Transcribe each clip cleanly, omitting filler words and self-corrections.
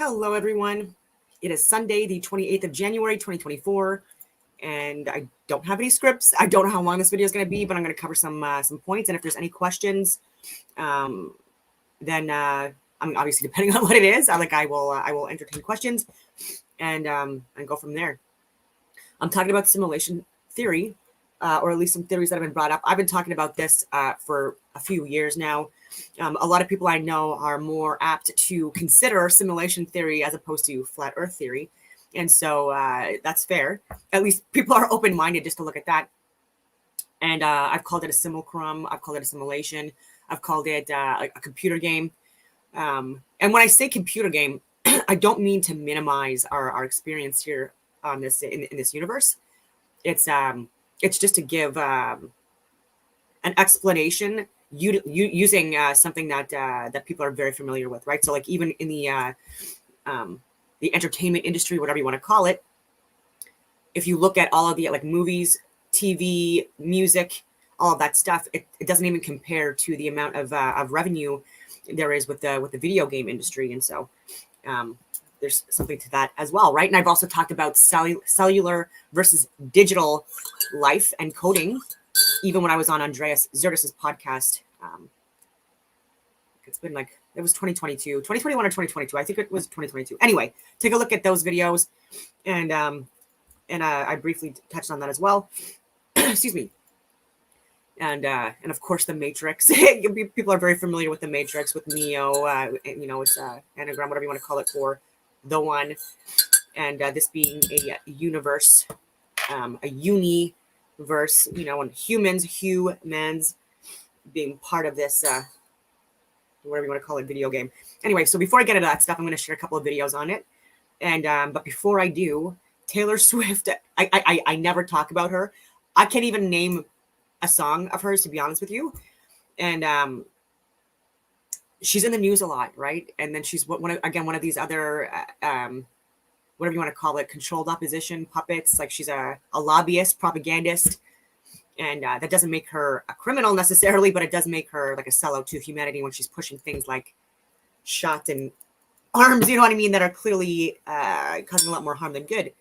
Hello, everyone. It is Sunday, the 28th of January, 2024, and I don't have any scripts. I don't know how long this video is going to be, but I'm going to cover some points. And if there's any questions, then I mean, obviously, depending on what it is, I will entertain questions and go from there. I'm talking about simulation theory, or at least some theories that have been brought up. I've been talking about this for a few years now. A lot of people I know are more apt to consider simulation theory as opposed to flat Earth theory. And so that's fair. At least people are open-minded just to look at that. And I've called it a simulacrum. I've called it a simulation. I've called it a computer game. And when I say computer game, I don't mean to minimize our experience here on this in this universe. It's just to give an explanation using something that people are very familiar with, right? So like even in the entertainment industry, whatever you want to call it, if you look at all of the like movies, TV, music, all of that stuff, it doesn't even compare to the amount of revenue there is with the video game industry. And so there's something to that as well, right? And I've also talked about cellular versus digital life and coding, even when I was on Andreas Zertis's podcast. It's been like, it was 2022, 2021 or 2022. I think it was 2022. Anyway, take a look at those videos. And I briefly touched on that as well. Excuse me. And of course, the Matrix. People are very familiar with the Matrix, with Neo, it's anagram, whatever you want to call it, for the one. And this being a universe, a universe, and humans being part of this, whatever you want to call it, video game. Anyway, so before I get into that stuff, I'm going to share a couple of videos on it. And but before I do, Taylor Swift, I never talk about her. I can't even name a song of hers, to be honest with you. And she's in the news a lot, right? And then she's one of these other whatever you want to call it, controlled opposition puppets. Like she's a lobbyist, propagandist. And that doesn't make her a criminal necessarily, but it does make her like a sellout to humanity when she's pushing things like shots and arms, you know what I mean, that are clearly causing a lot more harm than good,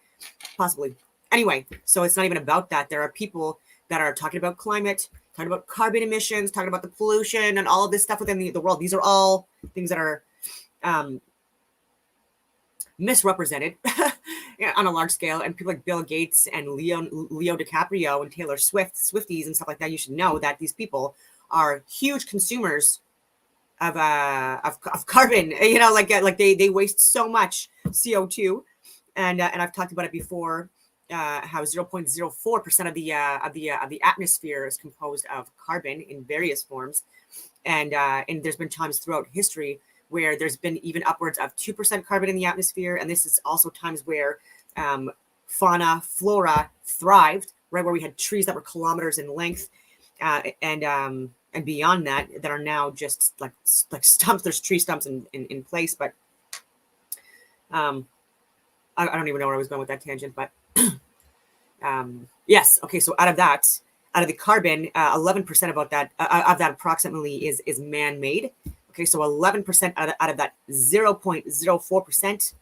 possibly. Anyway, so it's not even about that. There are people that are talking about climate, talking about carbon emissions, talking about the pollution and all of this stuff within the world. These are all things that are misrepresented on a large scale. And people like Bill Gates and Leo DiCaprio and Taylor Swift, Swifties and stuff like that, you should know that these people are huge consumers of carbon. Like they waste so much CO2, and I've talked about it before. How 0.04% of the atmosphere is composed of carbon in various forms, and there's been times throughout history where there's been even upwards of 2% carbon in the atmosphere, and this is also times where fauna, flora thrived, right, where we had trees that were kilometers in length, and beyond that are now just like stumps. There's tree stumps in place, but I don't even know where I was going with that tangent, but. Yes. Okay. So out of the carbon, 11% of that approximately is man-made. Okay. So 11% out of that 0.04%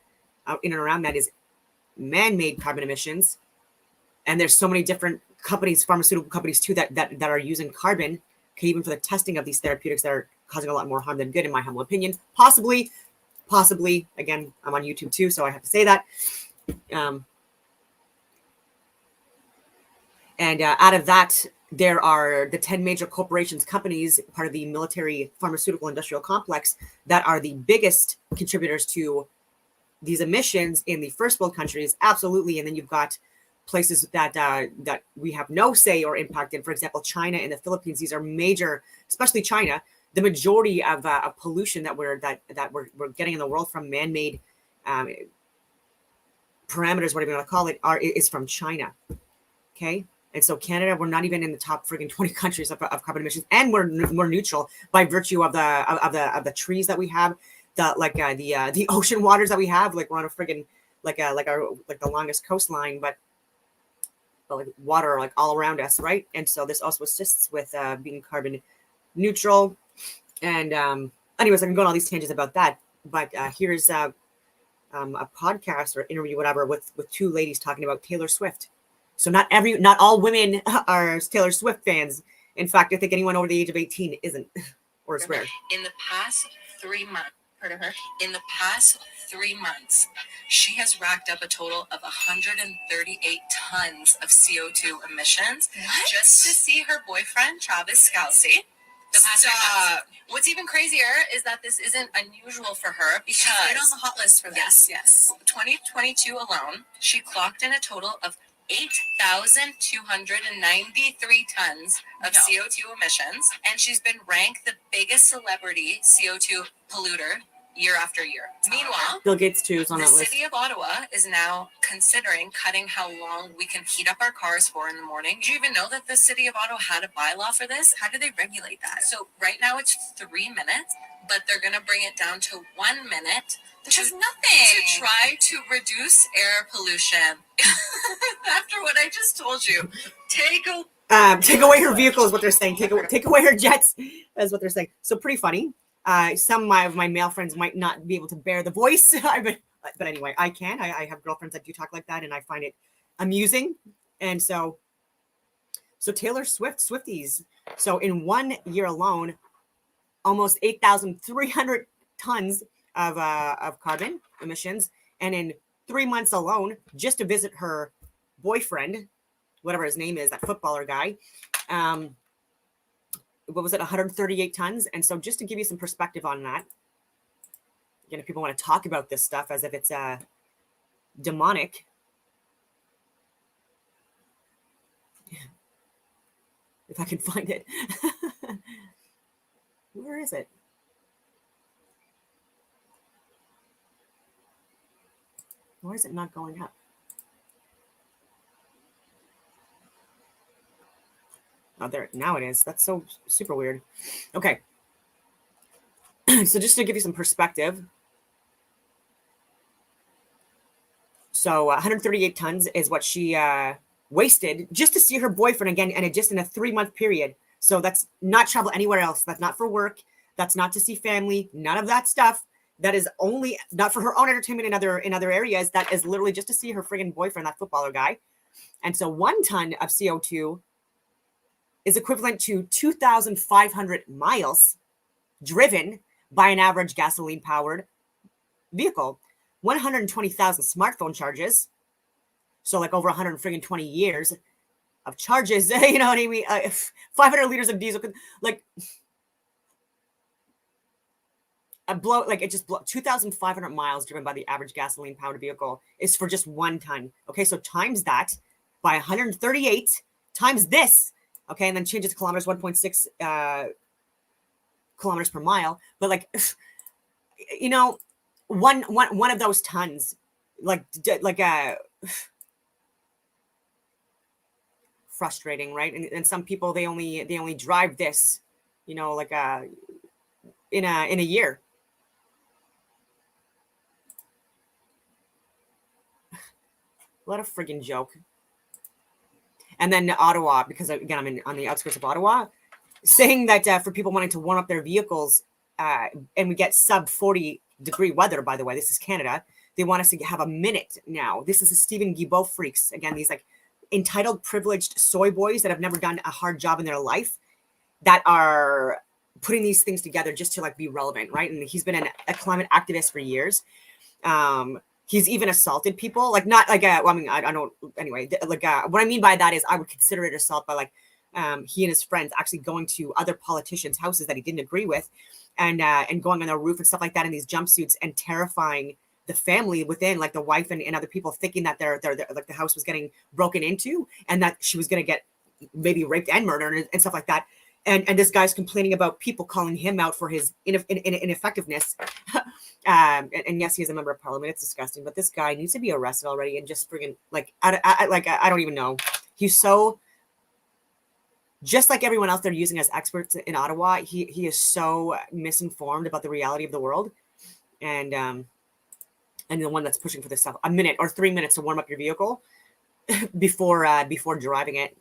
in and around that is man-made carbon emissions. And there's so many different companies, pharmaceutical companies too, that are using carbon, okay, even for the testing of these therapeutics that are causing a lot more harm than good, in my humble opinion. Possibly. Again, I'm on YouTube too, so I have to say that. And out of that, there are the 10 major corporations, companies, part of the military, pharmaceutical, industrial complex that are the biggest contributors to these emissions in the first world countries. Absolutely. And then you've got places that we have no say or impact in. For example, China and the Philippines. These are major, especially China. The majority of pollution that we're getting in the world from man-made parameters, whatever you want to call it, is from China. Okay. And so Canada, we're not even in the top friggin' 20 countries of carbon emissions, and we're neutral by virtue of the trees that we have, the ocean waters that we have. Like we're on a friggin' like the longest coastline, but like water like all around us, right? And so this also assists with being carbon neutral. And anyways, I can go on all these tangents about that, but here's a podcast or interview, whatever, with two ladies talking about Taylor Swift. So not all women are Taylor Swift fans. In fact, I think anyone over the age of 18 isn't, or is rare. In the past 3 months, heard of her? In the past 3 months, she has racked up a total of 138 tons of CO2 emissions. What? Just to see her boyfriend, Travis Scalzi. The past 3 months. What's even crazier is that this isn't unusual for her because she's right on the hot list for this. Yes. 2022 alone, she clocked in a total of 8,293 tons of CO2 emissions, and she's been ranked the biggest celebrity CO2 polluter year after year. Meanwhile, Bill Gates too is on that list. The city of Ottawa is now considering cutting how long we can heat up our cars for in the morning. Did you even know that the city of Ottawa had a bylaw for this? How do they regulate that? So right now it's 3 minutes, but they're going to bring it down to 1 minute. Which is nothing. To try to reduce air pollution. After what I just told you, take away her vehicle is what they're saying. Take away her jets is what they're saying. So pretty funny. Some of my male friends might not be able to bear the voice, but anyway, I can. I have girlfriends that do talk like that, and I find it amusing. And so Taylor Swift, Swifties. So in 1 year alone, almost 8,300 tons of carbon emissions, and in 3 months alone, just to visit her boyfriend, whatever his name is, that footballer guy, what was it, 138 tons? And so just to give you some perspective on that, again, if people want to talk about this stuff as if it's demonic, if I can find it. Where is it? Why is it not going up? Oh, there, now it is. That's so super weird. Okay. So just to give you some perspective. So 138 tons is what she wasted just to see her boyfriend again, and just in a 3-month period. So that's not travel anywhere else. That's not for work. That's not to see family. None of that stuff. That is only not for her own entertainment in other areas. That is literally just to see her friggin' boyfriend, that footballer guy. And so 1 ton of CO2 is equivalent to 2,500 miles driven by an average gasoline-powered vehicle. 120,000 smartphone charges. So like over 120 years of charges, you know what I mean? 500 liters of diesel, like it just 2,500 miles driven by the average gasoline powered vehicle is for just 1 ton. Okay, so times that by 138 times this. Okay, and then change it to kilometers, 1.6 kilometers per mile. But like, you know, one of those tons, frustrating, right? And some people they only drive this, you know, like in a year. What a friggin' joke. And then Ottawa, because again, I'm on the outskirts of Ottawa, saying that for people wanting to warm up their vehicles, and we get sub 40-degree weather, by the way, this is Canada, they want us to have a minute now. This is the Stephen Guilbeault freaks. Again, these like entitled, privileged soy boys that have never done a hard job in their life that are putting these things together just to like be relevant, right? And he's been a climate activist for years. He's even assaulted people, like not like well, I mean, I don't. Anyway, like what I mean by that is I would consider it assault by like he and his friends actually going to other politicians' houses that he didn't agree with, and going on their roof and stuff like that in these jumpsuits and terrifying the family within, like the wife and other people, thinking that they're like the house was getting broken into and that she was going to get maybe raped and murdered and stuff like that. And this guy's complaining about people calling him out for his ineffectiveness. And yes, he's a member of parliament. It's disgusting, but this guy needs to be arrested already and just friggin' like, I don't even know. He's so, just like everyone else they're using as experts in Ottawa, he is so misinformed about the reality of the world. And the one that's pushing for this stuff, a minute or 3 minutes to warm up your vehicle before driving it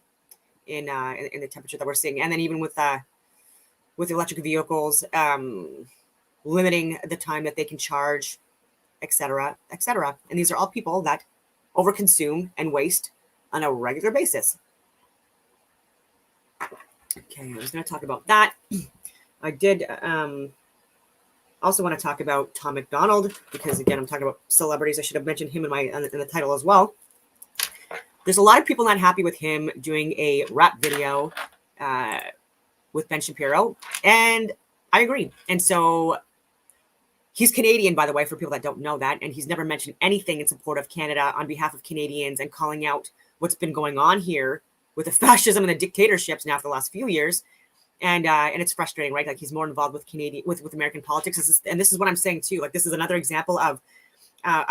in the temperature that we're seeing. And then even with electric vehicles, limiting the time that they can charge etc., etc. And these are all people that overconsume and waste on a regular basis. Okay, I was going to talk about that. I did also want to talk about Tom McDonald, because again, I'm talking about celebrities. I should have mentioned him in the title as well. There's a lot of people not happy with him doing a rap video with Ben Shapiro, and I agree. And so he's Canadian, by the way, for people that don't know that, and he's never mentioned anything in support of Canada on behalf of Canadians and calling out what's been going on here with the fascism and the dictatorships now for the last few years. And it's frustrating, right? Like, he's more involved with with American politics, and this is what I'm saying too. Like, this is another example of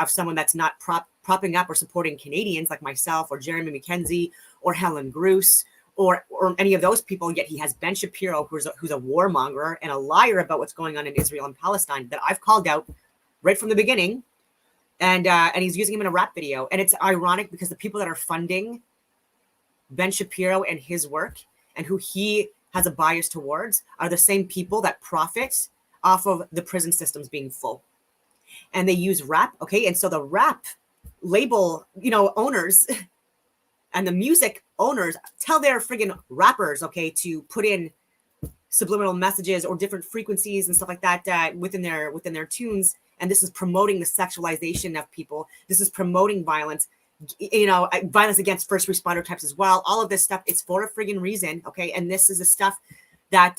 someone that's not propping up or supporting Canadians like myself or Jeremy McKenzie or Helen Bruce or any of those people. Yet he has Ben Shapiro, who's a warmonger and a liar about what's going on in Israel and Palestine, that I've called out right from the beginning, and he's using him in a rap video. And it's ironic because the people that are funding Ben Shapiro and his work and who he has a bias towards are the same people that profit off of the prison systems being full. And they use rap, okay? And so the rap label, owners and the music owners tell their friggin' rappers, okay, to put in subliminal messages or different frequencies and stuff like that within their tunes. And this is promoting the sexualization of people. This is promoting violence, violence against first responder types as well. All of this stuff is for a friggin' reason, okay? And this is the stuff that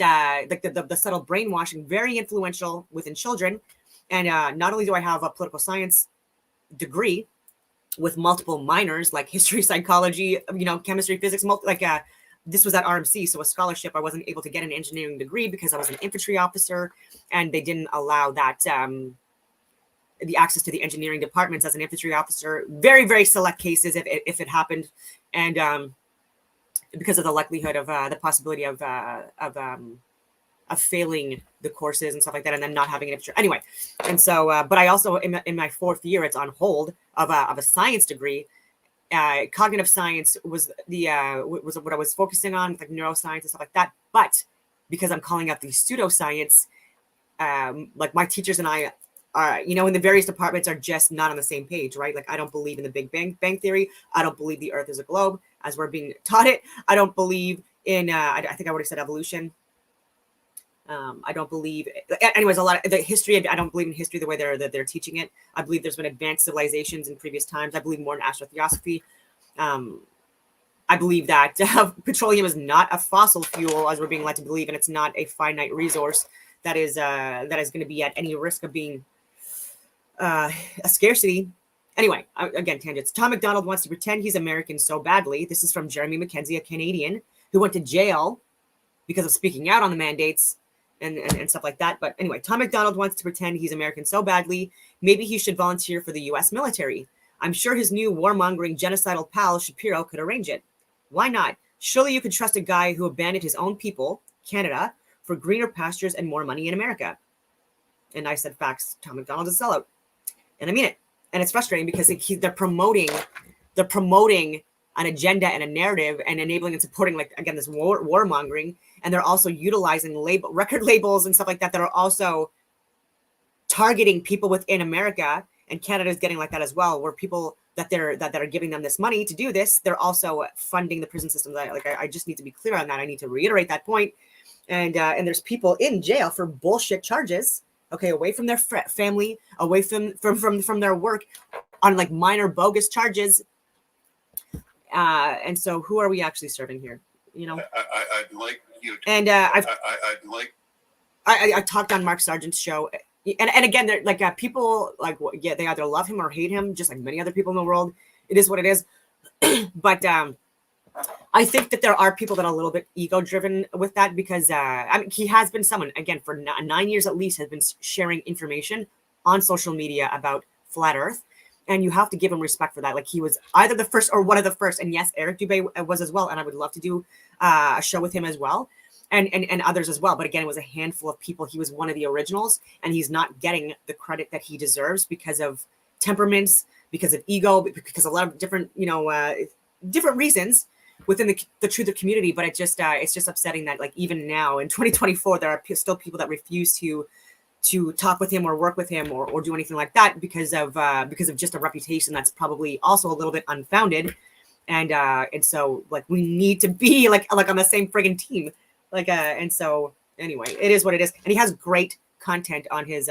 like the subtle brainwashing, very influential within children. And not only do I have a political science degree with multiple minors like history, psychology, chemistry, physics, this was at RMC, so a scholarship. I wasn't able to get an engineering degree because I was an infantry officer, and they didn't allow that the access to the engineering departments as an infantry officer. Very, very select cases if it happened, and because of the likelihood of the possibility of failing the courses and stuff like that, and then not having an infantry. Anyway, and so, but I also in my fourth year, it's on hold of a science degree. Cognitive science was was what I was focusing on, like neuroscience and stuff like that. But because I'm calling out the pseudoscience, like my teachers and I are, in the various departments are just not on the same page, right? Like, I don't believe in the Big Bang theory. I don't believe the Earth is a globe as we're being taught it. I don't believe in, I think I already said evolution. I don't believe, anyways, a lot of the history. I don't believe in history the way they're teaching it. I believe there's been advanced civilizations in previous times. I believe more in astrotheosophy. I believe that petroleum is not a fossil fuel as we're being led to believe, and it's not a finite resource that is going to be at any risk of being a scarcity. Anyway, again, tangents. Tom McDonald wants to pretend he's American so badly. This is from Jeremy McKenzie, a Canadian who went to jail because of speaking out on the mandates and stuff like that. But anyway, Tom McDonald wants to pretend he's American so badly. Maybe he should volunteer for the U.S. military. I'm sure his new warmongering genocidal pal Shapiro could arrange it. Why not? Surely you could trust a guy who abandoned his own people, Canada, for greener pastures and more money in America. And I said, facts, Tom McDonald is a sellout. And I mean it. And it's frustrating because they're promoting an agenda and a narrative and enabling and supporting, like, again, this warmongering. And they're also utilizing record labels and stuff like that are also targeting people within America. And Canada is getting like that as well, where people that are giving them this money to do this, they're also funding the prison systems. I just need to be clear on that. I need to reiterate that point. And there's people in jail for bullshit charges, okay, away from their family, away from their work, on like minor bogus charges. And so, who are we actually serving here? I'd like you to. And I talked on Mark Sargent's show, and again, they're like people like, yeah, they either love him or hate him, just like many other people in the world. It is what it is. But I think that there are people that are a little bit ego-driven with that, because I mean, he has been someone, again, for 9 years at least, has been sharing information on social media about flat Earth. And you have to give him respect for that. Like, he was either the first or one of the first. And yes, Eric Dubé was as well. And I would love to do a show with him as well. And others as well. But again, it was a handful of people. He was one of the originals. And he's not getting the credit that he deserves because of temperaments, because of ego, because a lot of different, different reasons within the truther community. But it's just upsetting that, like, even now in 2024, there are still people that refuse to talk with him or work with him or do anything like that because of just a reputation that's probably also a little bit unfounded. And so like we need to be like on the same friggin' team. And so anyway, it is what it is. And he has great content on his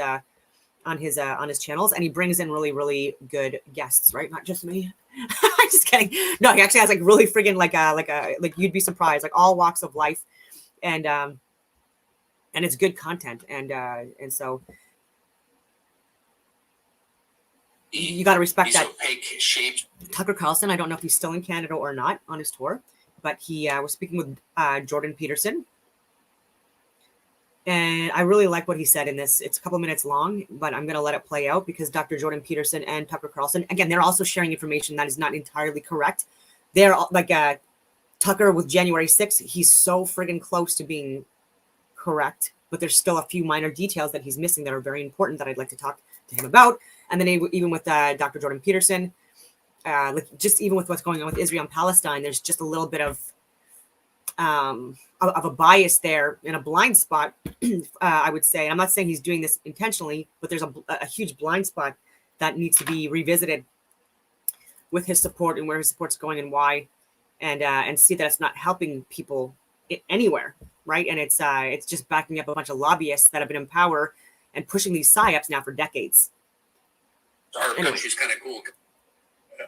channels, and he brings in really, really good guests, right? Not just me. I'm just kidding. No, he actually has like really friggin' like you'd be surprised, like all walks of life. And it's good content. And so you got to respect that. Opaque shapes. Tucker Carlson, I don't know if he's still in Canada or not on his tour, but he was speaking with Jordan Peterson. And I really like what he said in this. It's a couple minutes long, but I'm going to let it play out because Dr. Jordan Peterson and Tucker Carlson, again, they're also sharing information that is not entirely correct. They're like Tucker with January 6th. He's so friggin' close to being correct, but there's still a few minor details that he's missing that are very important that I'd like to talk to him about. And then even with Dr. Jordan Peterson, like just even with what's going on with Israel and Palestine, there's just a little bit of a bias there and a blind spot, I would say. I'm not saying he's doing this intentionally, but there's a huge blind spot that needs to be revisited with his support and where his support's going and why, and see that it's not helping people anywhere, right? And it's just backing up a bunch of lobbyists that have been in power and pushing these psyops now for decades. Our country's kind of cool.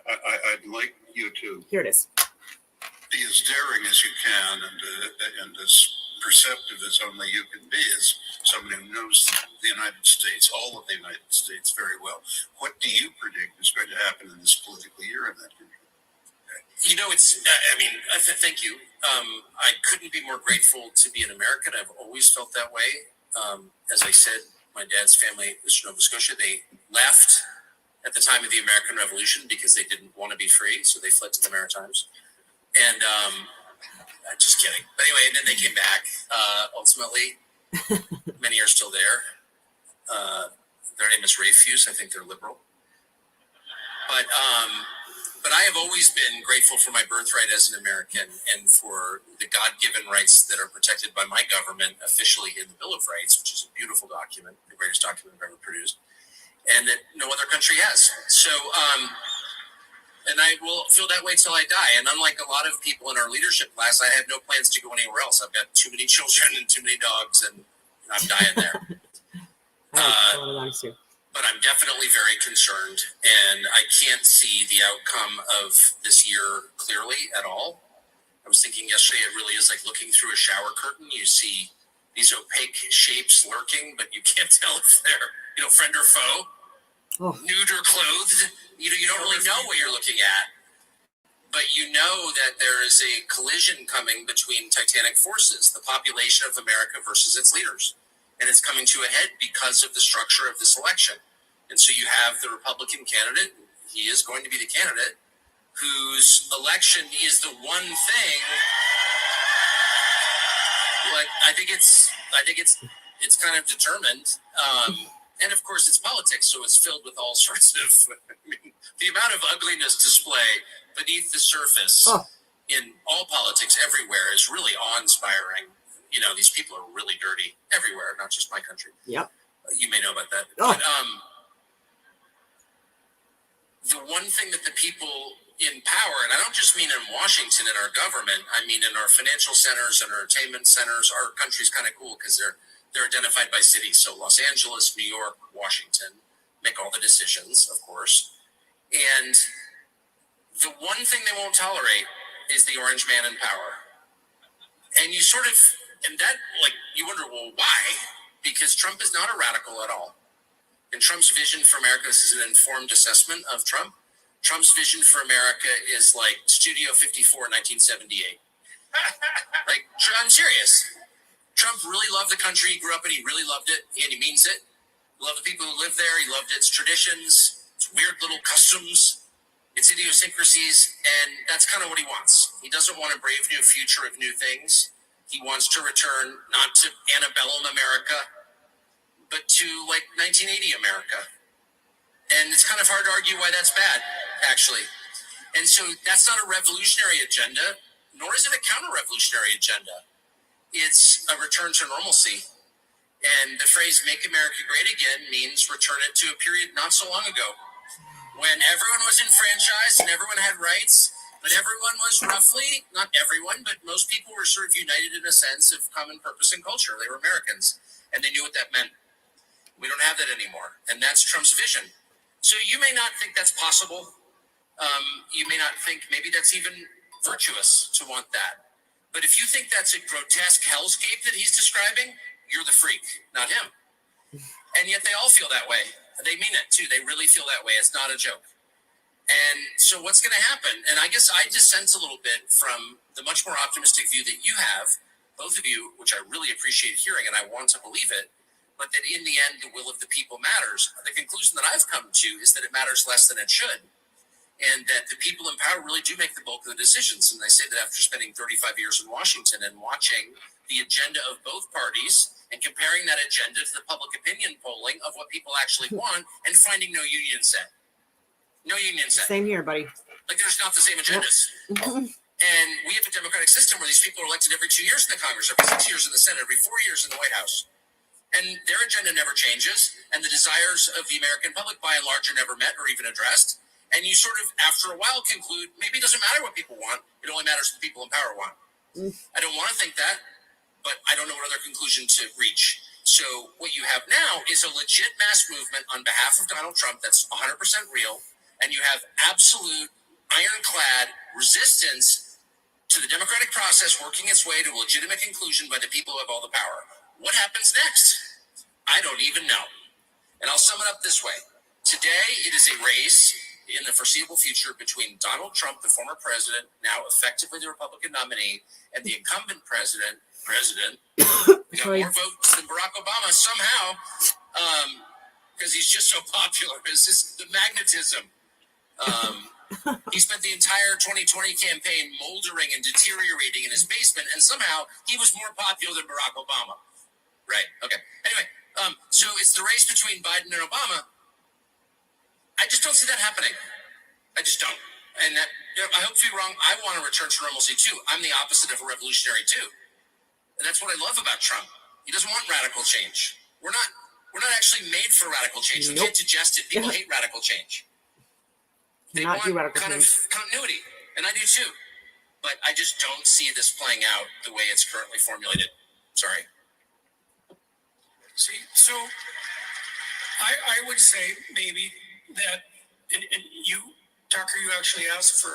I'd like you to Here it is. be as daring as you can and as perceptive as only you can be as someone who knows the United States, all of the United States very well. What do you predict is going to happen in this political year in that country? You know, thank you. I couldn't be more grateful to be an American. I've always felt that way. As I said, my dad's family was from Nova Scotia. They left at the time of the American Revolution because they didn't want to be free, so they fled to the Maritimes. And just kidding. But anyway, and then they came back. Ultimately, many are still there. Their name is Rayfuse. I think they're liberal. But I have always been grateful for my birthright as an American and for the God-given rights that are protected by my government officially in the Bill of Rights, which is a beautiful document, the greatest document I've ever produced, and that no other country has. So, and I will feel that way till I die. And unlike a lot of people in our leadership class, I have no plans to go anywhere else. I've got too many children and too many dogs, and I'm dying there. But I'm definitely very concerned, and I can't see the outcome of this year clearly at all. I was thinking yesterday, it really is like looking through a shower curtain. You see these opaque shapes lurking, but you can't tell if they're, friend or foe, nude or clothed. You don't really know what you're looking at. But you know that there is a collision coming between titanic forces, the population of America versus its leaders. And it's coming to a head because of the structure of this election. And so you have the Republican candidate, he is going to be the candidate, whose election is the one thing. Like, I think it's kind of determined. And of course, it's politics, so it's filled with all sorts of. The amount of ugliness displayed beneath the surface in all politics everywhere is really awe-inspiring. These people are really dirty everywhere, not just my country. Yep. You may know about that. But the one thing that the people in power, and I don't just mean in Washington in our government, I mean in our financial centers and entertainment centers. Our country's kind of cool because they're identified by cities. So Los Angeles, New York, Washington make all the decisions, of course. And the one thing they won't tolerate is the orange man in power. And you sort of, and that, like, you wonder, well, why? Because Trump is not a radical at all. And Trump's vision for America, this is an informed assessment of Trump. Trump's vision for America is like Studio 54, 1978. Like, I'm serious. Trump really loved the country he grew up in. He really loved it, and he means it. He loved the people who lived there. He loved its traditions, its weird little customs, its idiosyncrasies, and that's kind of what he wants. He doesn't want a brave new future of new things. He wants to return not to antebellum America, but to like 1980 America. And it's kind of hard to argue why that's bad, actually. And so that's not a revolutionary agenda, nor is it a counter-revolutionary agenda. It's a return to normalcy. And the phrase "Make America Great Again" means return it to a period not so long ago when everyone was enfranchised and everyone had rights, but everyone was roughly, not everyone, but most people were sort of united in a sense of common purpose and culture. They were Americans, and they knew what that meant. We don't have that anymore, and that's Trump's vision. So you may not think that's possible. You may not think maybe that's even virtuous to want that. But if you think that's a grotesque hellscape that he's describing, you're the freak, not him. And yet they all feel that way. They mean it too. They really feel that way. It's not a joke. And so what's going to happen? And I guess I dissent a little bit from the much more optimistic view that you have, both of you, which I really appreciate hearing, and I want to believe it, but that in the end, the will of the people matters. The conclusion that I've come to is that it matters less than it should. And that the people in power really do make the bulk of the decisions. And I say that after spending 35 years in Washington and watching the agenda of both parties and comparing that agenda to the public opinion polling of what people actually want and finding no union set. No union set. Same here, buddy. Like there's not the same agendas. And we have a democratic system where these people are elected every 2 years in the Congress, every 6 years in the Senate, every 4 years in the White House. And their agenda never changes, and the desires of the American public, by and large, are never met or even addressed. And you sort of, after a while, conclude, maybe it doesn't matter what people want, it only matters what the people in power want. I don't want to think that, but I don't know what other conclusion to reach. So what you have now is a legit mass movement on behalf of Donald Trump that's 100% real, and you have absolute ironclad resistance to the democratic process working its way to a legitimate conclusion by the people who have all the power. What happens next? I don't even know. And I'll sum it up this way. Today, it is a race in the foreseeable future between Donald Trump, the former president, now effectively the Republican nominee, and the incumbent president, who got more votes than Barack Obama somehow, because he's just so popular. It's just the magnetism. He spent the entire 2020 campaign moldering and deteriorating in his basement, and somehow he was more popular than Barack Obama. Right. Okay. Anyway, so it's the race between Biden and Obama. I just don't see that happening. I just don't. And that, I hope to be wrong. I want to return to normalcy too. I'm the opposite of a revolutionary too. And that's what I love about Trump. He doesn't want radical change. We're not actually made for radical change. We can't digest it. People hate radical change. They want kind of continuity, and I do too. But I just don't see this playing out the way it's currently formulated. Sorry. See, so I would say maybe that, and you, Tucker, you actually asked for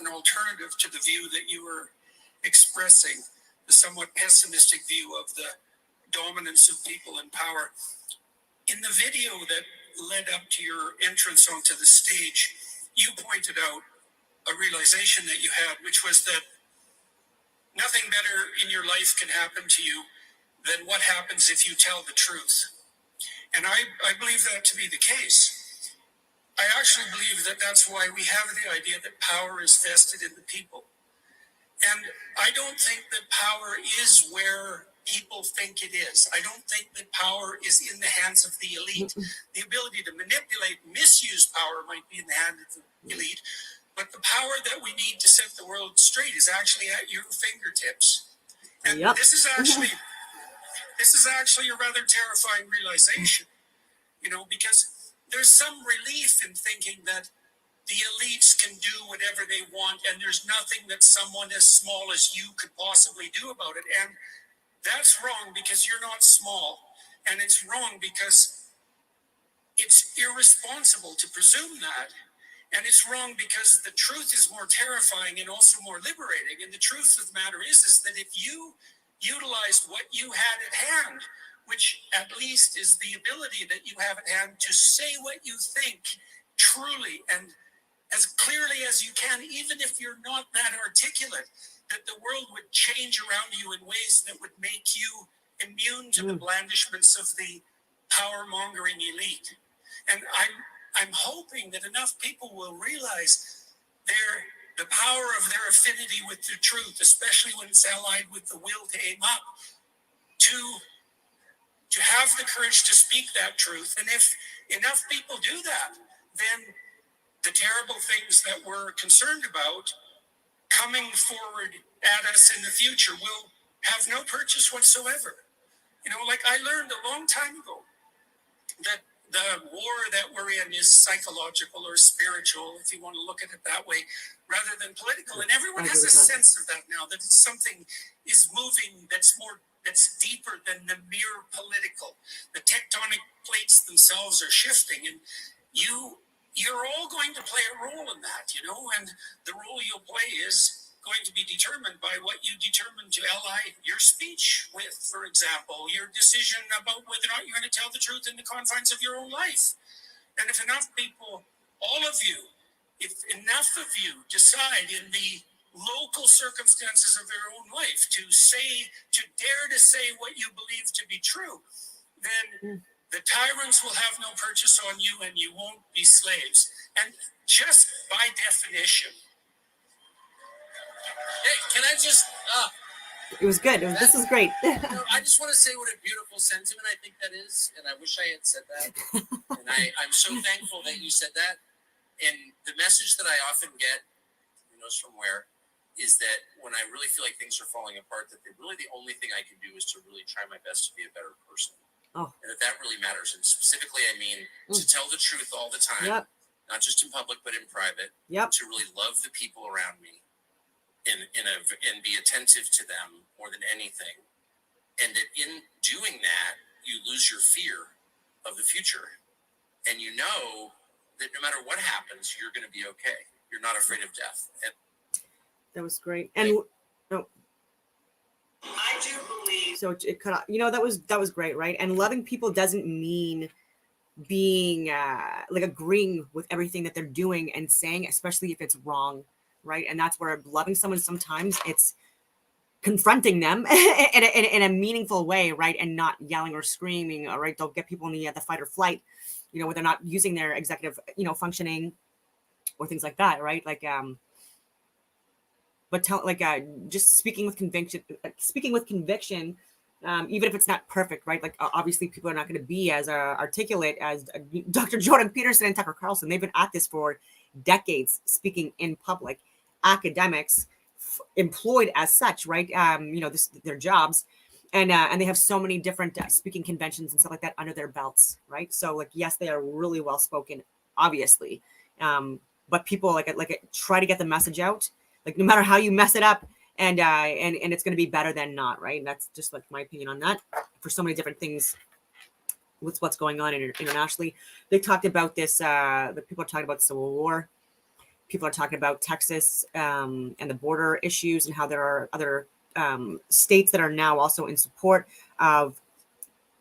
an alternative to the view that you were expressing, the somewhat pessimistic view of the dominance of people in power. In the video that led up to your entrance onto the stage, you pointed out a realization that you had, which was that nothing better in your life can happen to you than what happens if you tell the truth. And I believe that to be the case. I actually believe that that's why we have the idea that power is vested in the people. And I don't think that power is where people think it is. I don't think that power is in the hands of the elite. The ability to manipulate, misuse power might be in the hands of the elite, but the power that we need to set the world straight is actually at your fingertips. And this is actually a rather terrifying realization, because there's some relief in thinking that the elites can do whatever they want, and there's nothing that someone as small as you could possibly do about it. And that's wrong, because you're not small, and it's wrong because it's irresponsible to presume that. And it's wrong because the truth is more terrifying and also more liberating. And the truth of the matter is that if you utilized what you had at hand, which at least is the ability that you have at hand to say what you think truly and as clearly as you can, even if you're not that articulate, that the world would change around you in ways that would make you immune to the blandishments of the power-mongering elite. And I'm hoping that enough people will realize the power of their affinity with the truth, especially when it's allied with the will to aim up, to have the courage to speak that truth. And if enough people do that, then the terrible things that we're concerned about coming forward at us in the future will have no purchase whatsoever. You know, like I learned a long time ago that the war that we're in is psychological or spiritual, if you want to look at it that way, rather than political. And everyone has a sense of that now, that it's something is moving that's deeper than the mere political. The tectonic plates themselves are shifting, and you're all going to play a role in that, you know, and the role you'll play is going to be determined by what you determine to ally your speech with, for example, your decision about whether or not you're going to tell the truth in the confines of your own life. And if enough people, all of you, if enough of you decide in the local circumstances of their own life to dare to say what you believe to be true, then the tyrants will have no purchase on you and you won't be slaves. And just by definition, Hey, can I just? It was good. This was great. I just want to say what a beautiful sentiment I think that is, and I wish I had said that. And I'm so thankful that you said that. And the message that I often get, who knows from where, is that when I really feel like things are falling apart, that really the only thing I can do is to really try my best to be a better person. Oh. And that really matters. And specifically, I mean, to tell the truth all the time, Yep. not just in public, but in private, Yep. to really love the people around me and be attentive to them more than anything. And that in doing that, you lose your fear of the future. And you know that no matter what happens, you're going to be okay. You're not afraid of death. And That was great. And I do believe. so it cut off. You know, that was great, right? And loving people doesn't mean being like agreeing with everything that they're doing and saying, especially if it's wrong, right? And that's where loving someone, sometimes it's confronting them in a meaningful way, right? And not yelling or screaming, all right? They'll get people in the fight or flight, you know, where they're not using their executive, you know, functioning or things like that, right? Like, but just speaking with conviction, even if it's not perfect, right? Like obviously people are not going to be as articulate as Dr. Jordan Peterson and Tucker Carlson. They've been at this for decades, speaking in public, academics, employed as such, right? You know, their jobs, and they have so many different speaking conventions and stuff like that under their belts, right? So like, yes, they are really well spoken, obviously, but people like try to get the message out, like no matter how you mess it up, and it's going to be better than not, right? And that's just like my opinion on that for so many different things with what's going on internationally. They talked about this, the people are talking about civil war. People are talking about Texas and the border issues, and how there are other states that are now also in support of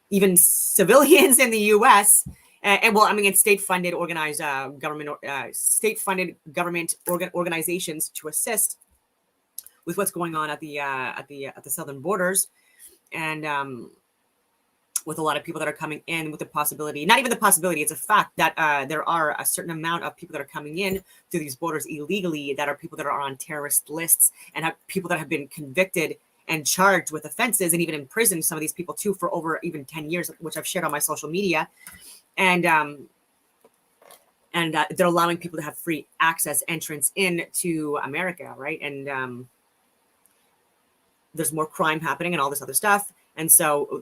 even civilians in the U.S. And well, I mean, it's state-funded, organized government, state-funded government organizations to assist with what's going on at the southern borders, and with a lot of people that are coming in with the possibility, not even the possibility, it's a fact that there are a certain amount of people that are coming in through these borders illegally that are people that are on terrorist lists, and have people that have been convicted and charged with offenses and even imprisoned, some of these people too, for over even 10 years, which I've shared on my social media. And they're allowing people to have free access, entrance into America, right? And there's more crime happening and all this other stuff. And so,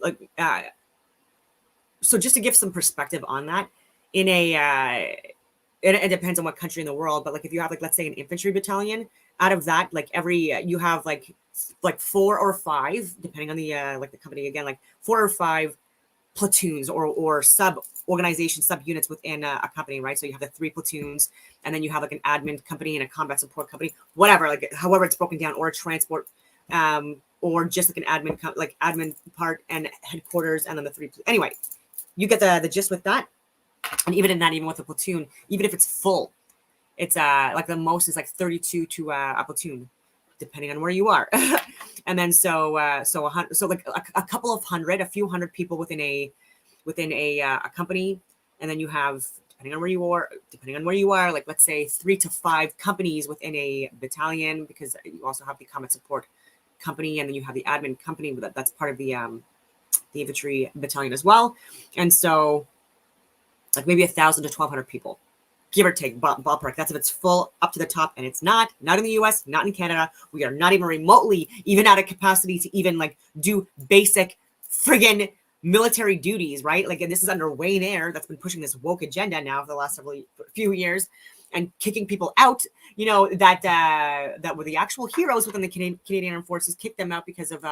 so just to give some perspective on that, it depends on what country in the world, but like if you have, like, let's say an infantry battalion, out of that, like you have like 4 or 5, depending on the like the company, again, like 4 or 5 platoons or sub units within a company, right? So you have the 3 platoons, and then you have like an admin company and a combat support company, whatever, like however it's broken down, or a transport, or just like an admin part and headquarters, and then the 3. Anyway, you get the gist with that. And even in that, even with a platoon, even if it's full, it's like the most is like 32 to a platoon, depending on where you are. And then so like a couple of hundred, a few hundred people within a company, and then you have, depending on where you are, like let's say 3 to 5 companies within a battalion, because you also have the combat support company, and then you have the admin company that's part of the infantry battalion as well. And so like maybe 1,000 to 1,200 people, give or take, ballpark. That's if it's full up to the top, and it's not in the US, not in Canada. We are not even remotely even out of capacity to even like do basic friggin' military duties, right? Like, and this is under Wayne Eyre that's been pushing this woke agenda now for the last few years and kicking people out, you know, that were the actual heroes within the Canadian Armed Forces, kicked them out because of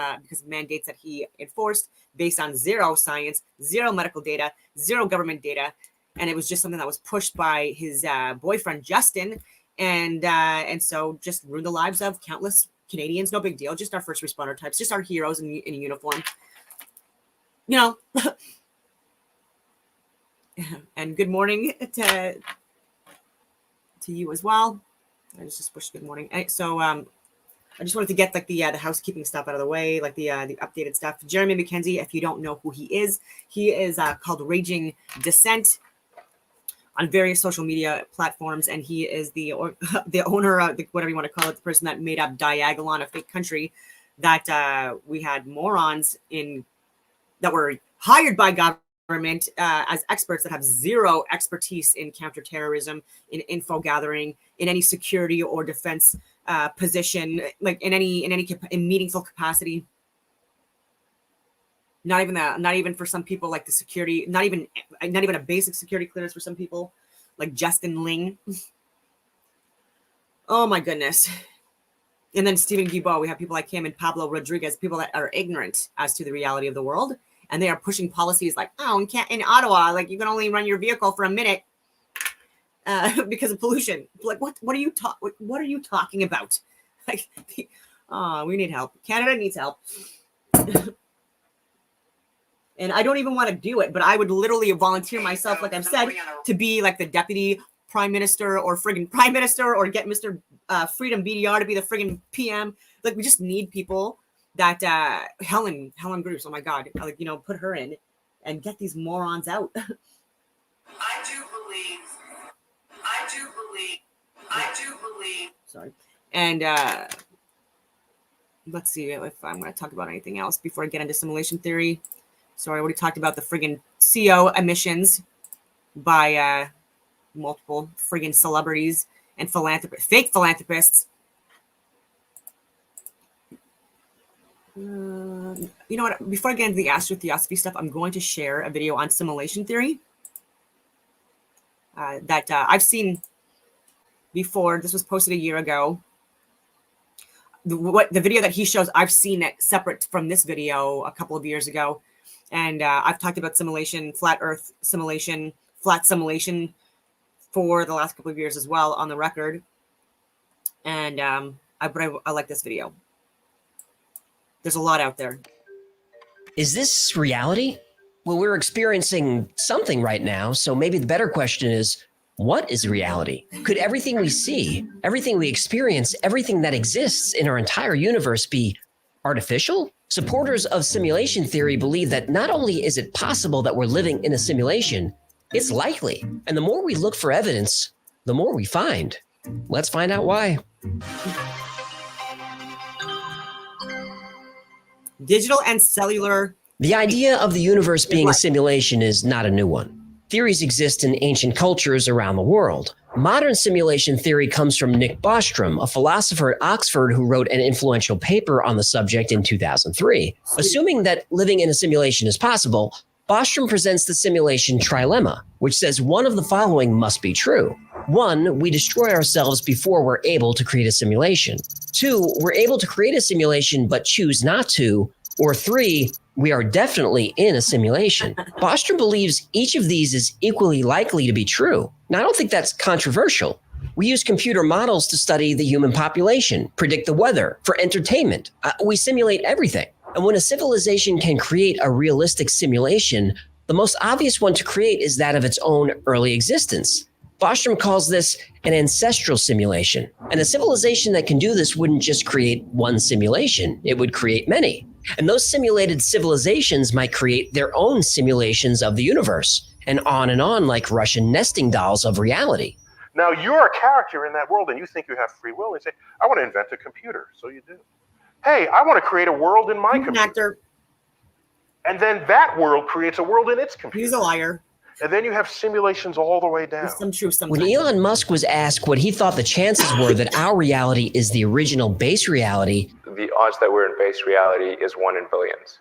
mandates that he enforced based on zero science, zero medical data, zero government data. And it was just something that was pushed by his boyfriend, Justin. And so just ruined the lives of countless Canadians. No big deal. Just our first responder types, just our heroes in a uniform. You know, and good morning to you as well. I just pushed good morning. So I just wanted to get like the housekeeping stuff out of the way, like the updated stuff. Jeremy McKenzie, if you don't know who he is called Raging Dissent on various social media platforms, and he is the owner of whatever you want to call it, the person that made up Diagolon, a fake country that we had morons in that were hired by government as experts that have zero expertise in counterterrorism, in info gathering, in any security or defense position, like in meaningful capacity. Not even for some people, like the security, not even a basic security clearance for some people, like Justin Ling. Oh my goodness. And then Stephen Guilbeault, we have people like him and Pablo Rodriguez, people that are ignorant as to the reality of the world. And they are pushing policies like, oh, in Ottawa, like you can only run your vehicle for a minute because of pollution. Like, what are you talking about? Like, we need help. Canada needs help. And I don't even want to do it, but I would literally volunteer myself, like I've said, to be like the deputy prime minister or friggin' prime minister, or get Mr. Freedom BDR to be the friggin' PM. Like, we just need people that Helen Bruce, oh my God, like, you know, put her in and get these morons out. I do believe. Sorry. And let's see if I'm going to talk about anything else before I get into simulation theory. So I already talked about the friggin' CO emissions by multiple friggin' celebrities and fake philanthropists. You know what? Before I get into the Astrotheosophy stuff, I'm going to share a video on simulation theory that I've seen before. This was posted a year ago. The video that he shows, I've seen it separate from this video a couple of years ago. And I've talked about simulation, flat Earth simulation, flat simulation for the last couple of years as well on the record. And I like this video. There's a lot out there. Is this reality? Well, we're experiencing something right now, so maybe the better question is, what is reality? Could everything we see, everything we experience, everything that exists in our entire universe be artificial? Supporters of simulation theory believe that not only is it possible that we're living in a simulation, it's likely. And the more we look for evidence, the more we find. Let's find out why. Digital and cellular. The idea of the universe being a simulation is not a new one. Theories exist in ancient cultures around the world. Modern simulation theory comes from Nick Bostrom, a philosopher at Oxford who wrote an influential paper on the subject in 2003. Assuming that living in a simulation is possible, Bostrom presents the simulation trilemma, which says one of the following must be true. 1, we destroy ourselves before we're able to create a simulation. 2, we're able to create a simulation but choose not to. Or 3, we are definitely in a simulation. Bostrom believes each of these is equally likely to be true. Now, I don't think that's controversial. We use computer models to study the human population, predict the weather, for entertainment. We simulate everything. And when a civilization can create a realistic simulation, the most obvious one to create is that of its own early existence. Bostrom calls this an ancestral simulation. And a civilization that can do this wouldn't just create one simulation, it would create many. And those simulated civilizations might create their own simulations of the universe, and on like Russian nesting dolls of reality. Now, you're a character in that world, and you think you have free will. And you say, I want to invent a computer. So you do. Hey, I want to create a world in my computer. Actor. And then that world creates a world in its computer. He's a liar. And then you have simulations all the way down. Some truth sometimes. When Elon Musk was asked what he thought the chances were that our reality is the original base reality, the odds that we're in base reality is 1 in billions.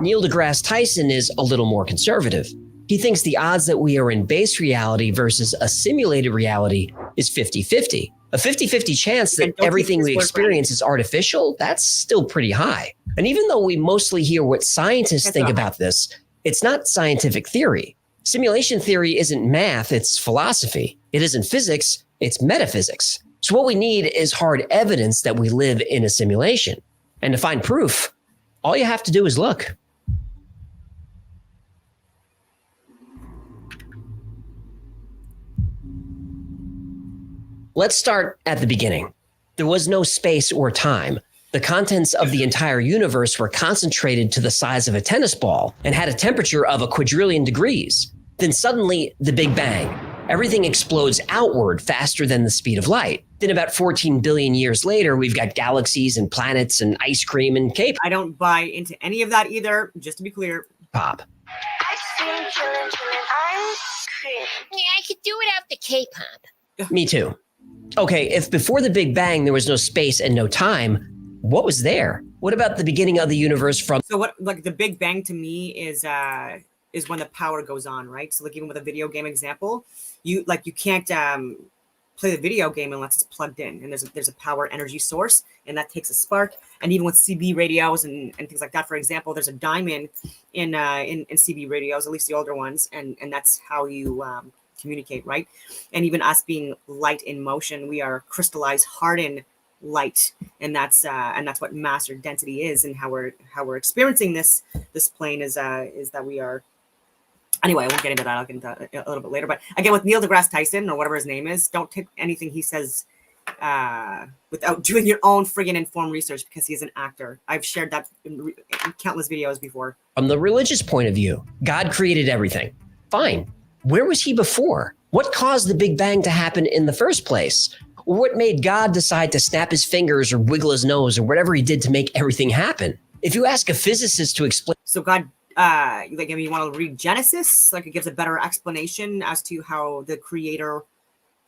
Neil deGrasse Tyson is a little more conservative. He thinks the odds that we are in base reality versus a simulated reality is 50-50. A 50-50 chance that everything we experience is artificial, that's still pretty high. And even though we mostly hear what scientists think about this, it's not scientific theory. Simulation theory isn't math, it's philosophy. It isn't physics, it's metaphysics. So what we need is hard evidence that we live in a simulation. And to find proof, all you have to do is look. Let's start at the beginning. There was no space or time. The contents of the entire universe were concentrated to the size of a tennis ball and had a temperature of a quadrillion degrees. Then suddenly, the Big Bang. Everything explodes outward faster than the speed of light. Then about 14 billion years later, we've got galaxies and planets and ice cream and K-pop. I don't buy into any of that either, just to be clear. Pop. Ice cream, ice cream. Yeah, I could do without the K-pop. Me too. Okay, if before the Big Bang there was no space and no time, what was there? What about the beginning of the universe from... So what, like the Big Bang to me is when the power goes on, right? So like even with a video game example, you can't play the video game unless it's plugged in, and there's a power energy source, and that takes a spark. And even with CB radios and things like that, for example, there's a diamond in CB radios, at least the older ones, and that's how you communicate, right? And even us being light in motion, we are crystallized, hardened light, and that's what mass or density is, and how we're experiencing this plane is that we are. Anyway, I won't get into that. I'll get into that a little bit later. But again, with Neil deGrasse Tyson or whatever his name is, don't take anything he says without doing your own friggin' informed research, because he's an actor. I've shared that in countless videos before. From the religious point of view, God created everything. Fine. Where was he before? What caused the Big Bang to happen in the first place? Or what made God decide to snap his fingers or wiggle his nose or whatever he did to make everything happen? If you ask a physicist to explain... So God, like, I mean, you want to read Genesis? Like, it gives a better explanation as to how the creator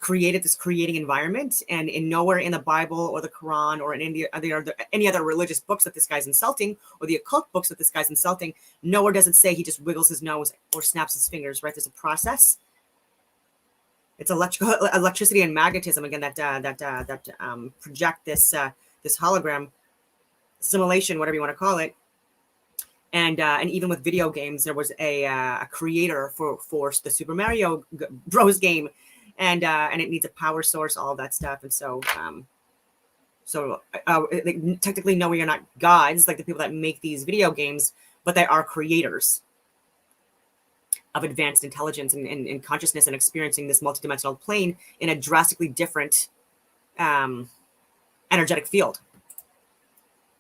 created this creating environment, and in nowhere in the Bible or the Quran or in any other religious books that this guy's insulting, or the occult books that this guy's insulting, nowhere does it say he just wiggles his nose or snaps his fingers, right? There's a process. It's electricity and magnetism again that project this hologram simulation, whatever you want to call it. And even with video games, there was a creator for the Super Mario Bros. Game, and it needs a power source, all that stuff. And so technically, no, we are not gods like the people that make these video games, but they are creators of advanced intelligence and consciousness, and experiencing this multidimensional plane in a drastically different energetic field.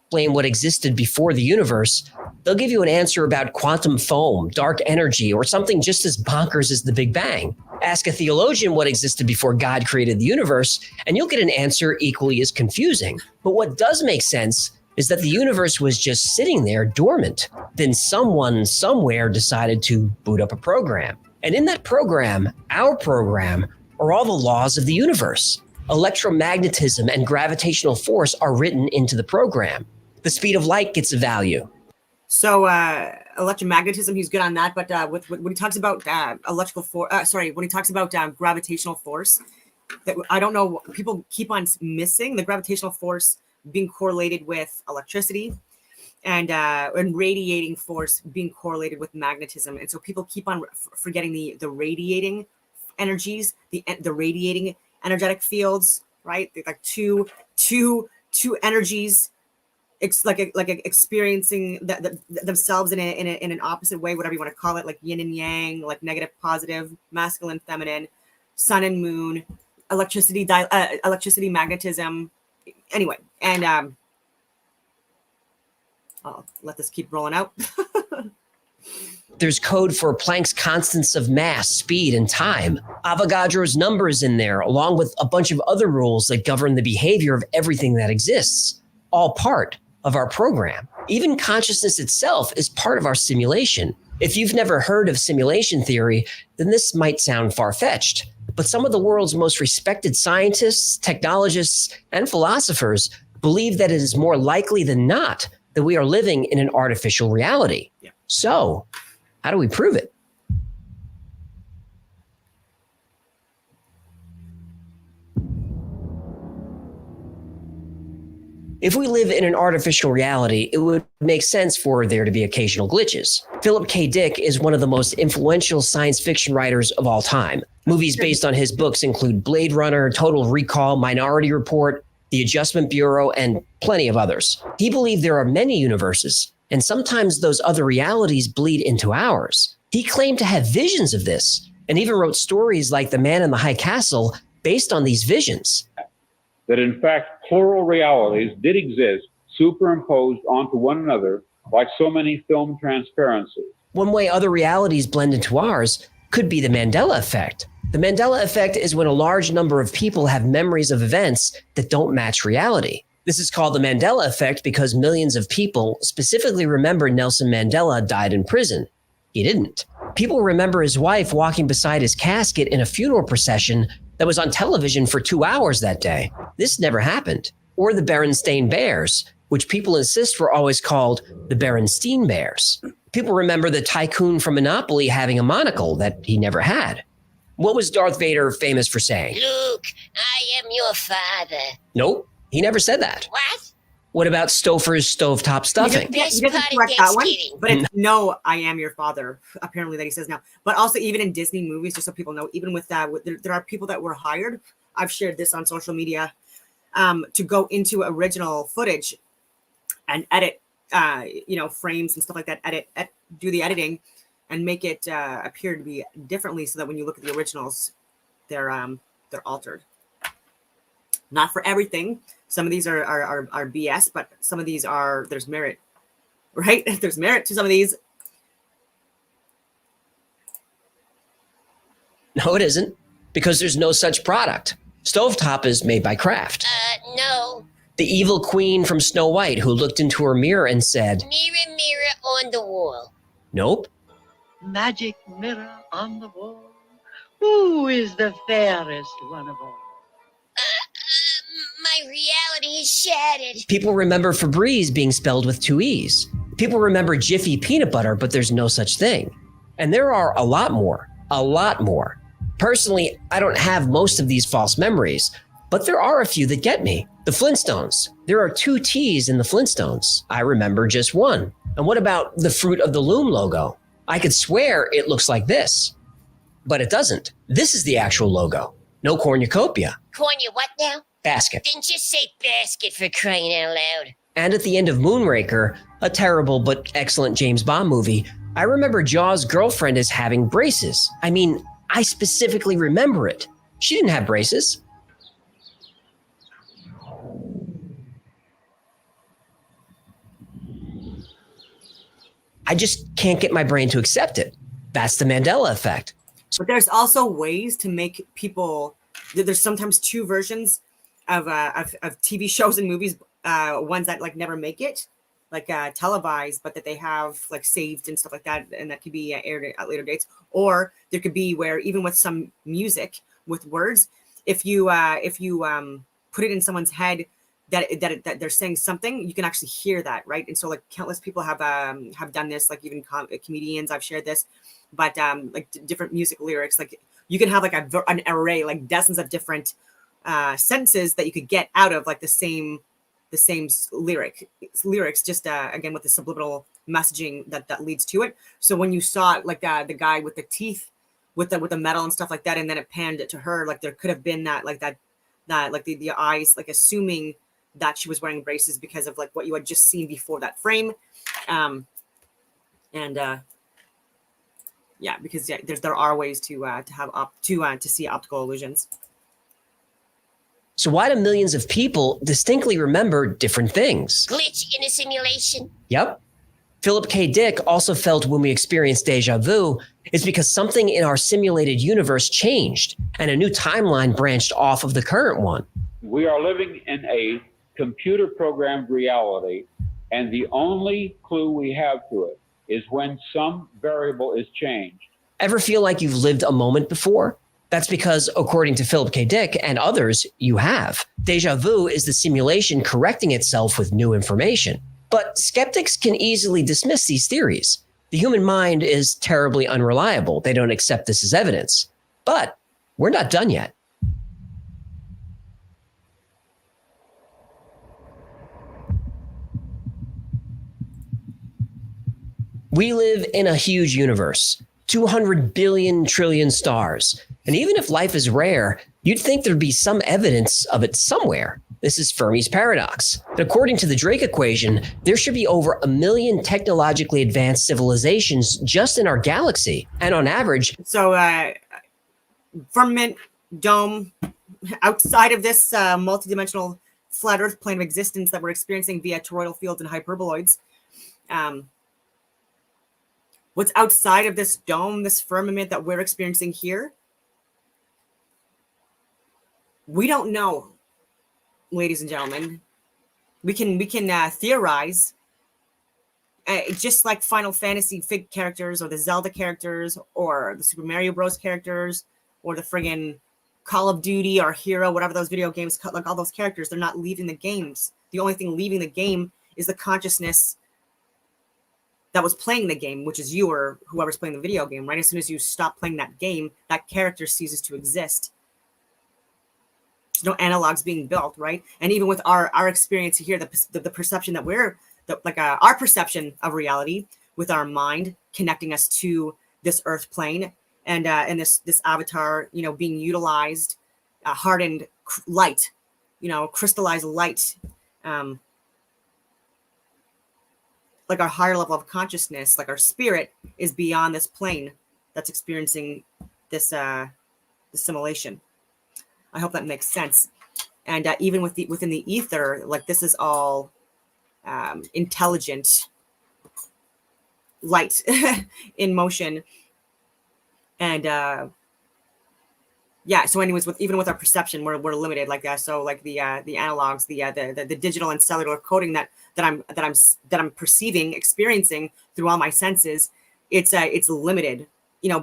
Explain what existed before the universe, they'll give you an answer about quantum foam, dark energy, or something just as bonkers as the Big Bang. Ask a theologian what existed before God created the universe, and you'll get an answer equally as confusing. But what does make sense is that the universe was just sitting there dormant. Then someone somewhere decided to boot up a program. And in that program, our program, are all the laws of the universe. Electromagnetism and gravitational force are written into the program. The speed of light gets a value. So electromagnetism, he's good on that. But when he talks about when he talks about gravitational force, that I don't know, people keep on missing the gravitational force being correlated with electricity, and radiating force being correlated with magnetism. And so people keep on forgetting the radiating energies, the radiating energetic fields, right? They're like two energies. It's like experiencing themselves in an opposite way, whatever you want to call it, like yin and yang, like negative, positive, masculine, feminine, sun and moon, electricity, magnetism. Anyway, and I'll let this keep rolling out. There's code for Planck's constants of mass, speed, and time. Avogadro's numbers in there, along with a bunch of other rules that govern the behavior of everything that exists. All part of our program. Even consciousness itself is part of our simulation. If you've never heard of simulation theory, then this might sound far-fetched. But some of the world's most respected scientists, technologists, and philosophers believe that it is more likely than not that we are living in an artificial reality. Yeah. So, how do we prove it? If we live in an artificial reality, it would make sense for there to be occasional glitches. Philip K. Dick is one of the most influential science fiction writers of all time. Movies based on his books include Blade Runner, Total Recall, Minority Report, The Adjustment Bureau, and plenty of others. He believed there are many universes, and sometimes those other realities bleed into ours. He claimed to have visions of this, and even wrote stories like The Man in the High Castle based on these visions. That in fact, plural realities did exist, superimposed onto one another, like so many film transparencies. One way other realities blend into ours could be the Mandela effect. The Mandela effect is when a large number of people have memories of events that don't match reality. This is called the Mandela effect because millions of people specifically remember Nelson Mandela died in prison. He didn't. People remember his wife walking beside his casket in a funeral procession that was on television for 2 hours that day. This never happened. Or the Berenstain Bears, which people insist were always called the Berenstein Bears. People remember the tycoon from Monopoly having a monocle that he never had. What was Darth Vader famous for saying? Luke, I am your father. Nope, he never said that. What? What about Stouffer's stovetop stuffing? He Best doesn't part of correct that one, Thanksgiving. but it's no, I am your father, apparently, that he says now. But also, even in Disney movies, just so people know, even with that, there are people that were hired. I've shared this on social media to go into original footage and edit, frames and stuff like that, do the editing and make it appear to be differently so that when you look at the originals, they're altered. Not for everything. Some of these are BS, but some of these there's merit, right? There's merit to some of these. No, it isn't, because there's no such product. Stovetop is made by Kraft. No. The evil queen from Snow White who looked into her mirror and said, Mirror, mirror on the wall. nope. Magic mirror on the wall. Who is the fairest one of all? My reality is shattered. People remember Febreze being spelled with 2 E's. People remember Jiffy peanut butter, but there's no such thing. And there are a lot more. Personally, I don't have most of these false memories, but there are a few that get me. The Flintstones. There are 2 T's in the Flintstones. I remember just one. And what about the Fruit of the Loom logo? I could swear it looks like this, but it doesn't. This is the actual logo. No cornucopia. Corny what now? Basket. Then just say basket for crying out loud. And at the end of Moonraker, a terrible but excellent James Bond movie, I remember Jaws' girlfriend as having braces. I mean, I specifically remember it. She didn't have braces. I just can't get my brain to accept it. That's the Mandela effect. But there's also ways to make people. There's sometimes 2 versions of TV shows and movies. Ones that like never make it, like televised, but that they have like saved and stuff like that, and that could be aired at later dates. Or there could be where even with some music with words, if you put it in someone's head that they're saying something, you can actually hear that, right? And so like countless people have done this, like even comedians. I've shared this, but like different music lyrics, like you can have like an array, like dozens of different sentences that you could get out of like the same lyrics, just again with the subliminal messaging that leads to it. So when you saw it, like the guy with the teeth with the metal and stuff like that, and then it panned it to her, like there could have been that like the eyes, like assuming that she was wearing braces because of like what you had just seen before that frame. Because there are ways to see optical illusions. So why do millions of people distinctly remember different things? Glitch in a simulation. Yep. Philip K. Dick also felt when we experienced deja vu, it's because something in our simulated universe changed and a new timeline branched off of the current one. We are living in a computer programmed reality, and the only clue we have to it is when some variable is changed. Ever feel like you've lived a moment before? That's because, according to Philip K. Dick and others, you have. Deja vu is the simulation correcting itself with new information. But skeptics can easily dismiss these theories. The human mind is terribly unreliable. They don't accept this as evidence. But we're not done yet. We live in a huge universe, 200 billion trillion stars. And even if life is rare, you'd think there'd be some evidence of it somewhere. This is Fermi's paradox. But according to the Drake equation, there should be over 1 million technologically advanced civilizations just in our galaxy. And on average... So, firmament, dome, outside of this multidimensional flat Earth plane of existence that we're experiencing via toroidal fields and hyperboloids, what's outside of this dome, this firmament that we're experiencing here? We don't know, ladies and gentlemen. We can theorize, just like Final Fantasy Fig characters, or the Zelda characters, or the Super Mario Bros. Characters, or the friggin' Call of Duty or Hero, whatever those video games, like all those characters, they're not leaving the games. The only thing leaving the game is the consciousness that was playing the game, which is you or whoever's playing the video game, right? As soon as you stop playing that game, that character ceases to exist. There's no analogs being built, right? And even with our experience here, the perception that our perception of reality with our mind connecting us to this Earth plane, and this avatar, being utilized, hardened light, crystallized light, like our higher level of consciousness, like our spirit is beyond this plane that's experiencing this assimilation. I hope that makes sense. And even within the ether, like this is all intelligent light in motion. And so anyways, even with our perception, we're limited like that. So like the analogs, the digital and cellular coding that I'm perceiving, experiencing through all my senses, it's limited,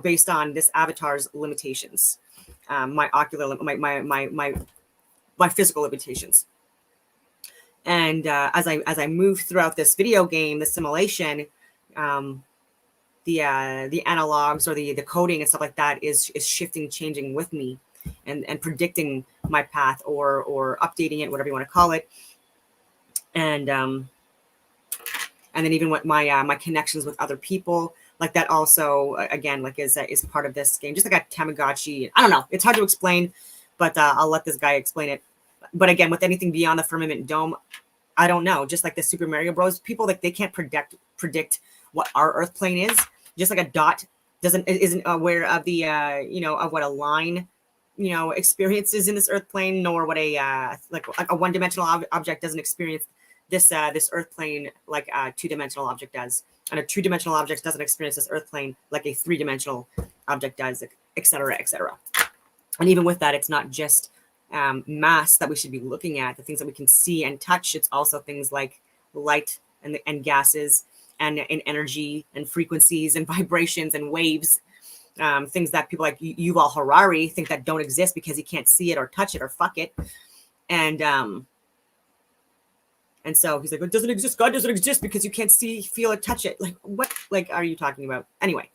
based on this avatar's limitations, my ocular, my physical limitations. And as I move throughout this video game, the simulation, the analogs or the coding and stuff like that is shifting, changing with me, and predicting my path or updating it, whatever you want to call it. And then even what my connections with other people, like that also, again, like is part of this game, just like a Tamagotchi. I don't know, it's hard to explain, but I'll let this guy explain it. But again, with anything beyond the firmament dome, I don't know. Just like the Super Mario Bros. People, like they can't predict what our Earth plane is. Just like a dot isn't aware of the of what a line experiences in this Earth plane, nor what a one-dimensional object doesn't experience this Earth plane like a two-dimensional object does, and a two-dimensional object doesn't experience this Earth plane like a three-dimensional object does, etc., etc. And even with that, it's not just mass that we should be looking at, the things that we can see and touch. It's also things like light and gases and energy and frequencies and vibrations and waves, things that people like Yuval Harari think that don't exist because he can't see it or touch it or fuck it. And so he's like, it doesn't exist. God doesn't exist because you can't see, feel it, touch it. Like, what are you talking about? Anyway.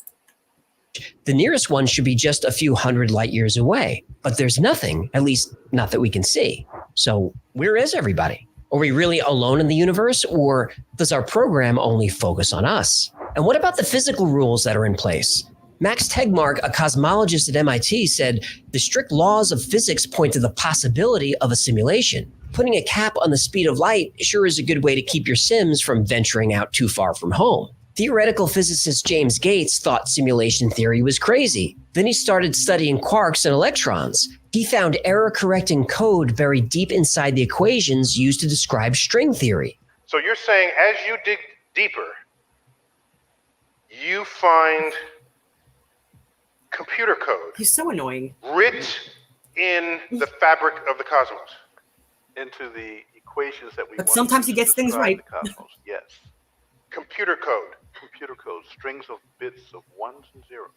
The nearest one should be just a few hundred light years away, but there's nothing, at least not that we can see. So where is everybody? Are we really alone in the universe, or does our program only focus on us? And what about the physical rules that are in place? Max Tegmark, a cosmologist at MIT, said the strict laws of physics point to the possibility of a simulation. Putting a cap on the speed of light sure is a good way to keep your Sims from venturing out too far from home. Theoretical physicist James Gates thought simulation theory was crazy. Then he started studying quarks and electrons. He found error-correcting code buried deep inside the equations used to describe string theory. So you're saying as you dig deeper, you find computer code. He's so annoying. Writ in the fabric of the cosmos. Into the equations that we But want sometimes to he gets things describe right. the cosmos. Yes. Computer code. Computer code, strings of bits of ones and zeros.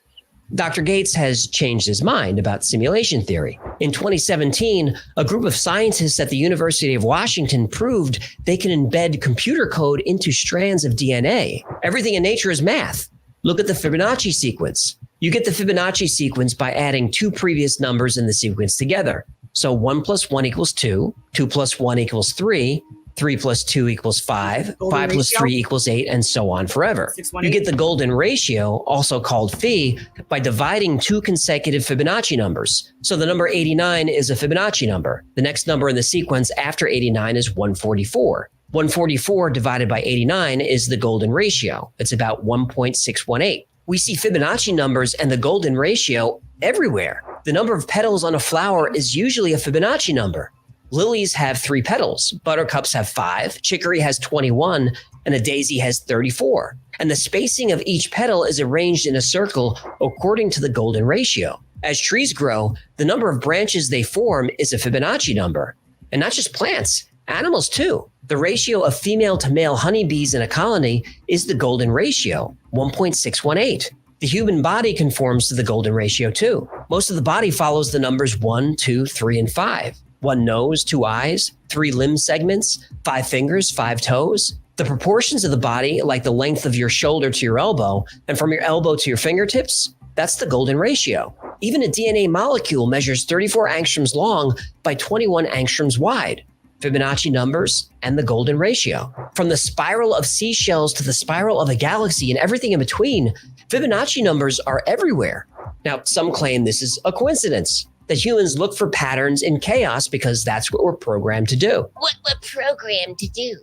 Dr. Gates has changed his mind about simulation theory. In 2017, a group of scientists at the University of Washington proved they can embed computer code into strands of DNA. Everything in nature is math. Look at the Fibonacci sequence. You get the Fibonacci sequence by adding two previous numbers in the sequence together. So 1 plus 1 equals 2, 2 plus 1 equals 3, 3 plus 2 equals 5, 5 plus 3 equals 8, and so on forever. You get the golden ratio, also called phi, by dividing two consecutive Fibonacci numbers. So the number 89 is a Fibonacci number. The next number in the sequence after 89 is 144. 144 divided by 89 is the golden ratio. It's about 1.618. We see Fibonacci numbers and the golden ratio everywhere. The number of petals on a flower is usually a Fibonacci number. Lilies have 3 petals, buttercups have 5, chicory has 21, and a daisy has 34. And the spacing of each petal is arranged in a circle according to the golden ratio. As trees grow, the number of branches they form is a Fibonacci number. And not just plants, animals too. The ratio of female to male honeybees in a colony is the golden ratio, 1.618. The human body conforms to the golden ratio too. Most of the body follows the numbers 1, 2, 3, and 5. 1 nose, 2 eyes, 3 limb segments, 5 fingers, 5 toes. The proportions of the body, like the length of your shoulder to your elbow, and from your elbow to your fingertips, that's the golden ratio. Even a DNA molecule measures 34 angstroms long by 21 angstroms wide. Fibonacci numbers and the golden ratio. From the spiral of seashells to the spiral of a galaxy and everything in between, Fibonacci numbers are everywhere. Now, some claim this is a coincidence, that humans look for patterns in chaos because that's what we're programmed to do. What we're programmed to do.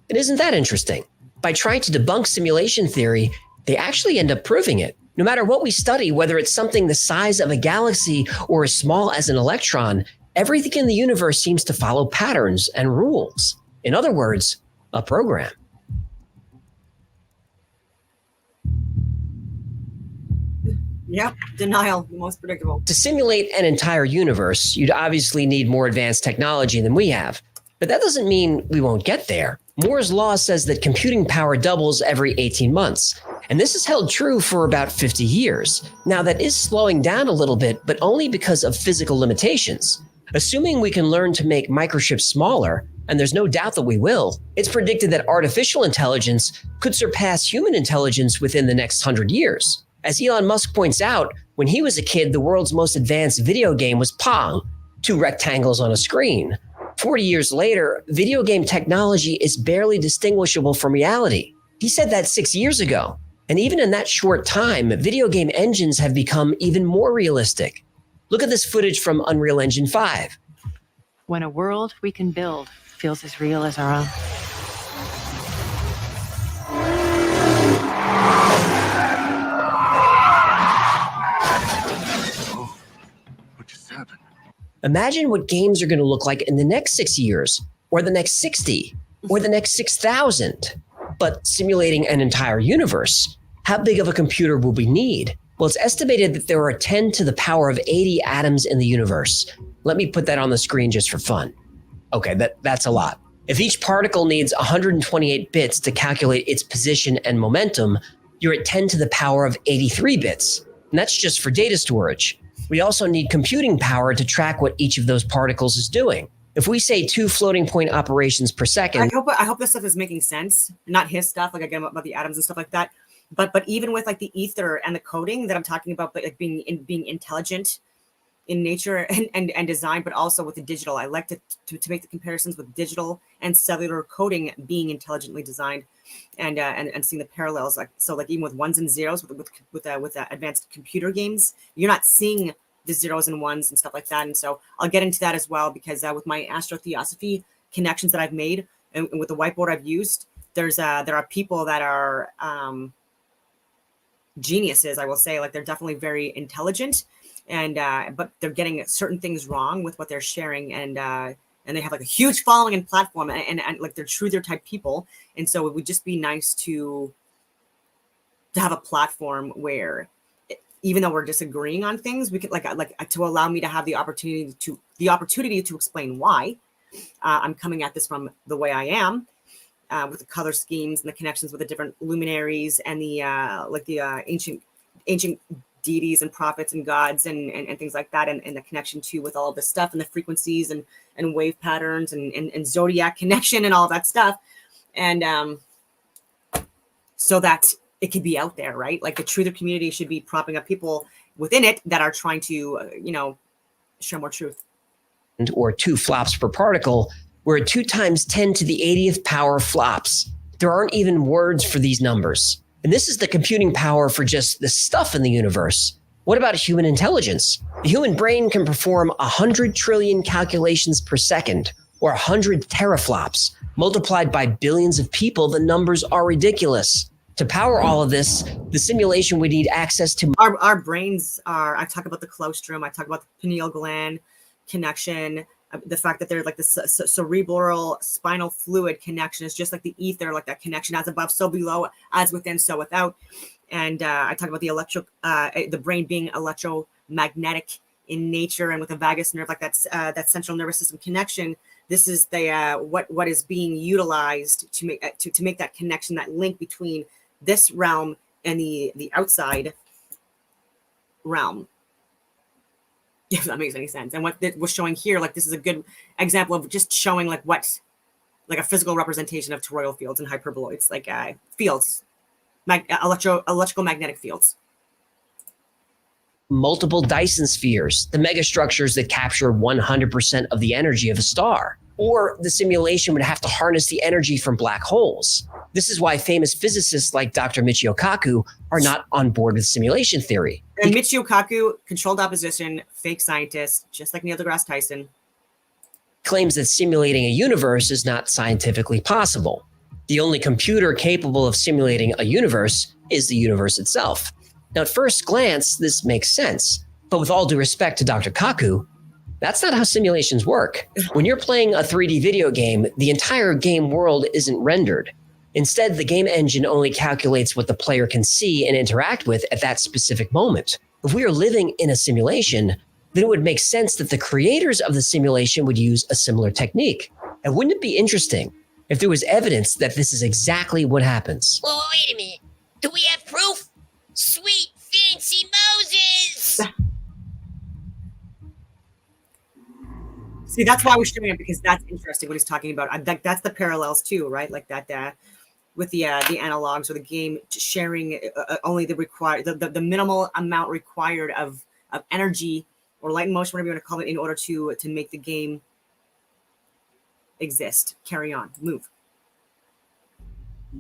And isn't that interesting? By trying to debunk simulation theory, they actually end up proving it. No matter what we study, whether it's something the size of a galaxy or as small as an electron, everything in the universe seems to follow patterns and rules. In other words, a program. Yep, denial, the most predictable. To simulate an entire universe, you'd obviously need more advanced technology than we have. But that doesn't mean we won't get there. Moore's law says that computing power doubles every 18 months. And this has held true for about 50 years. Now, that is slowing down a little bit, but only because of physical limitations. Assuming we can learn to make microchips smaller, and there's no doubt that we will, it's predicted that artificial intelligence could surpass human intelligence within the next 100 years. As Elon Musk points out, when he was a kid, the world's most advanced video game was Pong, 2 rectangles on a screen. 40 years later, video game technology is barely distinguishable from reality. He said that 6 years ago. And even in that short time, video game engines have become even more realistic. Look at this footage from Unreal Engine 5. When a world we can build feels as real as our own. Imagine what games are going to look like in the next 6 years, or the next 60, or the next 6,000. But simulating an entire universe, how big of a computer will we need? Well, it's estimated that there are 10 to the power of 80 atoms in the universe. Let me put that on the screen just for fun. Okay, that's a lot. If each particle needs 128 bits to calculate its position and momentum, you're at 10 to the power of 83 bits. And that's just for data storage. We also need computing power to track what each of those particles is doing. If we say 2 floating point operations per second. I hope this stuff is making sense. Not his stuff, like again about the atoms and stuff like that. But even with like the ether and the coding that I'm talking about, but like being intelligent in nature and design, but also with the digital. I like to make the comparisons with digital and cellular coding being intelligently designed, and seeing the parallels. Like so, like even with ones and zeros with advanced computer games, you're not seeing the zeros and ones and stuff like that. And so I'll get into that as well, because with my Astrotheosophy connections that I've made and with the whiteboard I've used, there are people that are geniuses, I will say. Like they're definitely very intelligent, and but they're getting certain things wrong with what they're sharing, and they have like a huge following and platform, and like they're truther type people. And so it would just be nice to have a platform where, even though we're disagreeing on things, we could like to allow me to have the opportunity to explain why I'm coming at this from the way I am, with the color schemes and the connections with the different luminaries and the ancient deities and prophets and gods and things like that, and the connection to with all of this stuff and the frequencies and wave patterns and zodiac connection and all that stuff. And so that it could be out there, right? Like the truther community should be propping up people within it that are trying to, share more truth. Or 2 flops per particle, we're at 2 times 10 to the 80th power flops. There aren't even words for these numbers. And this is the computing power for just the stuff in the universe. What about human intelligence? The human brain can perform 100 trillion calculations per second, or 100 teraflops. Multiplied by billions of people, the numbers are ridiculous. To power all of this, the simulation would need access to... Our brains are, I talk about the colostrum, I talk about the pineal gland connection, the fact that they're like the cerebral spinal fluid connection is just like the ether, like that connection as above, so below, as within, so without. And I talk about the brain being electromagnetic in nature, and with the vagus nerve, like that central nervous system connection. This is the what is being utilized to make that connection, that link between this realm and the outside realm. If that makes any sense. And what we're showing here, like this is a good example of just showing like a physical representation of toroidal fields and hyperboloids, like fields, electrical magnetic fields. Multiple Dyson spheres, the megastructures that capture 100% of the energy of a star. Or the simulation would have to harness the energy from black holes. This is why famous physicists like Dr. Michio Kaku are not on board with simulation theory. And Michio Kaku, controlled opposition, fake scientist, just like Neil deGrasse Tyson. Claims that simulating a universe is not scientifically possible. The only computer capable of simulating a universe is the universe itself. Now, at first glance, this makes sense. But with all due respect to Dr. Kaku, that's not how simulations work. When you're playing a 3D video game, the entire game world isn't rendered. Instead, the game engine only calculates what the player can see and interact with at that specific moment. If we are living in a simulation, then it would make sense that the creators of the simulation would use a similar technique. And wouldn't it be interesting if there was evidence that this is exactly what happens? Well, wait a minute. Do we have proof? Sweet fancy Moses! See, that's why we're showing it, because that's interesting what he's talking about. That's the parallels too, right? Like that with the analogs, or the game sharing only the minimal amount required of energy or light and motion, whatever you want to call it, in order to make the game exist, carry on, move.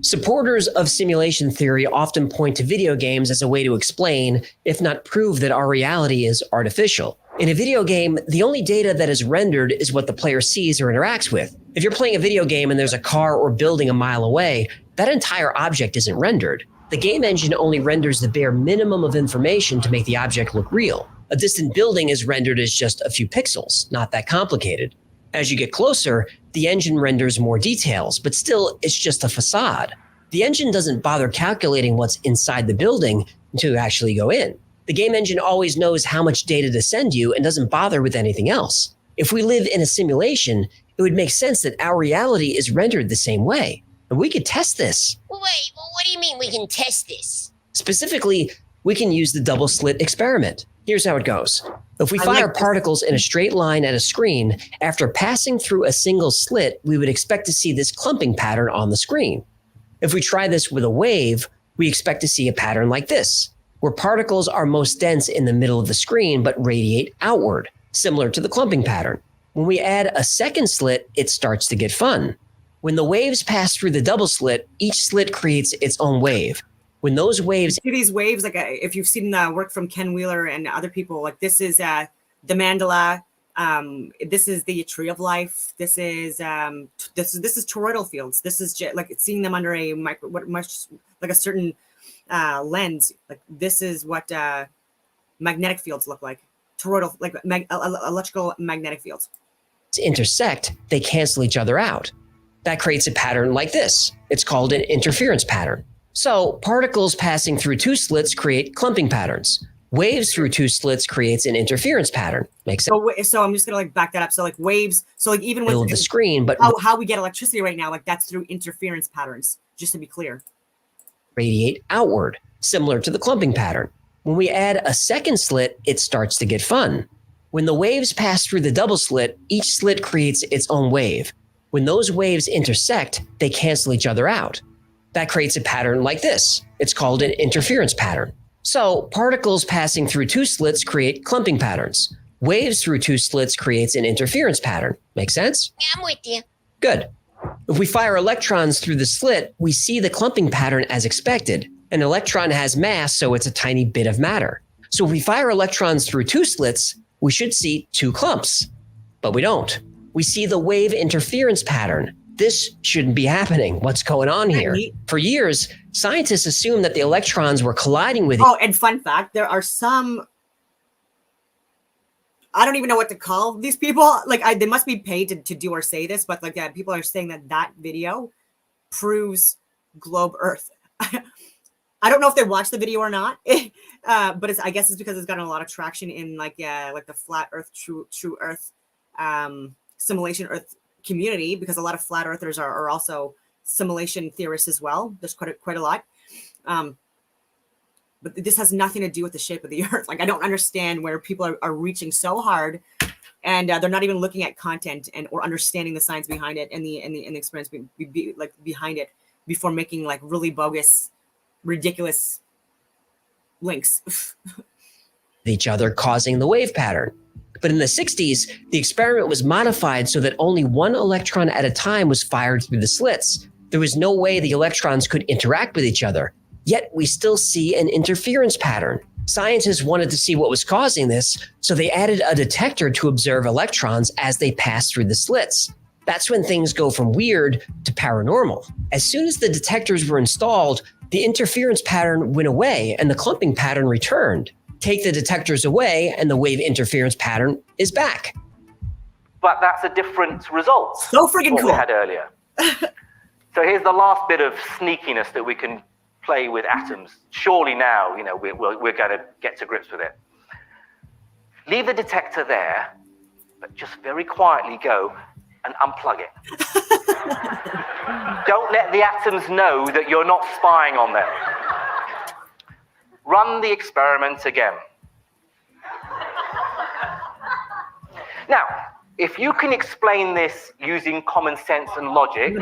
Supporters of simulation theory often point to video games as a way to explain, if not prove, that our reality is artificial. In a video game, the only data that is rendered is what the player sees or interacts with. If you're playing a video game and there's a car or building a mile away, that entire object isn't rendered. The game engine only renders the bare minimum of information to make the object look real. A distant building is rendered as just a few pixels, not that complicated. As you get closer, the engine renders more details, but still, it's just a facade. The engine doesn't bother calculating what's inside the building until you actually go in. The game engine always knows how much data to send you and doesn't bother with anything else. If we live in a simulation, it would make sense that our reality is rendered the same way. And we could test this. Wait, well, what do you mean we can test this? Specifically, we can use the double slit experiment. Here's how it goes. If we fire particles in a straight line at a screen, after passing through a single slit, we would expect to see this clumping pattern on the screen. If we try this with a wave, we expect to see a pattern like this, where particles are most dense in the middle of the screen but radiate outward, similar to the clumping pattern. When we add a second slit, it starts to get fun. When the waves pass through the double slit, each slit creates its own wave. When those waves... See these waves, like if you've seen the work from Ken Wheeler and other people, like this is the mandala, this is the tree of life, this is toroidal fields. This is like seeing them under a like a certain lens. Like this is what magnetic fields look like. Toroidal, like electrical magnetic fields. Intersect, they cancel each other out. That creates a pattern like this. It's called an interference pattern. So particles passing through two slits create clumping patterns. Waves through two slits creates an interference pattern. Makes sense? So I'm just gonna like back that up. So like waves, so like even with the screen, but how we get electricity right now, like that's through interference patterns, just to be clear. Radiate outward, similar to the clumping pattern. When we add a second slit, it starts to get fun. When the waves pass through the double slit, each slit creates its own wave. When those waves intersect, they cancel each other out. That creates a pattern like this. It's called an interference pattern. So particles passing through two slits create clumping patterns. Waves through two slits creates an interference pattern. Make sense? I'm with you. Good. If we fire electrons through the slit, we see the clumping pattern as expected. An electron has mass, so it's a tiny bit of matter. So if we fire electrons through two slits, we should see two clumps. But we don't. We see the wave interference pattern. This shouldn't be happening. What's going on here? For years, scientists assumed that the electrons were colliding with. Oh, and fun fact, there are some, I don't even know what to call these people. Like, they must be paid to do or say this, but like, people are saying that video proves globe Earth. I don't know if they watched the video or not, but I guess it's because it's gotten a lot of traction in like the flat Earth, true Earth, simulation Earth community, because a lot of flat earthers are also simulation theorists as well. There's quite a lot. But this has nothing to do with the shape of the Earth. Like, I don't understand where people are reaching so hard, and they're not even looking at content or understanding the science behind it and the experience behind it before making like really bogus, ridiculous links. Each other, causing the wave pattern. But in the 60s, the experiment was modified so that only one electron at a time was fired through the slits. There was no way the electrons could interact with each other. Yet we still see an interference pattern. Scientists wanted to see what was causing this, so they added a detector to observe electrons as they pass through the slits. That's when things go from weird to paranormal. As soon as the detectors were installed, the interference pattern went away and the clumping pattern returned. Take the detectors away and the wave interference pattern is back. But that's a different result. So freaking cool. We had earlier. So here's the last bit of sneakiness that we can play with atoms. Surely now, we're going to get to grips with it. Leave the detector there, but just very quietly go and unplug it. Don't let the atoms know that you're not spying on them. Run the experiment again. Now, if you can explain this using common sense and logic,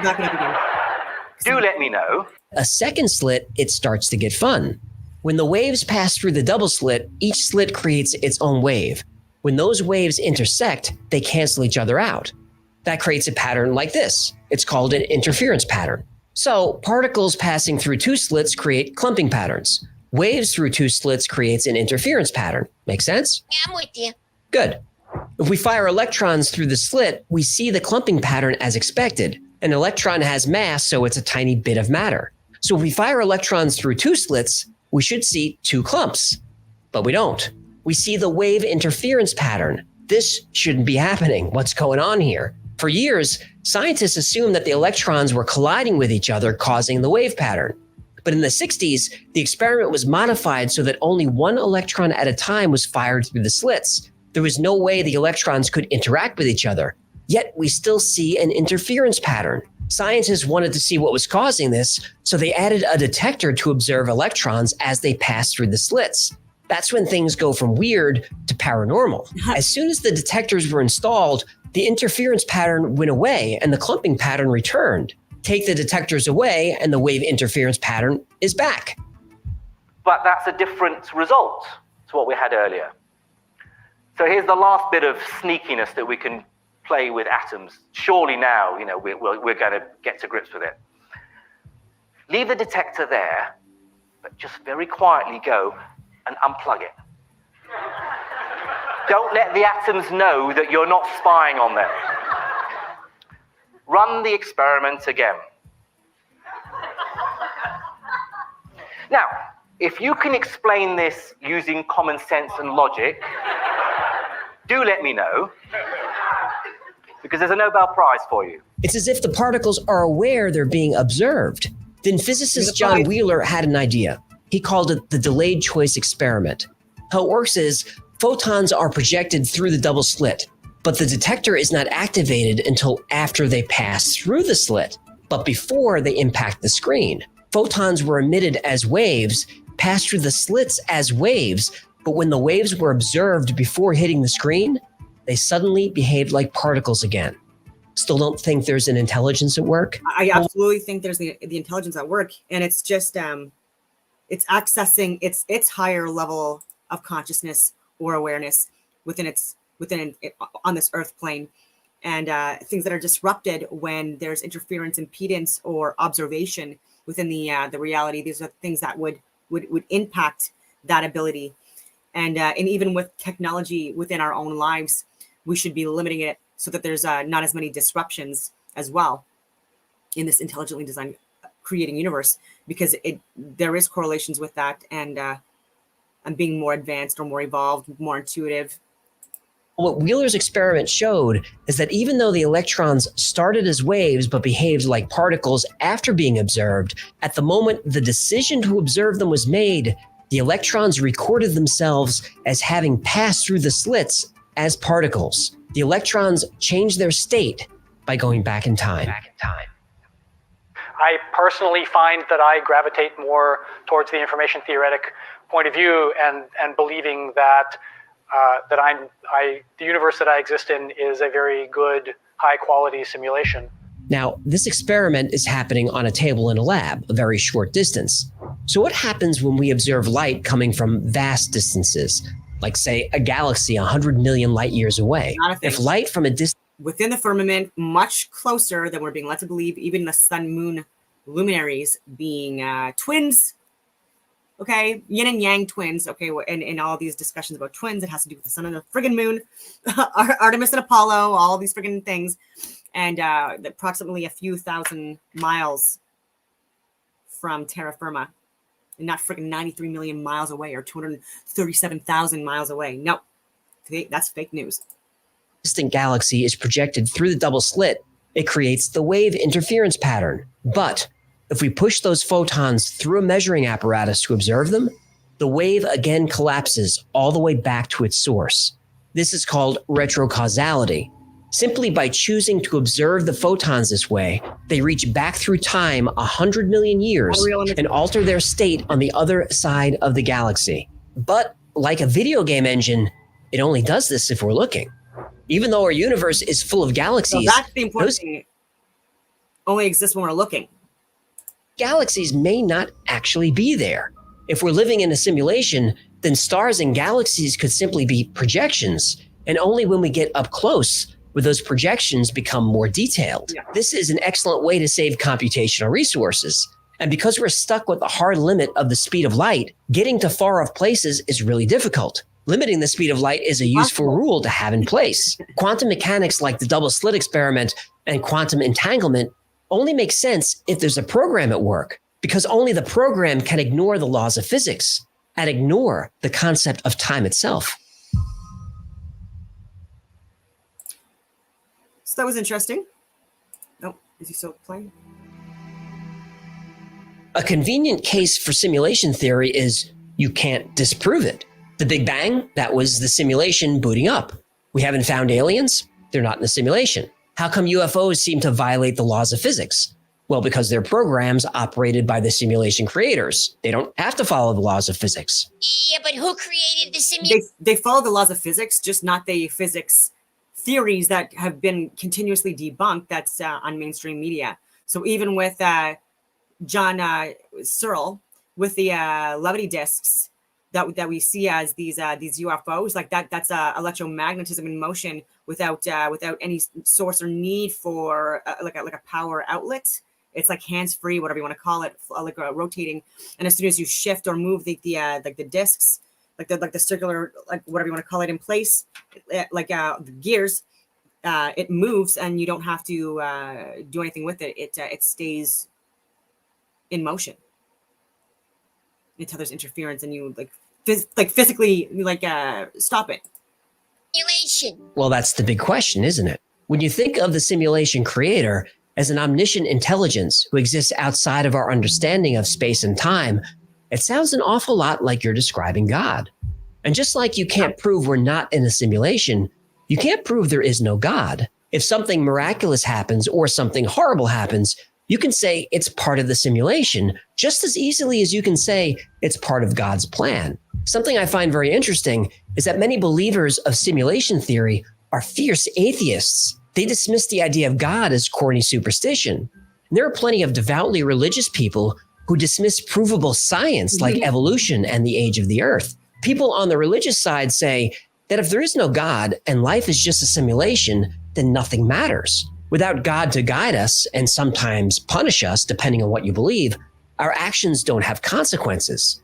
do let me know. A second slit, it starts to get fun. When the waves pass through the double slit, each slit creates its own wave. When those waves intersect, they cancel each other out. That creates a pattern like this. It's called an interference pattern. So particles passing through two slits create clumping patterns. Waves through two slits creates an interference pattern. Make sense? I'm with you. Good. If we fire electrons through the slit, we see the clumping pattern as expected. An electron has mass, so it's a tiny bit of matter. So if we fire electrons through two slits, we should see two clumps. But we don't. We see the wave interference pattern. This shouldn't be happening. What's going on here? For years, scientists assumed that the electrons were colliding with each other, causing the wave pattern. But in the 60s, the experiment was modified so that only one electron at a time was fired through the slits. There was no way the electrons could interact with each other. Yet we still see an interference pattern. Scientists wanted to see what was causing this, so they added a detector to observe electrons as they pass through the slits. That's when things go from weird to paranormal. As soon as the detectors were installed, the interference pattern went away and the clumping pattern returned. Take the detectors away and the wave interference pattern is back. But that's a different result to what we had earlier. So here's the last bit of sneakiness that we can play with atoms. Surely now, we're going to get to grips with it. Leave the detector there, but just very quietly go and unplug it. Don't let the atoms know that you're not spying on them. Run the experiment again. Now, if you can explain this using common sense and logic, do let me know, because there's a Nobel Prize for you. It's as if the particles are aware they're being observed. Then physicist John Wheeler had an idea. He called it the delayed choice experiment. How it works is photons are projected through the double slit, but the detector is not activated until after they pass through the slit, but before they impact the screen. Photons were emitted as waves, passed through the slits as waves, but when the waves were observed before hitting the screen, they suddenly behaved like particles again. Still don't think there's an intelligence at work? I absolutely think there's the intelligence at work, and it's just it's accessing its higher level of consciousness or awareness within it on this earth plane, and things that are disrupted when there's interference, impedance, or observation within the reality. These are things that would impact that ability, and even with technology within our own lives, we should be limiting it so that there's not as many disruptions as well in this intelligently designed creating universe, because there is correlations with that, and being more advanced or more evolved, more intuitive. What Wheeler's experiment showed is that even though the electrons started as waves but behaved like particles after being observed, at the moment the decision to observe them was made, the electrons recorded themselves as having passed through the slits as particles. The electrons changed their state by going back in time. I personally find that I gravitate more towards the information theoretic point of view, and believing that the universe that I exist in is a very good, high quality simulation. Now, this experiment is happening on a table in a lab, a very short distance. So what happens when we observe light coming from vast distances, like say a galaxy 100 million light years away? If light from a distance within the firmament, much closer than we're being led to believe, even the sun moon luminaries being twins, okay, yin and yang twins, okay, and in all these discussions about twins, it has to do with the sun and the friggin' moon, Artemis and Apollo, all these friggin' things, and approximately a few thousand miles from terra firma, and not friggin' 93 million miles away or 237,000 miles away. No, that's fake news. Distant galaxy is projected through the double slit, it creates the wave interference pattern. But if we push those photons through a measuring apparatus to observe them, the wave again collapses all the way back to its source. This is called retrocausality. Simply by choosing to observe the photons this way, they reach back through time 100 million years and alter their state on the other side of the galaxy. But like a video game engine, it only does this if we're looking. Even though our universe is full of galaxies, so that's the important thing. Only exists when we're looking. Galaxies may not actually be there. If we're living in a simulation, then stars and galaxies could simply be projections, and only when we get up close would those projections become more detailed. Yeah. This is an excellent way to save computational resources. And because we're stuck with the hard limit of the speed of light, getting to far off places is really difficult. Limiting the speed of light is a useful rule to have in place. Quantum mechanics like the double slit experiment and quantum entanglement only make sense if there's a program at work, because only the program can ignore the laws of physics and ignore the concept of time itself. So that was interesting. Oh, is he still playing? A convenient case for simulation theory is you can't disprove it. The Big Bang, that was the simulation booting up. We haven't found aliens. They're not in the simulation. How come UFOs seem to violate the laws of physics? Well, because they're programs operated by the simulation creators. They don't have to follow the laws of physics. Yeah, but who created the simulation? They follow the laws of physics, just not the physics theories that have been continuously debunked that's on mainstream media. So even with John Searle, with the levity discs, that we see as these UFOs, like that's electromagnetism in motion without any source or need for like a power outlet. It's like hands-free, whatever you want to call it, like rotating. And as soon as you shift or move the discs, like the circular, like whatever you want to call it, in place, the gears, it moves, and you don't have to do anything with it. It stays in motion until there's interference and you physically stop it. Simulation. Well, that's the big question, isn't it? When you think of the simulation creator as an omniscient intelligence who exists outside of our understanding of space and time, it sounds an awful lot like you're describing God. And just like you can't prove we're not in a simulation, you can't prove there is no God. If something miraculous happens or something horrible happens, You can say it's part of the simulation just as easily as you can say it's part of God's plan. Something I find very interesting is that many believers of simulation theory are fierce atheists. They dismiss the idea of God as corny superstition. And there are plenty of devoutly religious people who dismiss provable science like evolution and the age of the earth. People on the religious side say that if there is no God and life is just a simulation, then nothing matters. Without God to guide us and sometimes punish us, depending on what you believe, our actions don't have consequences.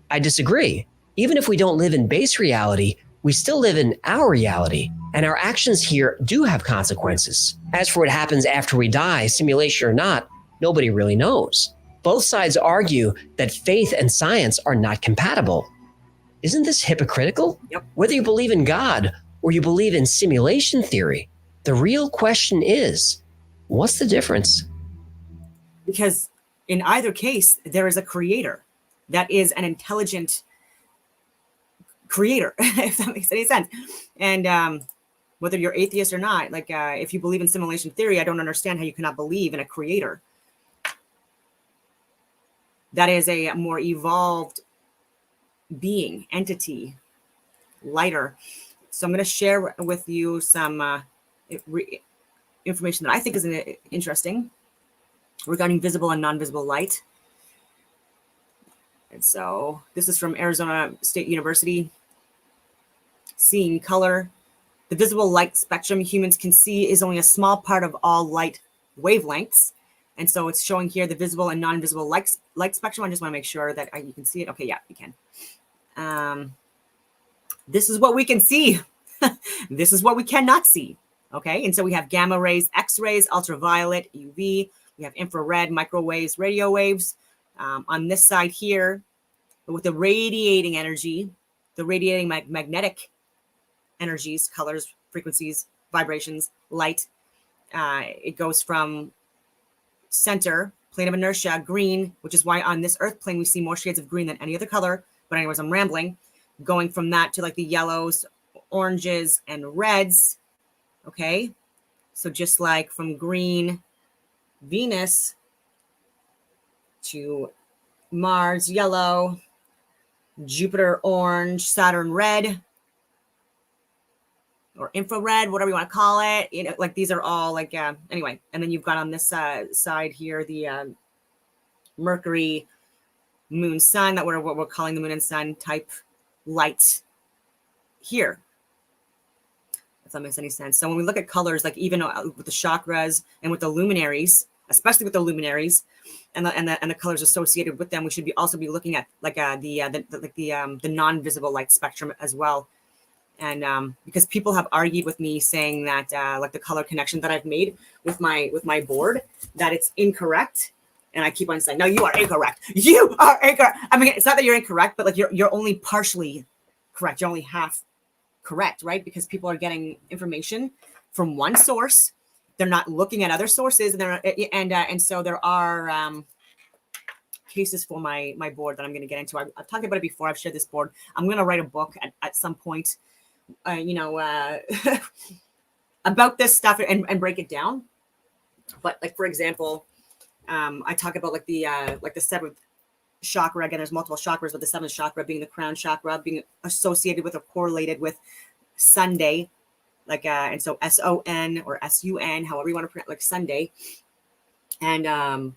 I disagree. Even if we don't live in base reality, we still live in our reality, and our actions here do have consequences. As for what happens after we die, simulation or not, nobody really knows. Both sides argue that faith and science are not compatible. Isn't this hypocritical? Yep. Whether you believe in God or you believe in simulation theory, the real question is, what's the difference? Because in either case, there is a creator that is an intelligent creator, if that makes any sense. And whether you're atheist or not, like if you believe in simulation theory, I don't understand how you cannot believe in a creator. That is a more evolved being, entity, lighter. So I'm going to share with you some information that I think is interesting regarding visible and non-visible light. And so this is from Arizona State University. Seeing color. The visible light spectrum humans can see is only a small part of all light wavelengths. And so it's showing here the visible and non-visible light spectrum. I just want to make sure that you can see it. Okay, yeah, you can. This is what we can see. This is what we cannot see. Okay, and so we have gamma rays, X-rays, ultraviolet, UV. We have infrared, microwaves, radio waves. On this side here, with the radiating energy, the radiating magnetic energies, colors, frequencies, vibrations, light. It goes from center, plane of inertia, green, which is why on this earth plane we see more shades of green than any other color. But anyways, I'm rambling. Going from that to like the yellows, oranges, and reds. Okay, so just like from green, Venus, to Mars, yellow, Jupiter, orange, Saturn, red, or infrared, whatever you want to call it. You know, like these are all like, anyway. And then you've got on this side here, the Mercury, moon, sun, that what we're calling the moon and sun type light here. If that makes any sense. So when we look at colors, like even with the chakras and with the luminaries, especially with the luminaries and the colors associated with them, we should also be looking at like the non-visible light spectrum as well. And because people have argued with me saying that like the color connection that I've made with my board, that it's incorrect. And I keep on saying, no, you are incorrect. You are incorrect. I mean, it's not that you're incorrect, but like you're only partially correct. You're only half correct, right? Because people are getting information from one source. They're not looking at other sources, and so there are cases for my board that I'm going to get into. I've talked about it before. I've shared this board. I'm going to write a book at some point, about this stuff and break it down. But like for example, I talk about like the seventh chakra. Again, there's multiple chakras, but the seventh chakra being the crown chakra, being associated with or correlated with Sunday, like and so SON or SUN, however you want to pronounce, like Sunday, and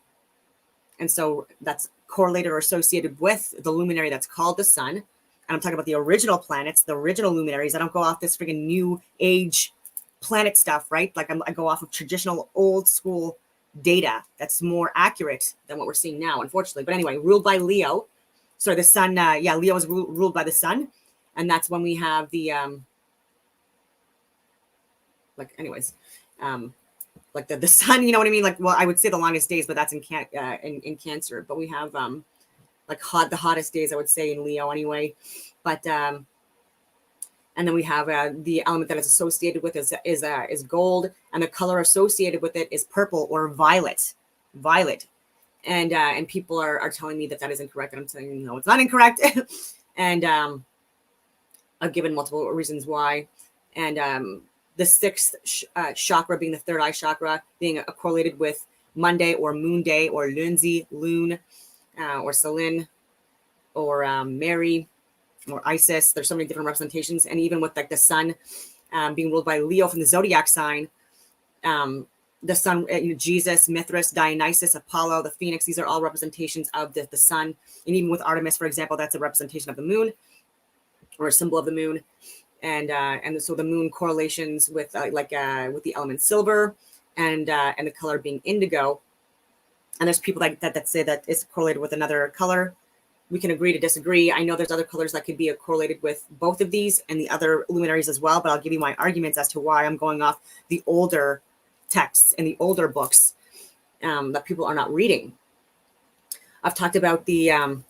so that's correlated or associated with the luminary that's called the sun. And I'm talking about the original planets, the original luminaries. I don't go off this freaking new age planet stuff, right? Like I go off of traditional old school data that's more accurate than what we're seeing now, unfortunately. But anyway, ruled by Leo. So the sun, Leo is ruled by the sun. And that's when we have the, like the sun, you know what I mean? Like, well, I would say the longest days, but that's in Cancer. But we have like the hottest days, I would say, in Leo anyway. But and then we have the element that is associated with is gold, and the color associated with it is purple or violet. And people are telling me that is incorrect, and I'm saying no, it's not incorrect. And I've given multiple reasons why. And the sixth chakra being the third eye chakra, being correlated with Monday or Moon Day or Lunzi, Loon, or Selin, or Mary, or Isis. There's so many different representations. And even with like the sun being ruled by Leo from the zodiac sign, the sun, Jesus, Mithras, Dionysus, Apollo, the Phoenix, these are all representations of the sun. And even with Artemis, for example, that's a representation of the moon, or a symbol of the moon. And so the moon correlations with with the element silver, and the color being indigo. And there's people that say that it's correlated with another color. We can agree to disagree. I know there's other colors that could be correlated with both of these and the other luminaries as well, but I'll give you my arguments as to why I'm going off the older texts and the older books that people are not reading. I've talked about the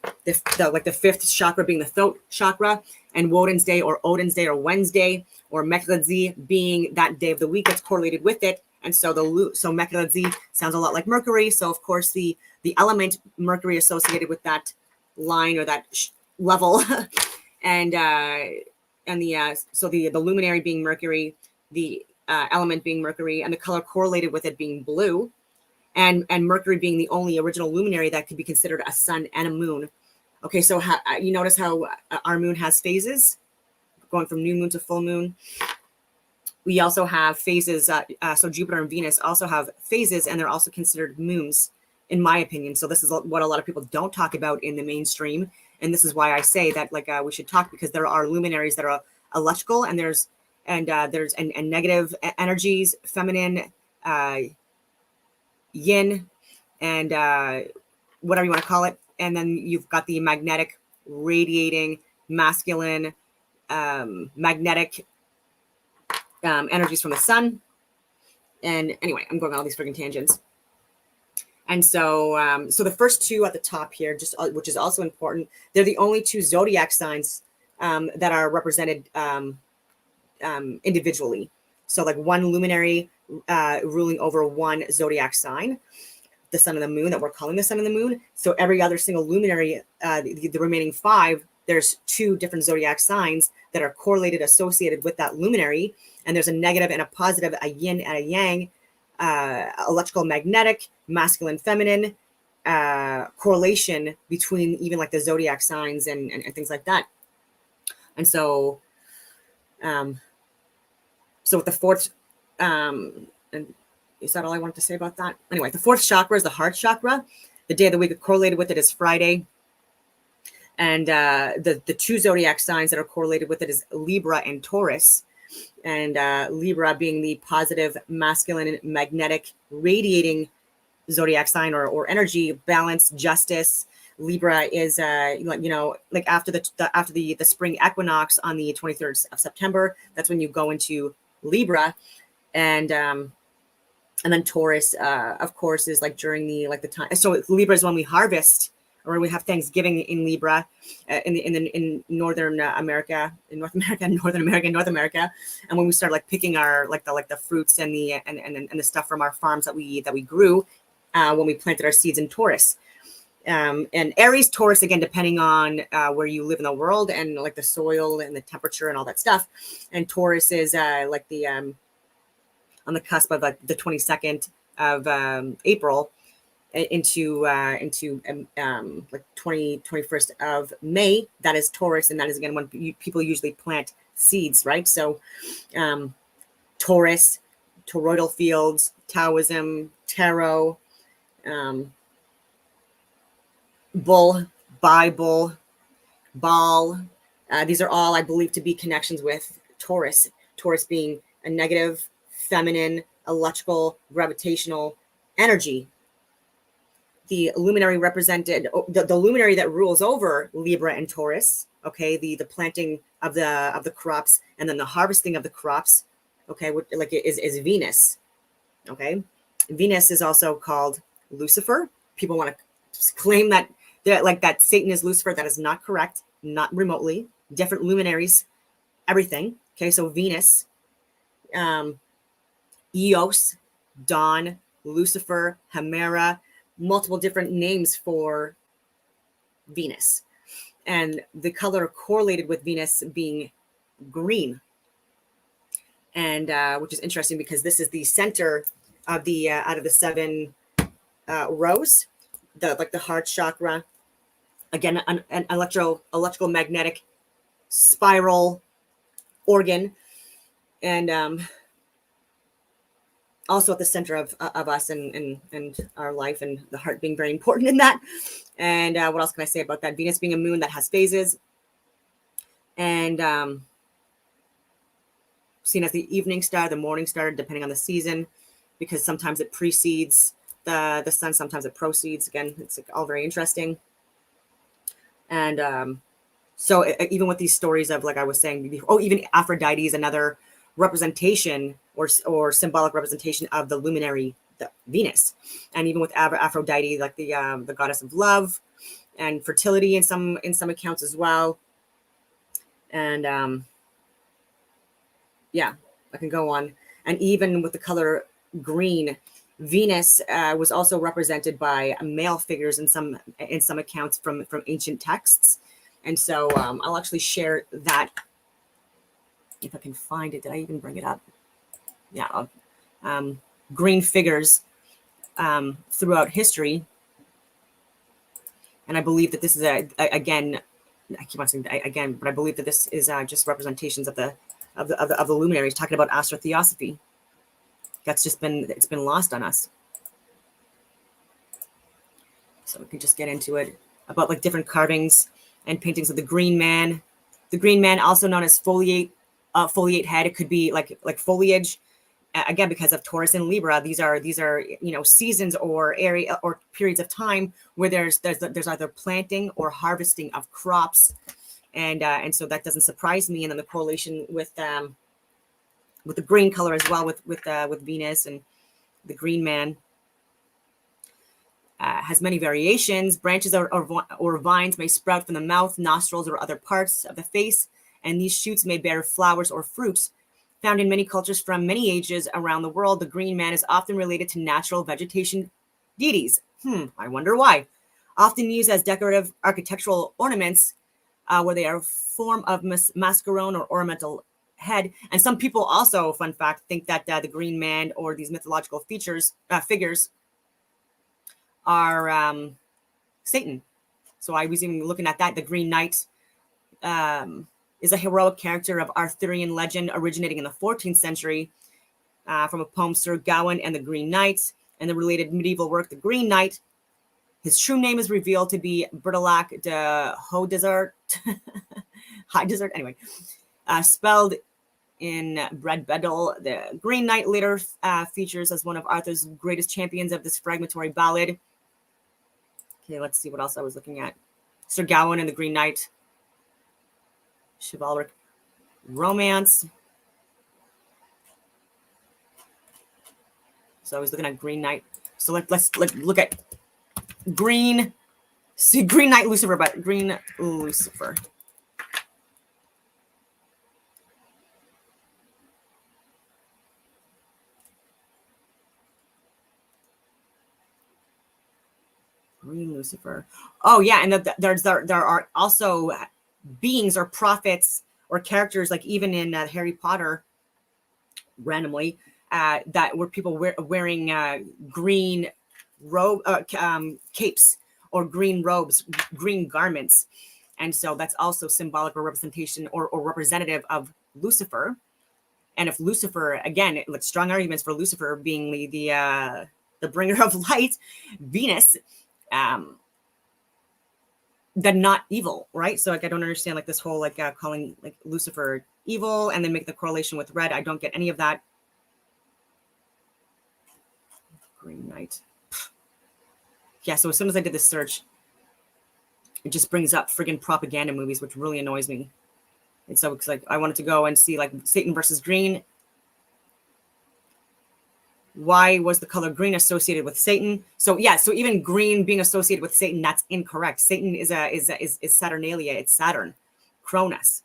fifth chakra being the throat chakra, and Woden's Day or Odin's Day or Wednesday or Mekladzi being that day of the week that's correlated with it. And so Mekladzi sounds a lot like Mercury. So of course the element Mercury associated with that line or that level, and the luminary being Mercury, the element being Mercury, and the color correlated with it being blue, and Mercury being the only original luminary that could be considered a sun and a moon. Okay, so you notice how our moon has phases, going from new moon to full moon. We also have phases. So Jupiter and Venus also have phases, and they're also considered moons, in my opinion. So this is what a lot of people don't talk about in the mainstream, and this is why I say that we should talk, because there are luminaries that are electrical, and there's negative energies, feminine, yin, and whatever you want to call it. And then you've got the magnetic, radiating, masculine, magnetic energies from the sun. And anyway, I'm going on all these freaking tangents. And so the first two at the top here, which is also important, they're the only two zodiac signs that are represented individually. So like one luminary ruling over one zodiac sign, the sun and the moon, that we're calling the sun and the moon. So every other single luminary, the remaining five, there's two different zodiac signs that are correlated, associated with that luminary. And there's a negative and a positive, a yin and a yang, electrical, magnetic, masculine, feminine correlation between even like the zodiac signs and things like that. And so, with the fourth, and is that all I wanted to say about that? Anyway, the fourth chakra is the heart chakra. The day of the week correlated with it is Friday. And the two zodiac signs that are correlated with it is Libra and Taurus. And Libra being the positive, masculine, magnetic, radiating zodiac sign or energy, balance, justice. Libra is like after the spring equinox on the 23rd of September. That's when you go into Libra, and then Taurus, of course, is like during the time. So Libra is when we harvest, or we have Thanksgiving in Libra, in Northern America, in North America, Northern America, North America, and when we start like picking our the fruits and the stuff from our farms that we grew when we planted our seeds in Taurus. And Aries, Taurus, again, depending on where you live in the world and like the soil and the temperature and all that stuff. And Taurus is like the on the cusp of like the 22nd of April into like 21st of May. That is Taurus, and that is again when people usually plant seeds, right? So Taurus, toroidal fields, Taoism, tarot, bull, Bible, Baal. These are all, I believe, to be connections with Taurus. Taurus being a negative, feminine, electrical, gravitational energy. The luminary represented, the luminary that rules over Libra and Taurus, okay, the planting of the crops and then the harvesting of the crops, okay, like is Venus, okay. Venus is also called Lucifer. People want to claim that that Satan is Lucifer. That is not correct, not remotely. Different luminaries, everything. Okay, so Venus, Eos, Dawn, Lucifer, Hemera, multiple different names for Venus. And the color correlated with Venus being green. And which is interesting because this is the center of the out of the seven rose, the heart chakra. Again, an electrical magnetic spiral organ, and also at the center of us and our life, and the heart being very important in that. And what else can I say about that? Venus being a moon that has phases, and seen as the evening star, the morning star, depending on the season, because sometimes it precedes the sun, sometimes it proceeds. Again, it's like all very interesting. And so even with these stories of, like I was saying, even Aphrodite is another representation or symbolic representation of the luminary, the Venus. And even with Aphrodite, like the goddess of love and fertility in some accounts as well. And yeah, I can go on. And even with the color green, Venus was also represented by male figures in some accounts from ancient texts. And so I'll actually share that if I can find it. Did I even bring it up? Yeah, green figures throughout history. And I believe that this is again, I keep on saying again, but I believe that this is just representations of the luminaries, talking about Astrotheosophy. That's just it's been lost on us. So we can just get into it about like different carvings and paintings of the green man. The green man, also known as foliate head. It could be like foliage. Again, because of Taurus and Libra, these are seasons or area or periods of time where there's either planting or harvesting of crops, and so that doesn't surprise me. And then the correlation with the green color as well with Venus and the green man has many variations. Branches or vines may sprout from the mouth, nostrils, or other parts of the face, and these shoots may bear flowers or fruits. Found in many cultures from many ages around the world, the green man is often related to natural vegetation deities. I wonder why. Often used as decorative architectural ornaments, where they are a form of mascaron or ornamental head. And some people also, fun fact, think that the green man or these mythological figures are Satan. So I was even looking at that. The Green Knight is a heroic character of Arthurian legend originating in the 14th century from a poem, Sir Gawain and the Green Knight, and the related medieval work, The Green Knight. His true name is revealed to be Bertilac de Haut-Desert, High Desert, anyway, spelled in Bread Bedell. The Green Knight later features as one of Arthur's greatest champions of this fragmentary ballad. Okay, let's see what else I was looking at. Sir Gawain and the Green Knight. Chivalric romance. So I was looking at Green Knight. So let's look at Green Knight Lucifer, but Green Lucifer. Green Lucifer. Oh yeah, and there are also beings or prophets or characters, like even in Harry Potter, randomly, that were people wearing green robe capes or green robes, green garments, and so that's also symbolic or representation or representative of Lucifer. And if Lucifer, again, like strong arguments for Lucifer being the bringer of light, Venus, then not evil, right? So like I don't understand like this whole like calling like Lucifer evil and then make the correlation with red. I don't get any of that. Green Knight. Yeah, so as soon as I did this search, it just brings up friggin' propaganda movies, which really annoys me. And so it's like I wanted to go and see like Satan versus Green. Why was the color green associated with Satan? So yeah, so even green being associated with Satan, that's incorrect. Satan is Saturnalia. It's Saturn, Kronos,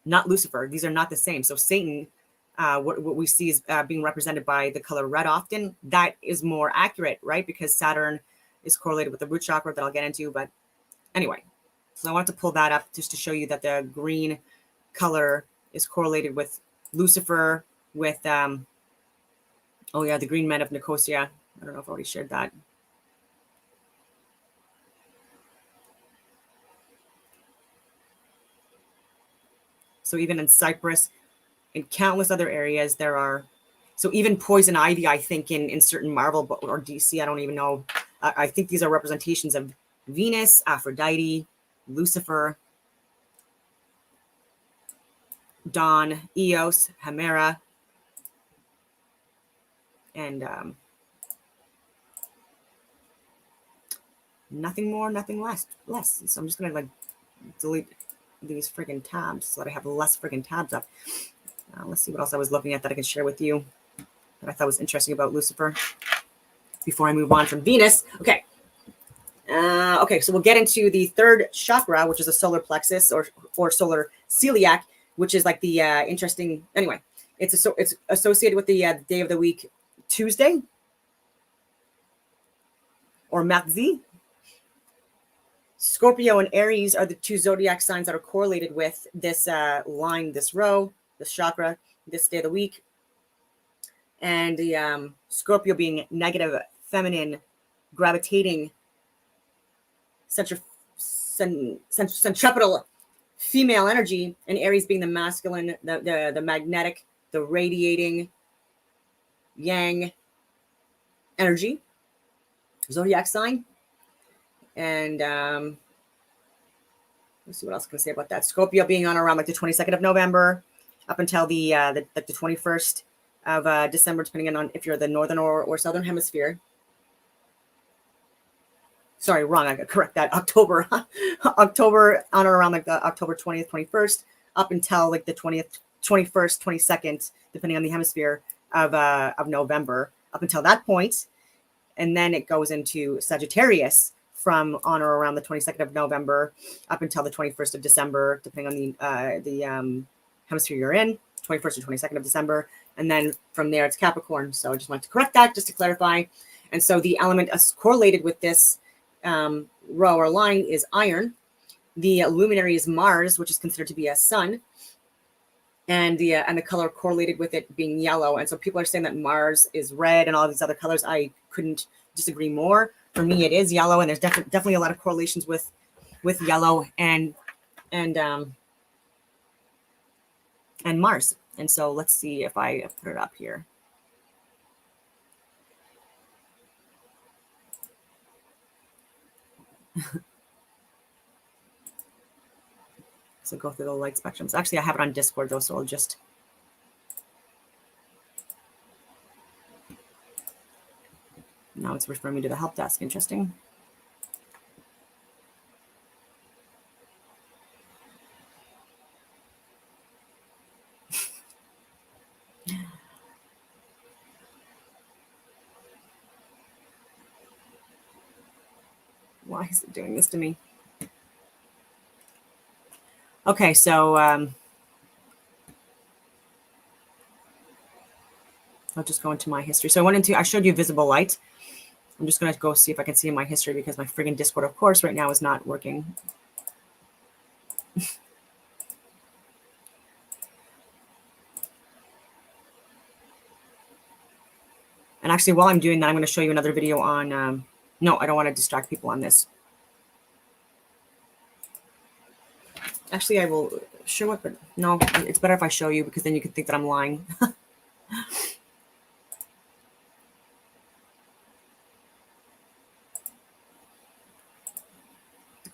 not Lucifer. These are not the same. So Satan, what we see is being represented by the color red often. That is more accurate, right? Because Saturn is correlated with the root chakra that I'll get into. But anyway, so I wanted to pull that up just to show you that the green color is correlated with Lucifer, with the Green Men of Nicosia, I don't know if I already shared that. So even in Cyprus, in countless other areas, there are, so even poison ivy, I think in certain Marvel or DC, I don't even know. I think these are representations of Venus, Aphrodite, Lucifer, Dawn, Eos, Hemera, and nothing more, nothing less. So I'm just gonna like delete these friggin' tabs so that I have less friggin' tabs up. Let's see what else I was looking at that I can share with you that I thought was interesting about Lucifer before I move on from Venus. Okay. Okay, so we'll get into the third chakra, which is a solar plexus or solar celiac, which is like the interesting. Anyway, it's associated with the day of the week, Tuesday, or Mardi. Scorpio and Aries are the two zodiac signs that are correlated with this line, this row, this chakra, this day of the week. And the Scorpio being negative, feminine, gravitating, centripetal female energy, and Aries being the masculine, the magnetic, the radiating yang energy, zodiac sign. And let's see what else I can say about that. Scorpio being on around like the 22nd of November up until the 21st of December, depending on if you're the northern or southern hemisphere. Sorry, wrong. I got to correct that. October on or around like the October 20th, 21st, up until like the 20th, 21st, 22nd, depending on the hemisphere of November, up until that point. And then it goes into Sagittarius from on or around the 22nd of November up until the 21st of December, depending on the hemisphere you're in, 21st or 22nd of December. And then from there, it's Capricorn. So I just want to correct that just to clarify. And so the element correlated with this row or line is iron. The luminary is Mars, which is considered to be a sun. And the color correlated with it being yellow. And so people are saying that Mars is red and all these other colors. I couldn't disagree more. For me, it is yellow, and there's definitely a lot of correlations with yellow and Mars. And so let's see if I put it up here. So go through the light spectrums. Actually, I have it on Discord though, so I'll just. Now it's referring me to the help desk. Interesting. Why is it doing this to me? Okay, so I'll just go into my history. So I showed you visible light. I'm just going to go see if I can see in my history because my friggin' Discord, of course, right now is not working. And actually, while I'm doing that, I'm going to show you another video on, no, I don't want to distract people on this. Actually, I will show it, but no, it's better if I show you because then you can think that I'm lying. There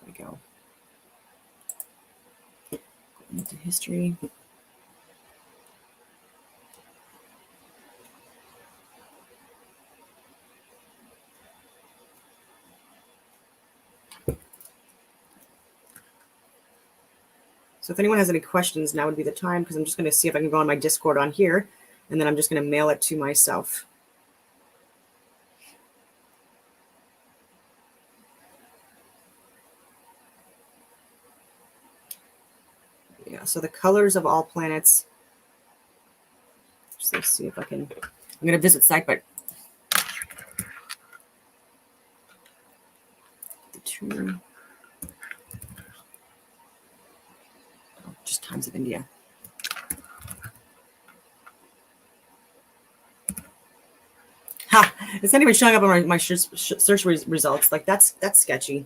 we go. Going into history. So if anyone has any questions, now would be the time because I'm just going to see if I can go on my Discord on here, and then I'm just going to mail it to myself. Yeah, so the colors of all planets. Just let's see if I can. I'm going to visit site, but the true. Just times of India. Ha! It's not even showing up on my search results. Like that's sketchy.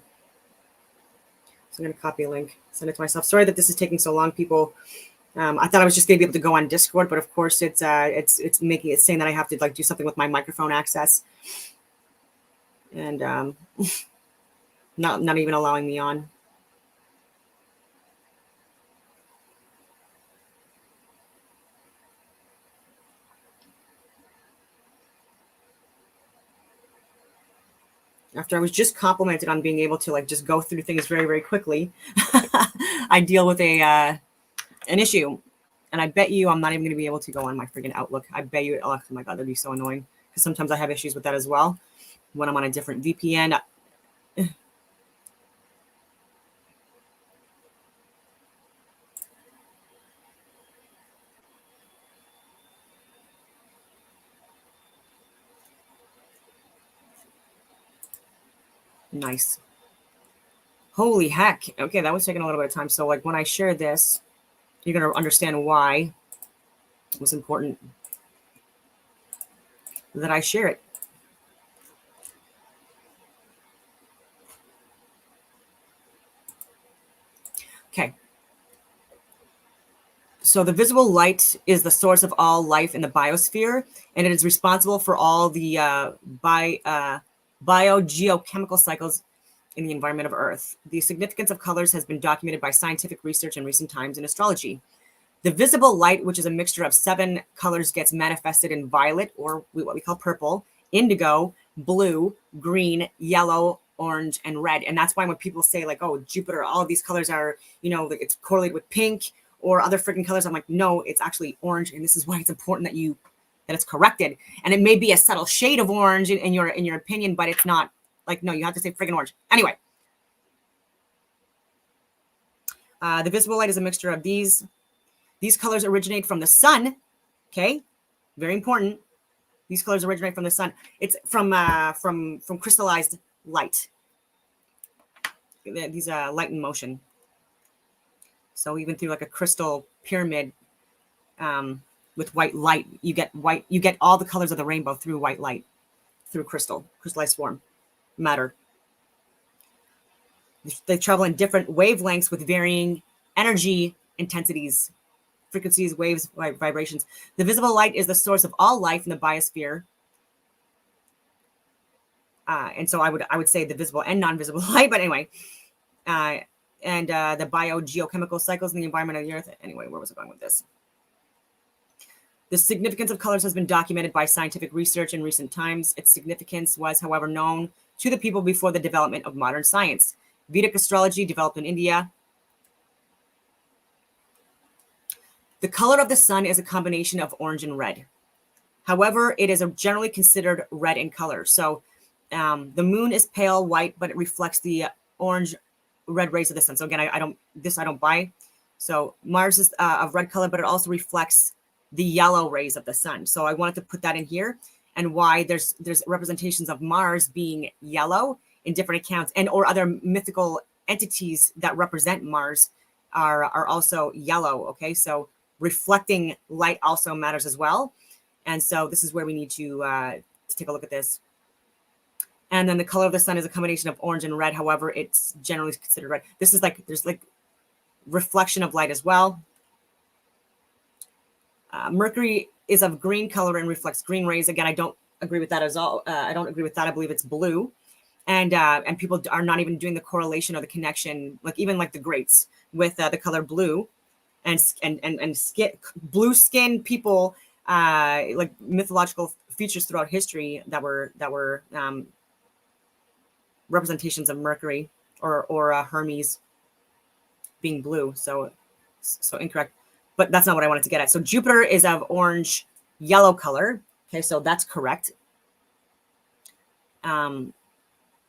So I'm gonna copy a link, send it to myself. Sorry that this is taking so long, people. I thought I was just gonna be able to go on Discord, but of course it's saying that I have to like do something with my microphone access, and not even allowing me on. After I was just complimented on being able to like just go through things very, very quickly, I deal with an issue, and I bet you I'm not even going to be able to go on my friggin' Outlook. I bet you, oh my God, that'd be so annoying, because sometimes I have issues with that as well when I'm on a different VPN. Nice. Holy heck. Okay, that was taking a little bit of time. So like when I share this, you're going to understand why it was important that I share it. Okay. So the visible light is the source of all life in the biosphere, and it is responsible for all the biogeochemical cycles in the environment of Earth. The significance of colors has been documented by scientific research in recent times in astrology. The visible light, which is a mixture of 7 colors, gets manifested in violet, or what we call purple, indigo, blue, green, yellow, orange, and red. And that's why when people say like, oh, Jupiter, all of these colors are, it's correlated with pink or other freaking colors, I'm like, no, it's actually orange. And this is why it's important that it's corrected. And it may be a subtle shade of orange in your opinion, but it's not like, no, you have to say freaking orange. Anyway, the visible light is a mixture of these colors originate from the sun. Okay, very important. These colors originate from the sun. It's from crystallized light. These light in motion. So even through like a crystal pyramid with white light, you get all the colors of the rainbow through white light, through crystallized form, matter. They travel in different wavelengths with varying energy intensities, frequencies, waves, vibrations. The visible light is the source of all life in the biosphere. And so I would say the visible and non-visible light, but anyway, and the biogeochemical cycles in the environment of the Earth. Anyway, where was I going with this? The significance of colors has been documented by scientific research in recent times. Its significance was, however, known to the people before the development of modern science. Vedic astrology developed in India. The color of the sun is a combination of orange and red. However, it is generally considered red in color. So the moon is pale white, but it reflects the orange red rays of the sun. So again, I don't buy. So Mars is of red color, but it also reflects the yellow rays of the sun. So I wanted to put that in here, and why there's representations of Mars being yellow in different accounts, and or other mythical entities that represent Mars are also yellow. Okay, so reflecting light also matters as well. And so this is where we need to take a look at this. And then the color of the sun is a combination of orange and red. However, it's generally considered red. This is like, there's like reflection of light as well. Mercury is of green color and reflects green rays. Again, I don't agree with that as all. I don't agree with that. I believe it's blue. And people are not even doing the correlation or the connection, like even like the greats with the color blue, and blue skin people, like mythological features throughout history that were representations of Mercury or Hermes being blue. So incorrect, but that's not what I wanted to get at. So Jupiter is of orange yellow color. Okay, so that's correct.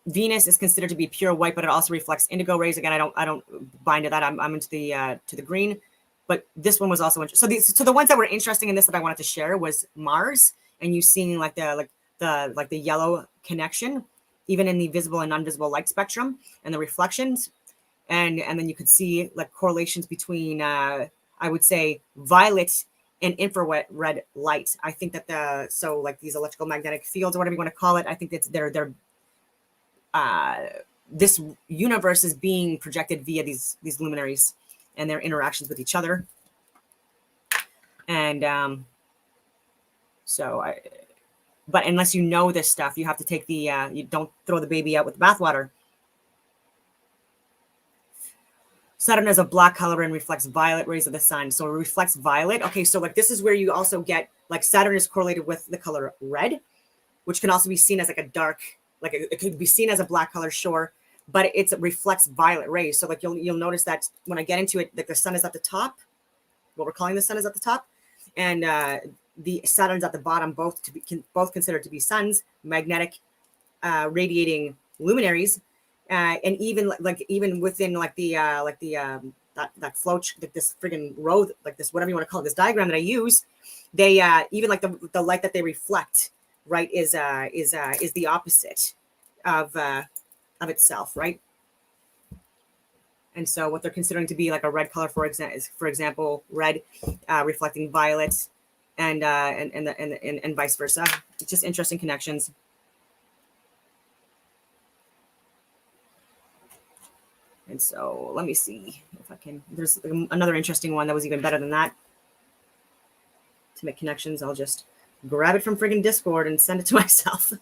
Venus is considered to be pure white, but it also reflects indigo rays. Again, I don't buy into that. I'm into the green, but this one was also interesting. So the ones that were interesting in this that I wanted to share was Mars, and you seeing like the yellow connection, even in the visible and non-visible light spectrum, and the reflections, and then you could see like correlations between I would say violet and infrared light. I think that so like these electrical magnetic fields or whatever you want to call it, I think that's this universe is being projected via these luminaries and their interactions with each other. And but unless you know this stuff, you have to take the you don't throw the baby out with the bathwater. Saturn has a black color and reflects violet rays of the sun. So it reflects violet. Okay, so like this is where you also get like Saturn is correlated with the color red, which can also be seen as like a dark, like it could be seen as a black color, sure, but it reflects violet rays. So like you'll notice that when I get into it, like the sun is at the top. What we're calling the sun is at the top, and the Saturn's at the bottom. Both considered to be suns, magnetic, radiating luminaries. And even within that flow, like this friggin' row, like this, whatever you want to call it, this diagram that I use, they even like the light that they reflect, right, is the opposite of itself, right? And so what they're considering to be like a red color, for example, red reflecting violet, and vice versa. It's just interesting connections. And so let me see if I can, there's another interesting one that was even better than that. To make connections, I'll just grab it from friggin' Discord and send it to myself.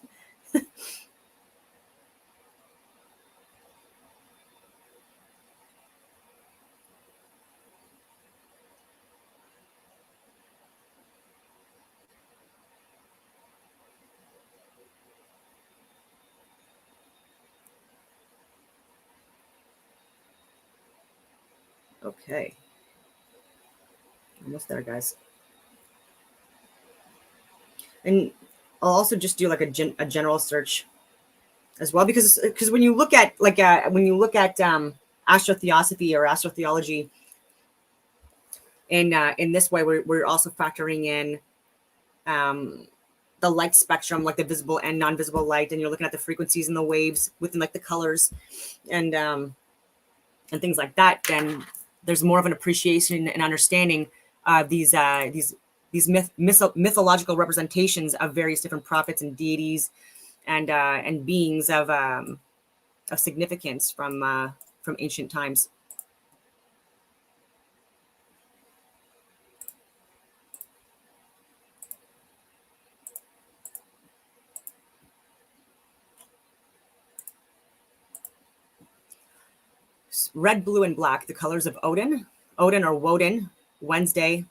Okay. Almost there, guys. And I'll also just do like a general search as well, because when you look at astrotheosophy or astrotheology in this way, we're also factoring in the light spectrum, like the visible and non-visible light, and you're looking at the frequencies and the waves within like the colors and things like that. Then there's more of an appreciation and understanding of these mythological representations of various different prophets and deities and beings of significance from ancient times. Red, blue, and black, the colors of Odin or Woden, Wednesday,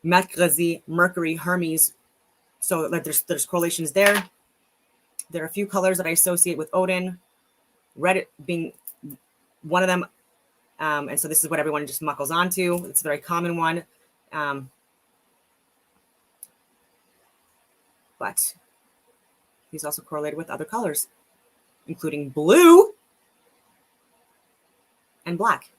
Mercredi, Mercury, Hermes. So like there's correlations there. There are a few colors that I associate with Odin, red being one of them. And so this is what everyone just muckles onto. It's a very common one. But he's also correlated with other colors, including blue and black.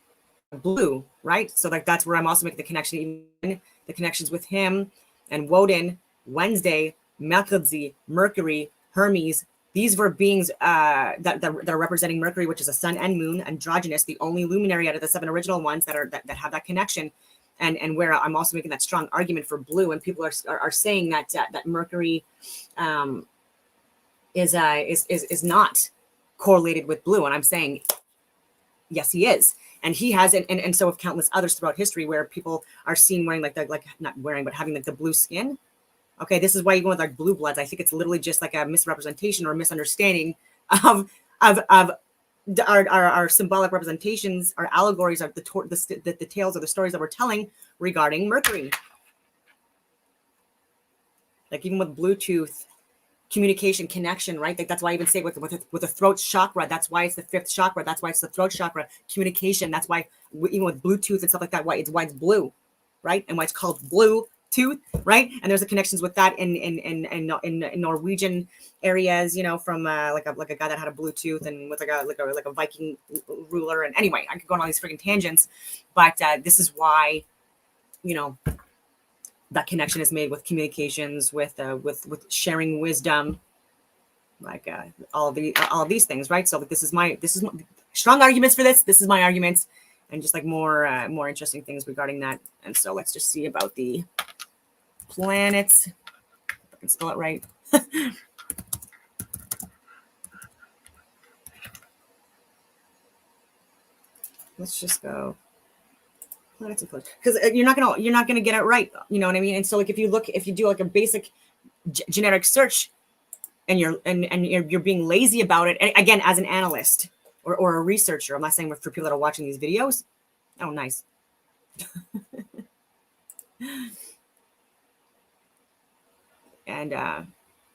Blue, right? So like that's where I'm also making the connection, even the connections with him and Woden, Wednesday, Mercredi, Mercury, Hermes. These were beings that are representing Mercury, which is a sun and moon, androgynous, the only luminary out of the 7 original ones that have that connection, and where I'm also making that strong argument for blue, and people are saying that Mercury is not correlated with blue, and I'm saying yes, he is. And he has, and so have countless others throughout history where people are seen wearing like not wearing, but having like the blue skin. Okay, this is why you go with like blue bloods. I think it's literally just like a misrepresentation or misunderstanding of our symbolic representations, our allegories, of the tales or the stories that we're telling regarding Mercury. Like even with Bluetooth, communication, connection, right? Like that's why I even say with the throat chakra, that's why it's the 5th chakra. That's why it's the throat chakra, communication. That's why even with Bluetooth and stuff like that, why it's blue, right? And why it's called Bluetooth, right? And there's the connections with that in Norwegian areas, you know, from like a guy that had a Bluetooth and with like a Viking ruler. And anyway, I could go on all these freaking tangents, but this is why, you know, that connection is made with communications, with sharing wisdom, like all of these things, right? So this is my strong arguments for this. This is my arguments, and just like more interesting things regarding that. And so let's just see about the planets. If I can spell it right. Let's just go planets and planets, because you're not gonna get it right. You know what I mean? And so like if you do like a basic genetic search, and you're being lazy about it, and again, as an analyst or a researcher, I'm not saying for people that are watching these videos. Oh, nice. And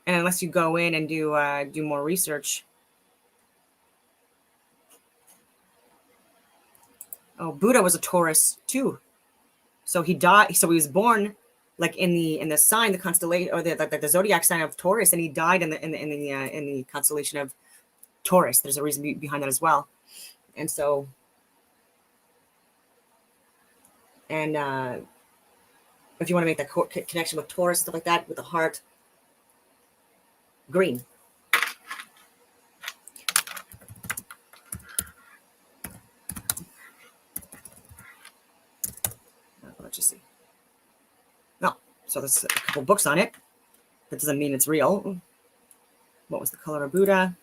unless you go in and do more research. Oh, Buddha was a Taurus too, so he died. So he was born like in the sign, the constellation, or the zodiac sign of Taurus, and he died in the constellation of Taurus. There's a reason behind that as well. And so, and if you want to make that connection with Taurus, stuff like that, with the heart, green. Let's just see. No, so there's a couple books on it. That doesn't mean it's real. What was the color of Buddha?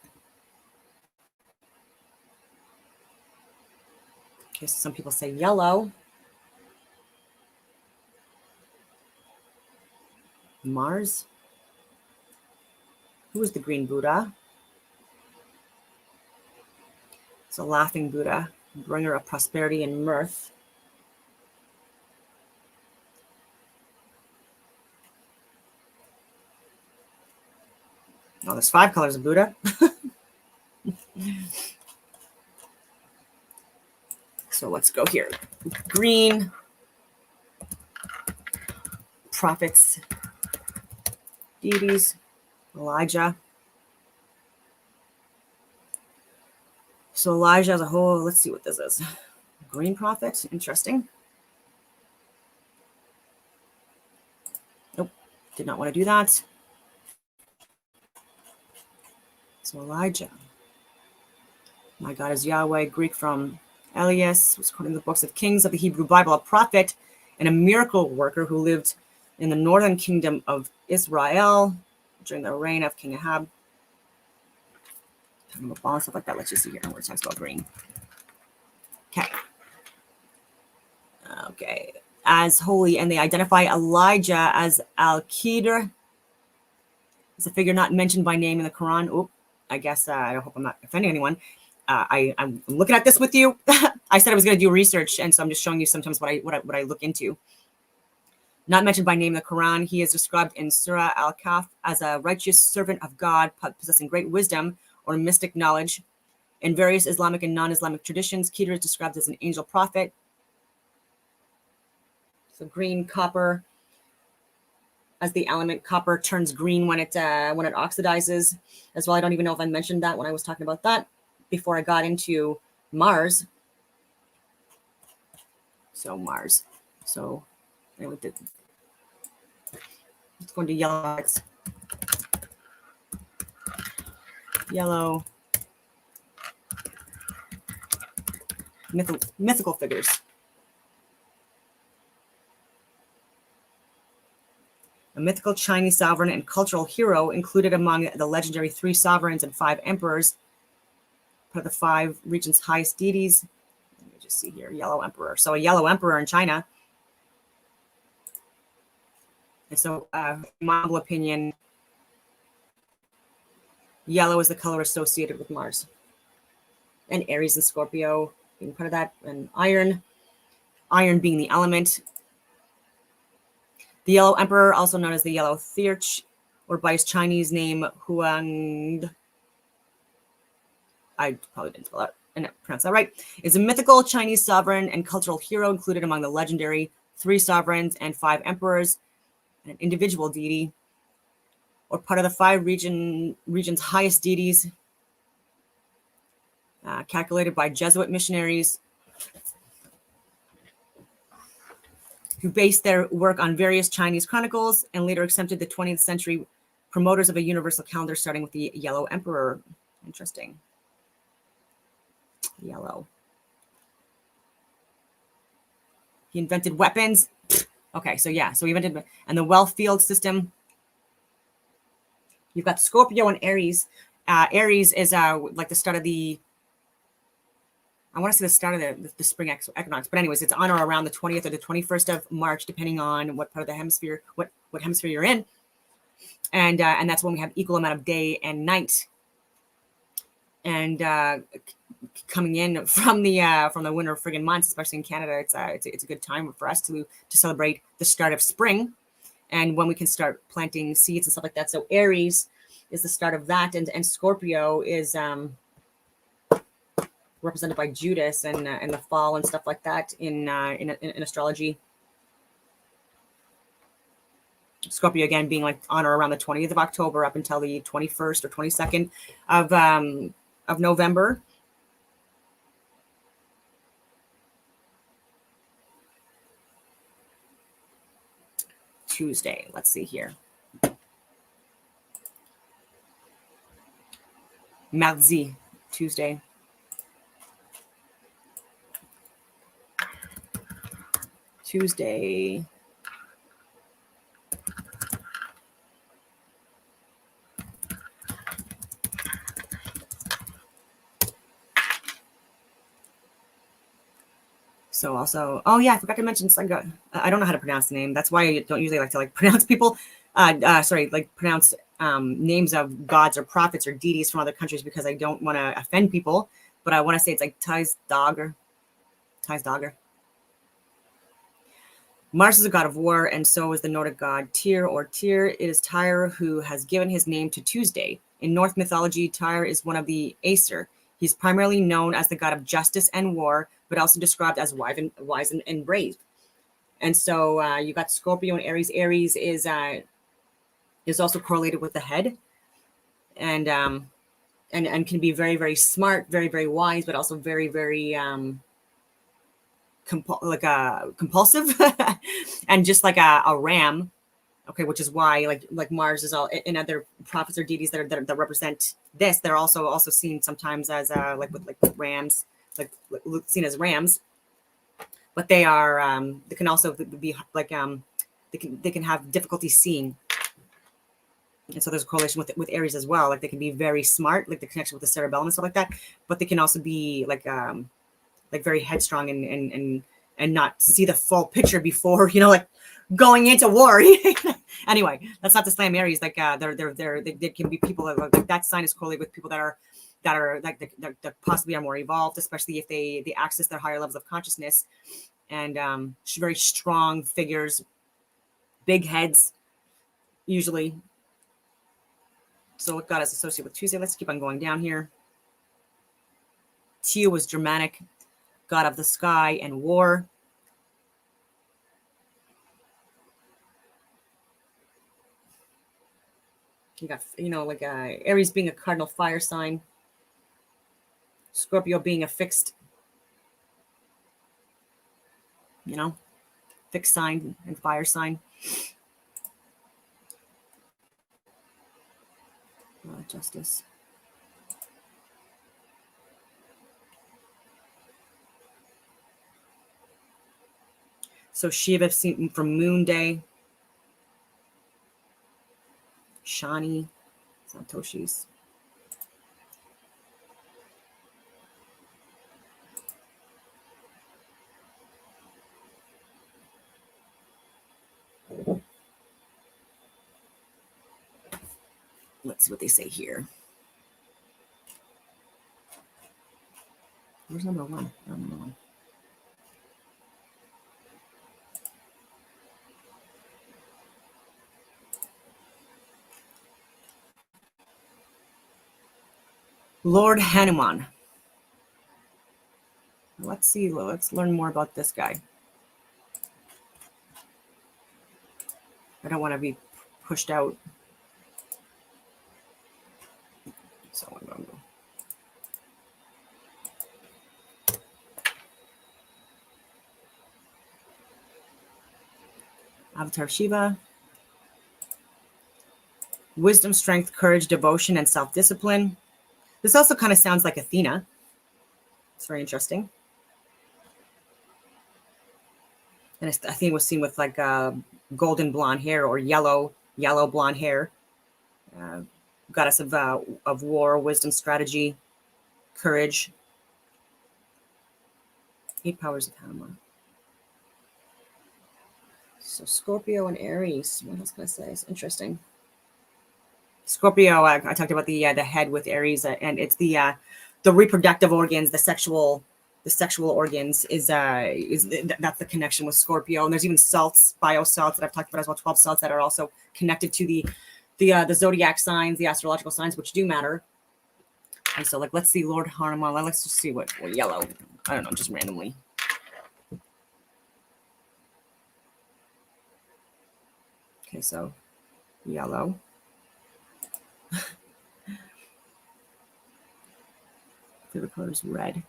Okay, so some people say yellow. Mars. Who is the green Buddha? It's a laughing Buddha, bringer of prosperity and mirth. Oh, there's 5 colors of Buddha. So let's go here. Green, prophets, deities, Elijah. So Elijah as a whole, let's see what this is. Green prophet, interesting. Nope, did not want to do that. So Elijah, my God is Yahweh, Greek from Elias, was quoting the books of Kings of the Hebrew Bible, a prophet and a miracle worker who lived in the northern kingdom of Israel during the reign of King Ahab. Talking about ball and stuff like that. Let's just see here where it talks about green. Okay. As holy, and they identify Elijah as Al-Qidr. It's a figure not mentioned by name in the Quran. Oh, I guess I hope I'm not offending anyone. I'm looking at this with you. I said I was going to do research, and so I'm just showing you sometimes what I look into. Not mentioned by name in the Quran, he is described in Surah Al-Kahf as a righteous servant of God, possessing great wisdom or mystic knowledge. In various Islamic and non-Islamic traditions, Qidr is described as an angel prophet. So green, copper. As the element copper turns green when it oxidizes as well. I don't even know if I mentioned that when I was talking about that before I got into Mars. So Mars. So let's go into yellow. Yellow. Mythical figures. A mythical Chinese sovereign and cultural hero included among the legendary 3 sovereigns and 5 emperors, part of the 5 regions' highest deities. Let me just see here, yellow emperor. So a yellow emperor in China. And so, in my humble opinion, yellow is the color associated with Mars. And Aries and Scorpio being part of that, and iron being the element. The Yellow Emperor, also known as the Yellow Theurch, or by his Chinese name, Huang, I probably didn't spell that and pronounce that right, is a mythical Chinese sovereign and cultural hero included among the legendary 3 sovereigns and 5 emperors, and an individual deity, or part of the 5 regions' highest deities, calculated by Jesuit missionaries who based their work on various Chinese chronicles and later accepted the 20th century promoters of a universal calendar starting with the Yellow Emperor. Interesting. Yellow. He invented weapons. Okay, so yeah, so he invented, and the wealth field system. You've got Scorpio and Aries. Aries is like the start of the, I want to say the start of the spring equinox, but anyways, it's on or around the 20th or the 21st of March, depending on what part of the hemisphere, what hemisphere you're in. And that's when we have equal amount of day and night. And coming in from the winter friggin' months, especially in Canada, it's a good time for us to celebrate the start of spring, and when we can start planting seeds and stuff like that. So Aries is the start of that, and Scorpio is represented by Judas and the fall and stuff like that in astrology. Scorpio again being like on or around the 20th of October up until the 21st or 22nd of November. Tuesday, let's see here. Mardi, Tuesday. Tuesday. So also, oh yeah, I forgot to mention, I don't know how to pronounce the name. That's why I don't usually like to pronounce people. Pronounce names of gods or prophets or deities from other countries, because I don't want to offend people. But I want to say it's like Tais Dagger. Mars is a god of war, and so is the Nordic god Tyr or Tyr. It is Tyr who has given his name to Tuesday. In Norse mythology, Tyr is one of the Aesir. He's primarily known as the god of justice and war, but also described as wise and brave. And so you got Scorpio and Aries. Aries is also correlated with the head, and can be very, very smart, very, very wise, but also very, very compulsive, and just like a ram. Okay, which is why like Mars is all in other prophets or deities that represent this. They're also seen sometimes as with rams, like seen as rams, but they are they can also be they can have difficulty seeing, and so there's a correlation with Aries as well. Like they can be very smart, like the connection with the cerebellum and stuff like that, but they can also be like very headstrong and not see the full picture before going into war. Anyway, that's not to slam Aries. Like they can be people that sign is correlated with people that possibly are more evolved, especially if they access their higher levels of consciousness, and very strong figures, big heads usually. So what god is associated with Tuesday? Let's keep on going down here. Tia was Germanic, god of the sky and war. You got, Aries being a cardinal fire sign. Scorpio being a fixed sign and fire sign. Justice. So Shiva seen from Moon Day. Shani, Satoshis. Let's see what they say here. Where's number one? Oh, number one. Lord Hanuman. Let's see. Let's learn more about this guy. I don't want to be pushed out. So I'm going to go. Avatar Shiva. Wisdom, strength, courage, devotion, and self-discipline. This also kind of sounds like Athena. It's very interesting. And I think it was seen with like golden blonde hair or yellow blonde hair. Goddess of war, wisdom, strategy, courage. 8 powers of Hanuman. So Scorpio and Aries. What else can I say? It's interesting. Scorpio. I talked about the head with Aries, and it's the reproductive organs, the sexual organs is that's the connection with Scorpio. And there's even salts, biosalts that I've talked about as well. 12 salts that are also connected to the zodiac signs, the astrological signs, which do matter. And so, like, let's see, Lord Hanuman. Let's just see what yellow. I don't know, just randomly. Okay, so yellow. Favorite color is red.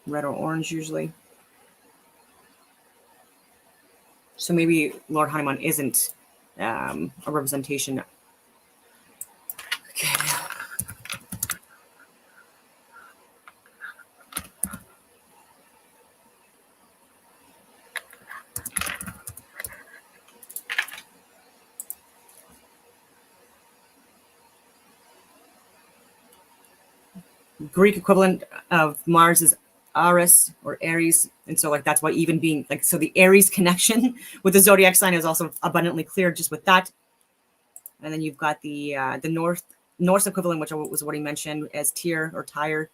Red or orange usually. So maybe Lord Hanuman isn't a representation. Okay. Greek equivalent of Mars is Aries or Aries, and so like that's why even being like so the Aries connection with the zodiac sign is also abundantly clear just with that. And then you've got the Norse equivalent, which was what he mentioned as Tyr or Tyre,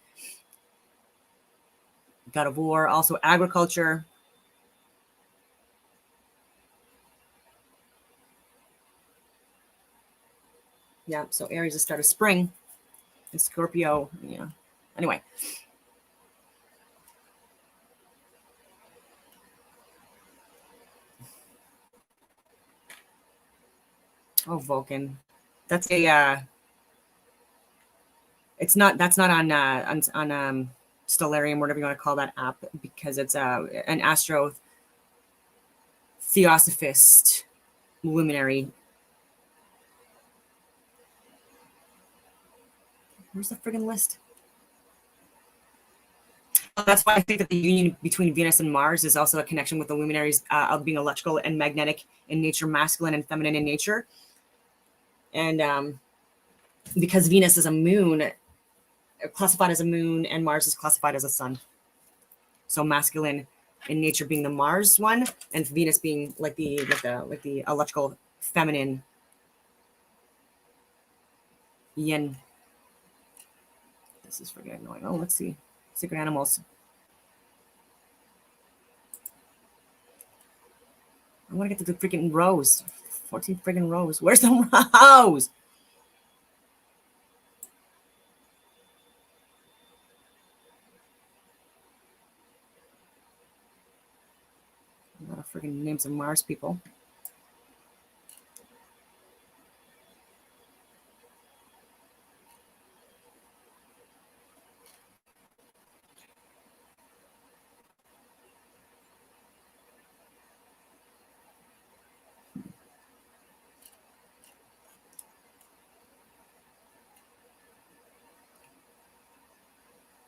god of war, also agriculture. Yeah, so Aries is the start of spring, and Scorpio, yeah. Anyway. Oh, Vulcan. That's a that's not on Stellarium, whatever you want to call that app, because it's an Astrotheosophist luminary. Where's the friggin' list? Well, that's why I think that the union between Venus and Mars is also a connection with the luminaries of being electrical and magnetic in nature, masculine and feminine in nature. And because Venus is a moon, classified as a moon, and Mars is classified as a sun. So masculine in nature being the Mars one, and Venus being like the electrical feminine yin. This is freaking annoying. Oh, let's see. Secret animals. I want to get to the freaking rows. 14 freaking rows. Where's the rows? A lot of freaking names of Mars people.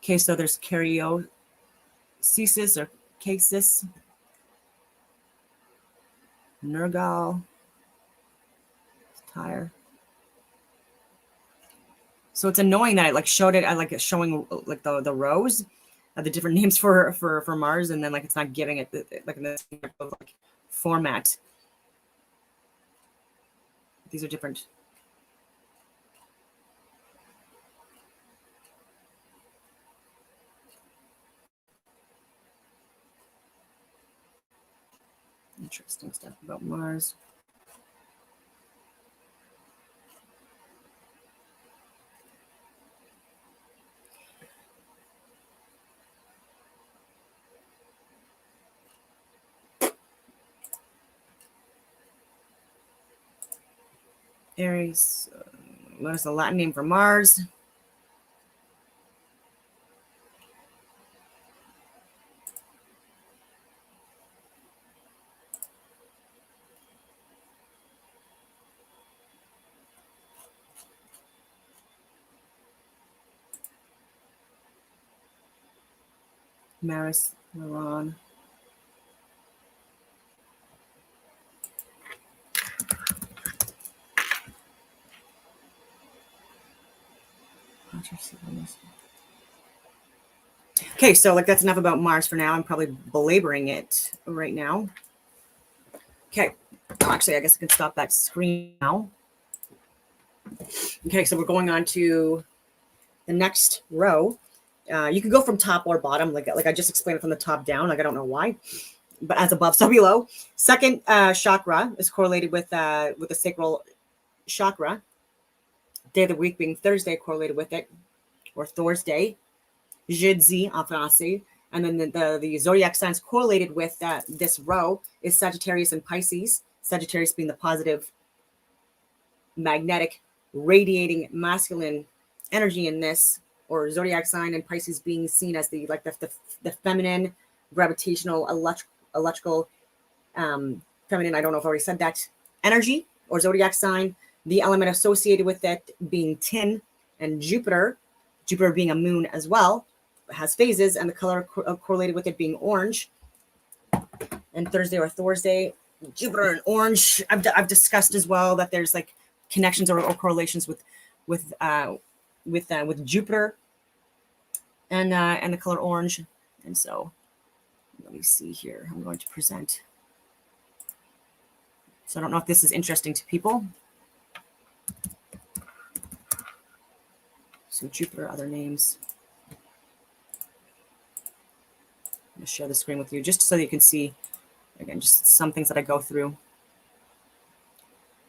Okay, so there's Cariocesis or Casis, Nergal, Tyre. So it's annoying that I like showed it. I like it showing like the rows of the different names for Mars, and then like it's not giving it like in this like format. These are different. Interesting stuff about Mars. Aries. What is the Latin name for Mars? Maris, Milan. Okay, so like that's enough about Mars for now. I'm probably belaboring it right now. Okay, actually, I guess I can stop that screen now. Okay, so we're going on to the next row. You can go from top or bottom, like I just explained it from the top down. Like I don't know why, but as above, so below. Second chakra is correlated with the sacral chakra. Day of the week being Thursday, correlated with it, or Thursday, jeudi en français. And then the zodiac signs correlated with this row is Sagittarius and Pisces. Sagittarius being the positive, magnetic, radiating masculine energy in this, or zodiac sign, and Pisces being seen as the feminine, gravitational, electrical, feminine. I don't know if I already said that energy or zodiac sign. The element associated with it being tin, and Jupiter being a moon as well, has phases, and the color correlated with it being orange. And Thursday or Thursday, Jupiter and orange. I've discussed as well that there's like connections or correlations with Jupiter and the color orange. And so let me see here. I'm going to present. So I don't know if this is interesting to people. So Jupiter, other names. I'm going to share the screen with you just so that you can see, again, just some things that I go through.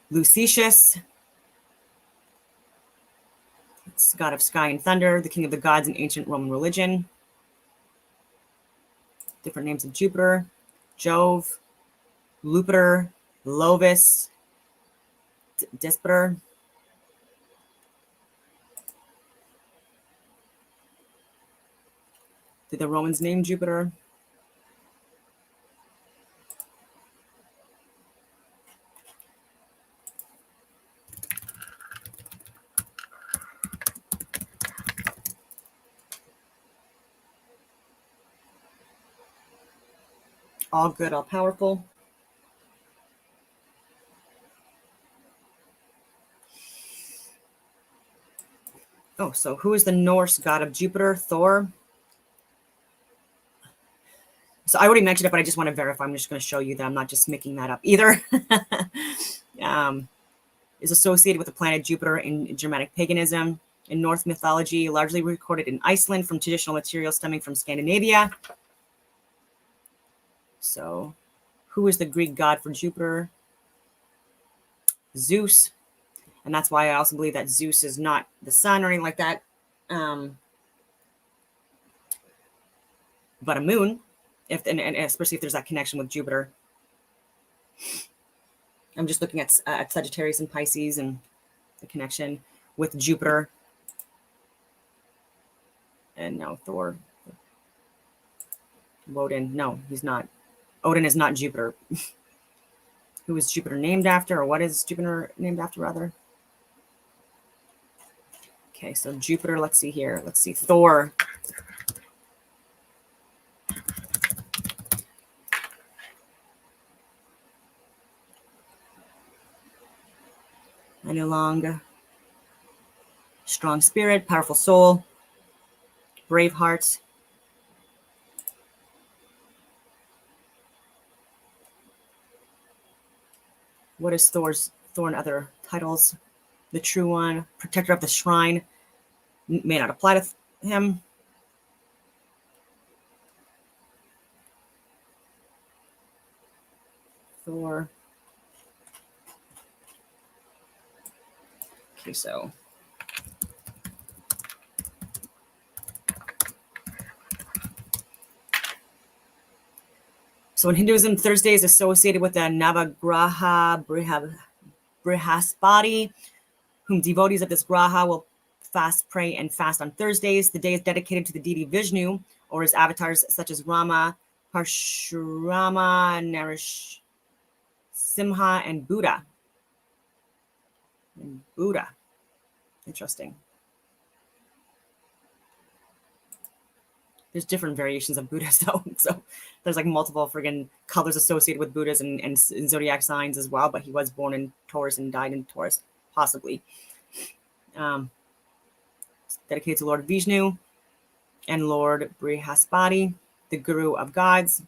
Lucius, it's god of sky and thunder, the king of the gods in ancient Roman religion. Different names of Jupiter, Jove, Lupitor, Lovis, Dispater. Did the Romans name Jupiter? All good, all powerful. Oh, so who is the Norse god of Jupiter? Thor. So I already mentioned it, but I just want to verify. I'm just going to show you that I'm not just making that up either. Is associated with the planet Jupiter in Germanic paganism. In Norse mythology, largely recorded in Iceland from traditional material stemming from Scandinavia. So who is the Greek god for Jupiter? Zeus. And that's why I also believe that Zeus is not the sun or anything like that, but a moon, and especially if there's that connection with Jupiter. I'm just looking at Sagittarius and Pisces and the connection with Jupiter. And now Thor. Woden. No, he's not. Odin is not Jupiter. Who is Jupiter named after, or what is Jupiter named after, rather? Okay, so Jupiter, let's see here. Let's see, Thor. Any long, strong spirit, powerful soul, brave heart. What is Thor and other titles? The true one, protector of the shrine, may not apply to him. Thor. Okay, so in Hinduism, Thursday is associated with the Navagraha Brihaspati, whom devotees of this graha will fast, pray, and fast on Thursdays. The day is dedicated to the deity Vishnu or his avatars such as Rama, Parshurama, Narasimha, and Buddha. Interesting. There's different variations of Buddhas though. So there's like multiple friggin' colors associated with Buddhas and zodiac signs as well. But he was born in Taurus and died in Taurus, possibly. Dedicated to Lord Vishnu and Lord Brihaspati, the Guru of gods.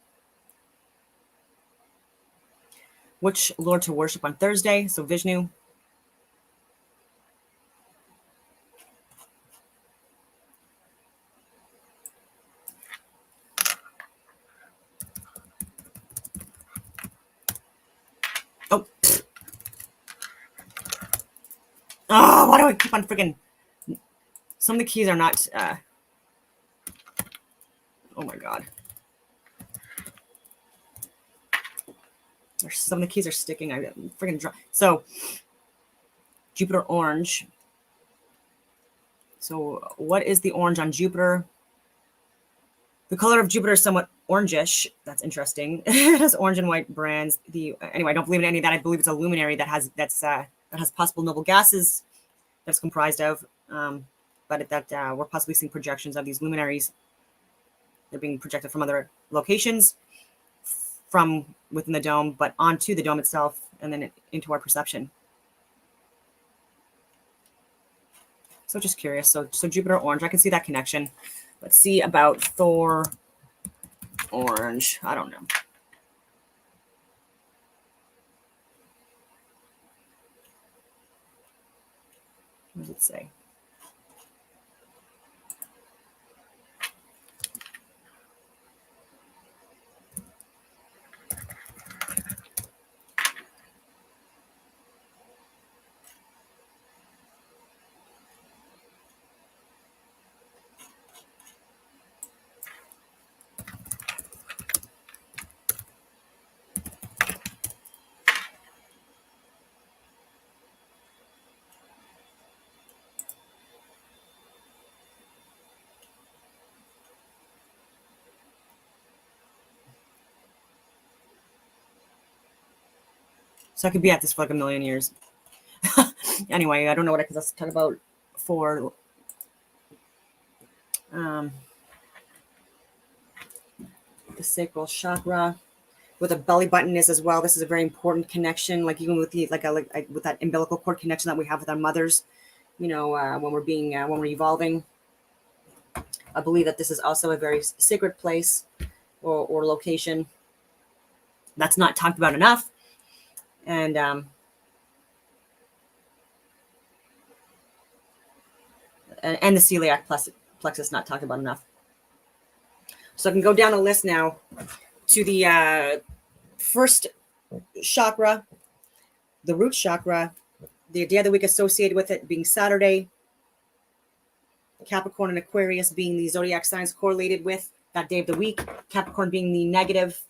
Which Lord to worship on Thursday? So Vishnu. Oh. Oh, why do I keep on freaking... Some of the keys are not... Oh my god. Some of the keys are sticking. I freaking drop. So, Jupiter orange. So, what is the orange on Jupiter? The color of Jupiter is somewhat orangish. That's interesting. It has orange and white brands. Anyway, I don't believe in any of that. I believe it's a luminary that has possible noble gases that's comprised of. But that we're possibly seeing projections of these luminaries. They're being projected from other locations, from within the dome, but onto the dome itself, and then into our perception. So just curious. So Jupiter orange, I can see that connection. Let's see about Thor orange. I don't know. What does it say? So I could be at this for like a million years. Anyway, I don't know what I could talk about for the sacral chakra. What the belly button is as well. This is a very important connection. Like even with the with that umbilical cord connection that we have with our mothers. You know, when we're evolving. I believe that this is also a very sacred place or location that's not talked about enough. And the celiac plexus not talked about enough. So I can go down the list now to the first chakra, the root chakra, the day of the week associated with it being Saturday, Capricorn and Aquarius being the zodiac signs correlated with that day of the week, Capricorn being the negative,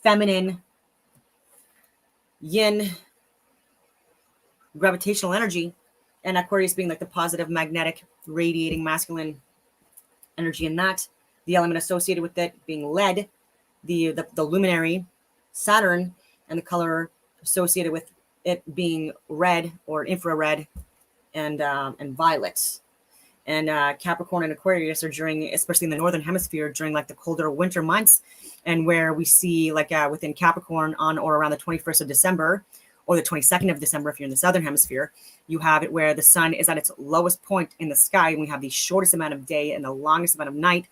feminine, yin, gravitational energy, and Aquarius being like the positive, magnetic, radiating, masculine energy in that. The element associated with it being lead, the luminary, Saturn, and the color associated with it being red or infrared and violet. And Capricorn and Aquarius are during, especially in the northern hemisphere, during like the colder winter months, and where we see like within Capricorn on or around the 21st of December or the 22nd of December, if you're in the southern hemisphere, you have it where the sun is at its lowest point in the sky, and we have the shortest amount of day and the longest amount of night,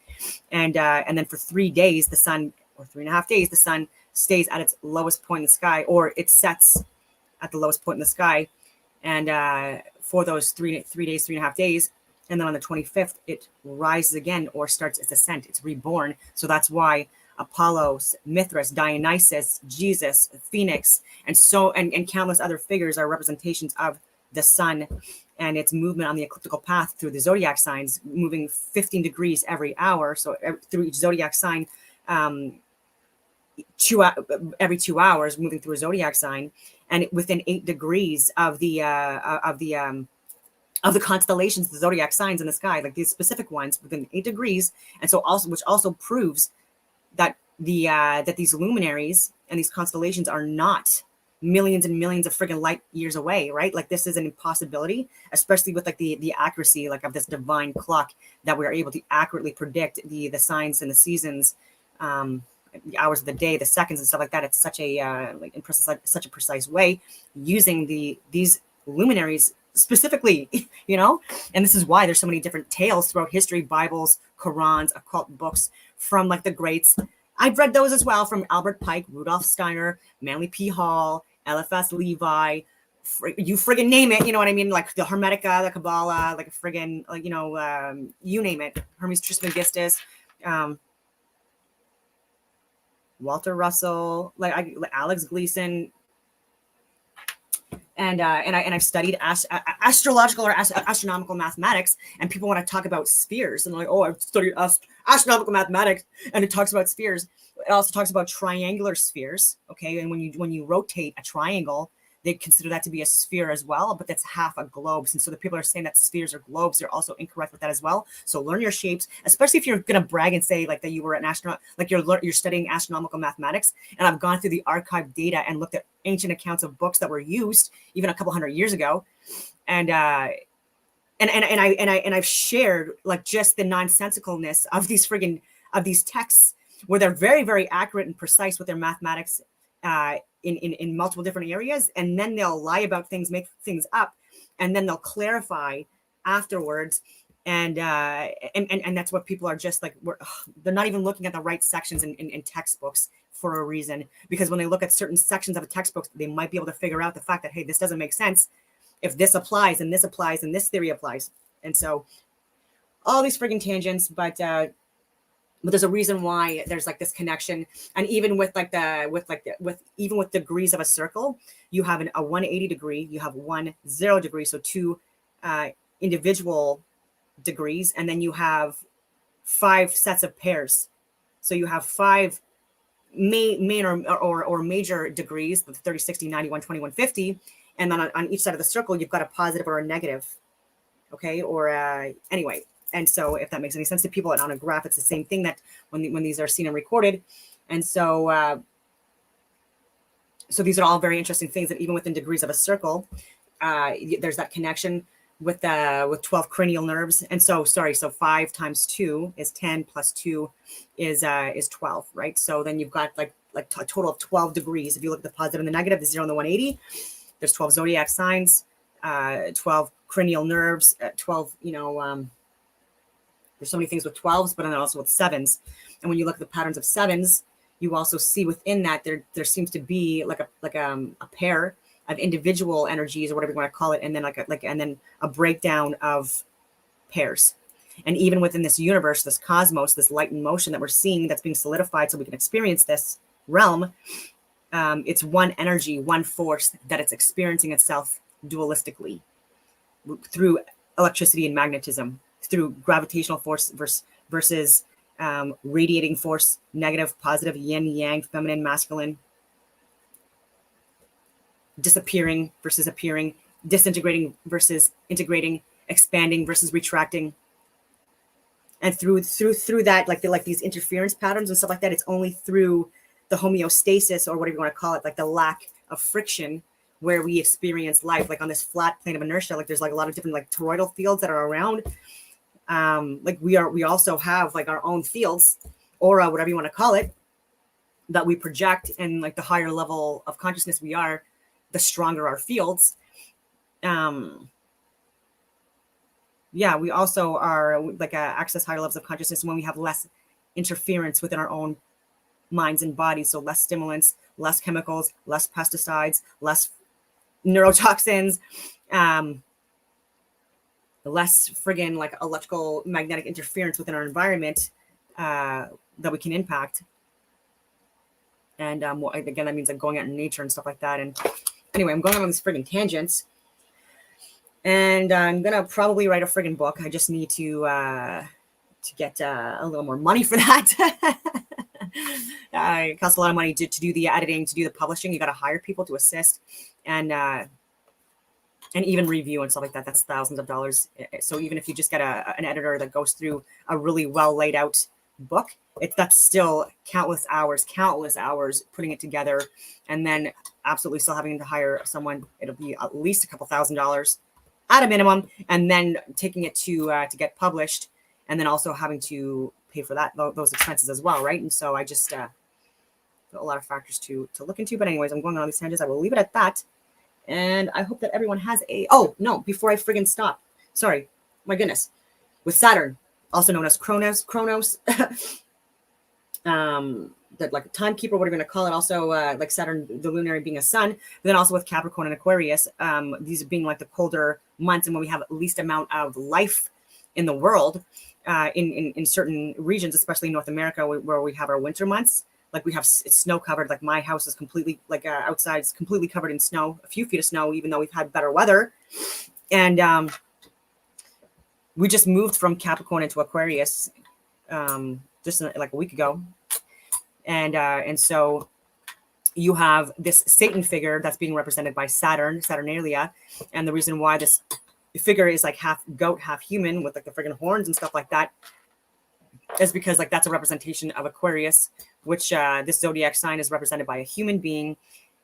and then for 3 days the sun, or 3.5 days, the sun stays at its lowest point in the sky, or it sets at the lowest point in the sky, and for those 3 days, 3.5 days. And then on the 25th, it rises again or starts its ascent. It's reborn. So that's why Apollo, Mithras, Dionysus, Jesus, Phoenix, and countless other figures are representations of the sun and its movement on the ecliptical path through the zodiac signs, moving 15 degrees every hour. So through each zodiac sign, every 2 hours, moving through a zodiac sign, and within 8 degrees of the constellations, the zodiac signs in the sky, like these specific ones within 8 degrees. And so also, which also proves that that these luminaries and these constellations are not millions and millions of friggin' light years away, right? Like this is an impossibility, especially with like the accuracy like of this divine clock that we are able to accurately predict the signs and the seasons, the hours of the day, the seconds and stuff like that. It's such a like in such a precise way using these luminaries specifically, you know. And this is why there's so many different tales throughout history, Bibles, Qurans, occult books from like the greats. I've read those as well, from Albert Pike, Rudolf Steiner, Manly P. Hall, Eliphas Levi, you friggin' name it, you know what I mean? Like the Hermetica, the Kabbalah, like a friggin', like, you know, you name it. Hermes Trismegistus, Walter Russell, like Alex Gleason, and I've studied astrological or astronomical mathematics, and people want to talk about spheres, and like, oh, I've studied astronomical mathematics, and it talks about spheres. It also talks about triangular spheres, okay? And when you rotate a triangle, they consider that to be a sphere as well, but that's half a globe. And so the people are saying that spheres are globes. They're also incorrect with that as well. So learn your shapes, especially if you're going to brag and say like that you were an astronaut, like you're studying astronomical mathematics. And I've gone through the archived data and looked at ancient accounts of books that were used even a couple hundred years ago. And I've shared like just the nonsensicalness of these texts, where they're very, very accurate and precise with their mathematics in multiple different areas, and then they'll lie about things, make things up, and then they'll clarify afterwards. And that's what people are just like, they're not even looking at the right sections in textbooks for a reason, because when they look at certain sections of a textbook, they might be able to figure out the fact that, hey, this doesn't make sense if this applies and this applies and this theory applies. And so all these friggin' tangents, but there's a reason why there's like this connection. And even with even with degrees of a circle, you have a 180 degree, you have 10 degree, so two individual degrees, and then you have 5 sets of pairs. So you have 5 main or major degrees, the 30, 60, 90, 120, 150, and then on each side of the circle, you've got a positive or a negative, okay? Or anyway. And so if that makes any sense to people, and on a graph, it's the same thing that when these are seen and recorded. And so, so these are all very interesting things that even within degrees of a circle, there's that connection with 12 cranial nerves. And so, so 5 times 2 is 10 plus 2 is 12, right? So then you've got like a total of 12 degrees. If you look at the positive and the negative, the 0 and the 180, there's 12 zodiac signs, 12 cranial nerves, 12, you know, there's so many things with 12s, but then also with 7s. And when you look at the patterns of 7s, you also see within that there seems to be like a pair of individual energies, or whatever you want to call it, and then and then a breakdown of pairs. And even within this universe, this cosmos, this light in motion that we're seeing, that's being solidified so we can experience this realm, it's one energy, one force that it's experiencing itself dualistically through electricity and magnetism, through gravitational force versus radiating force, negative, positive, yin, yang, feminine, masculine, disappearing versus appearing, disintegrating versus integrating, expanding versus retracting. And through that, like these interference patterns and stuff like that, it's only through the homeostasis, or whatever you want to call it, like the lack of friction, where we experience life, like on this flat plane of inertia. Like there's like a lot of different like toroidal fields that are around. Like we also have like our own fields, aura, whatever you want to call it, that we project. And like the higher level of consciousness we are, the stronger our fields. Yeah, we also are like access higher levels of consciousness when we have less interference within our own minds and bodies. So less stimulants, less chemicals, less pesticides, less neurotoxins, less friggin' like electrical magnetic interference within our environment that we can impact. And again, that means like going out in nature and stuff like that. And anyway, I'm going on these friggin' tangents, and I'm gonna probably write a friggin' book. I just need to get a little more money for that. It costs a lot of money to do the editing, to do the publishing. You got to hire people to assist, and even review and stuff like that. That's thousands of dollars. So even if you just get an editor that goes through a really well laid out book, that's still countless hours putting it together, and then absolutely still having to hire someone. It'll be at least a couple $1,000s at a minimum, and then taking it to get published, and then also having to pay for those expenses as well, right? And so I just a lot of factors to look into. But anyways, I'm going on all these tangents. I will leave it at that, and I hope that everyone has a. Oh no! Before I friggin' stop, sorry, my goodness, with Saturn, also known as Kronos, that like a timekeeper, what are we going to call it? Also, like Saturn, the luminary being a sun, but then also with Capricorn and Aquarius, these being like the colder months, and when we have least amount of life in the world, in certain regions, especially North America, where we have our winter months. Like we have it's snow covered. Like my house is completely outside is completely covered in snow, a few feet of snow, even though we've had better weather, and we just moved from Capricorn into Aquarius just like a week ago. And so you have this Satan figure that's being represented by Saturnalia. And the reason why this figure is like half goat, half human with like the friggin' horns and stuff like that is because like that's a representation of Aquarius, which this zodiac sign is represented by a human being,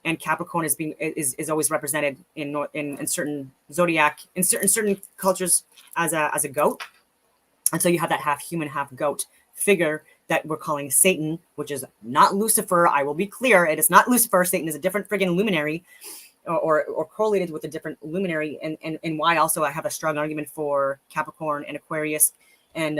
and Capricorn is always represented in certain zodiac in certain cultures as a goat. And so you have that half human, half goat figure that we're calling Satan, which is not Lucifer. I will be clear. It is not Lucifer. Satan is a different friggin' luminary or correlated with a different luminary. And why also I have a strong argument for Capricorn and Aquarius and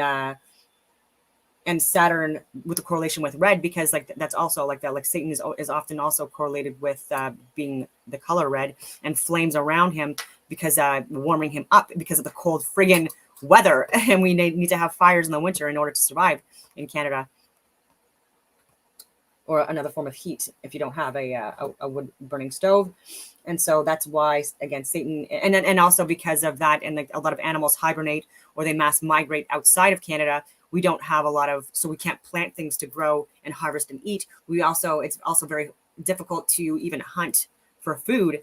Saturn with the correlation with red, because like that's also like that, like Satan is often also correlated with being the color red and flames around him because warming him up because of the cold friggin' weather. And we need to have fires in the winter in order to survive in Canada, or another form of heat if you don't have a wood burning stove. And so that's why, again, Satan, and also because of that, and like a lot of animals hibernate or they mass migrate outside of Canada. We don't have a lot of, so we can't plant things to grow and harvest and eat. It's also very difficult to even hunt for food.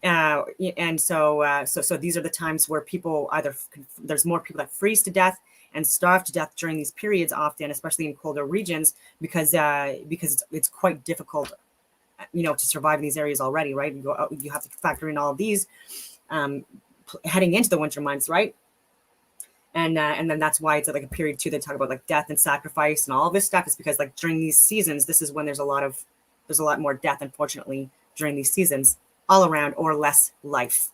And so these are the times where people there's more people that freeze to death and starve to death during these periods often, especially in colder regions, because it's quite difficult, to survive in these areas already, right? You have to factor in all of these heading into the winter months, right? And then that's why it's like a period too. They talk about like death and sacrifice and all of this stuff is because like during these seasons, this is when there's a lot more death, unfortunately, during these seasons all around, or less life.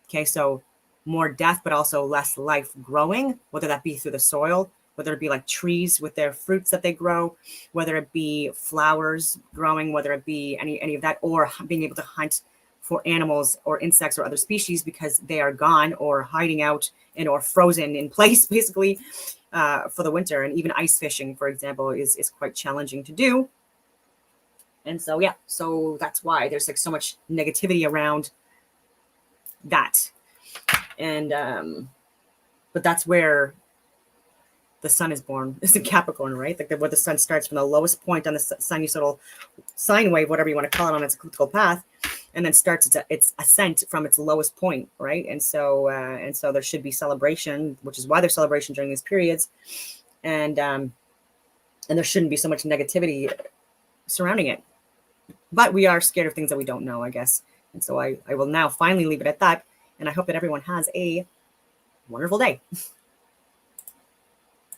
Okay, so more death, but also less life growing, whether that be through the soil, whether it be like trees with their fruits that they grow, whether it be flowers growing, whether it be any of that, or being able to hunt for animals or insects or other species because they are gone or hiding out and or frozen in place, basically, for the winter. And even ice fishing, for example, is quite challenging to do. And so, yeah, so that's why there's like so much negativity around that. And but that's where the sun is born, is in Capricorn, right? Like where the sun starts from the lowest point on the sinusoidal sine wave, whatever you want to call it, on its elliptical path, and then starts its ascent from its lowest point, right? And so there should be celebration, which is why there's celebration during these periods, and there shouldn't be so much negativity surrounding it. But we are scared of things that we don't know, I guess. And so I will now finally leave it at that. And I hope that everyone has a wonderful day.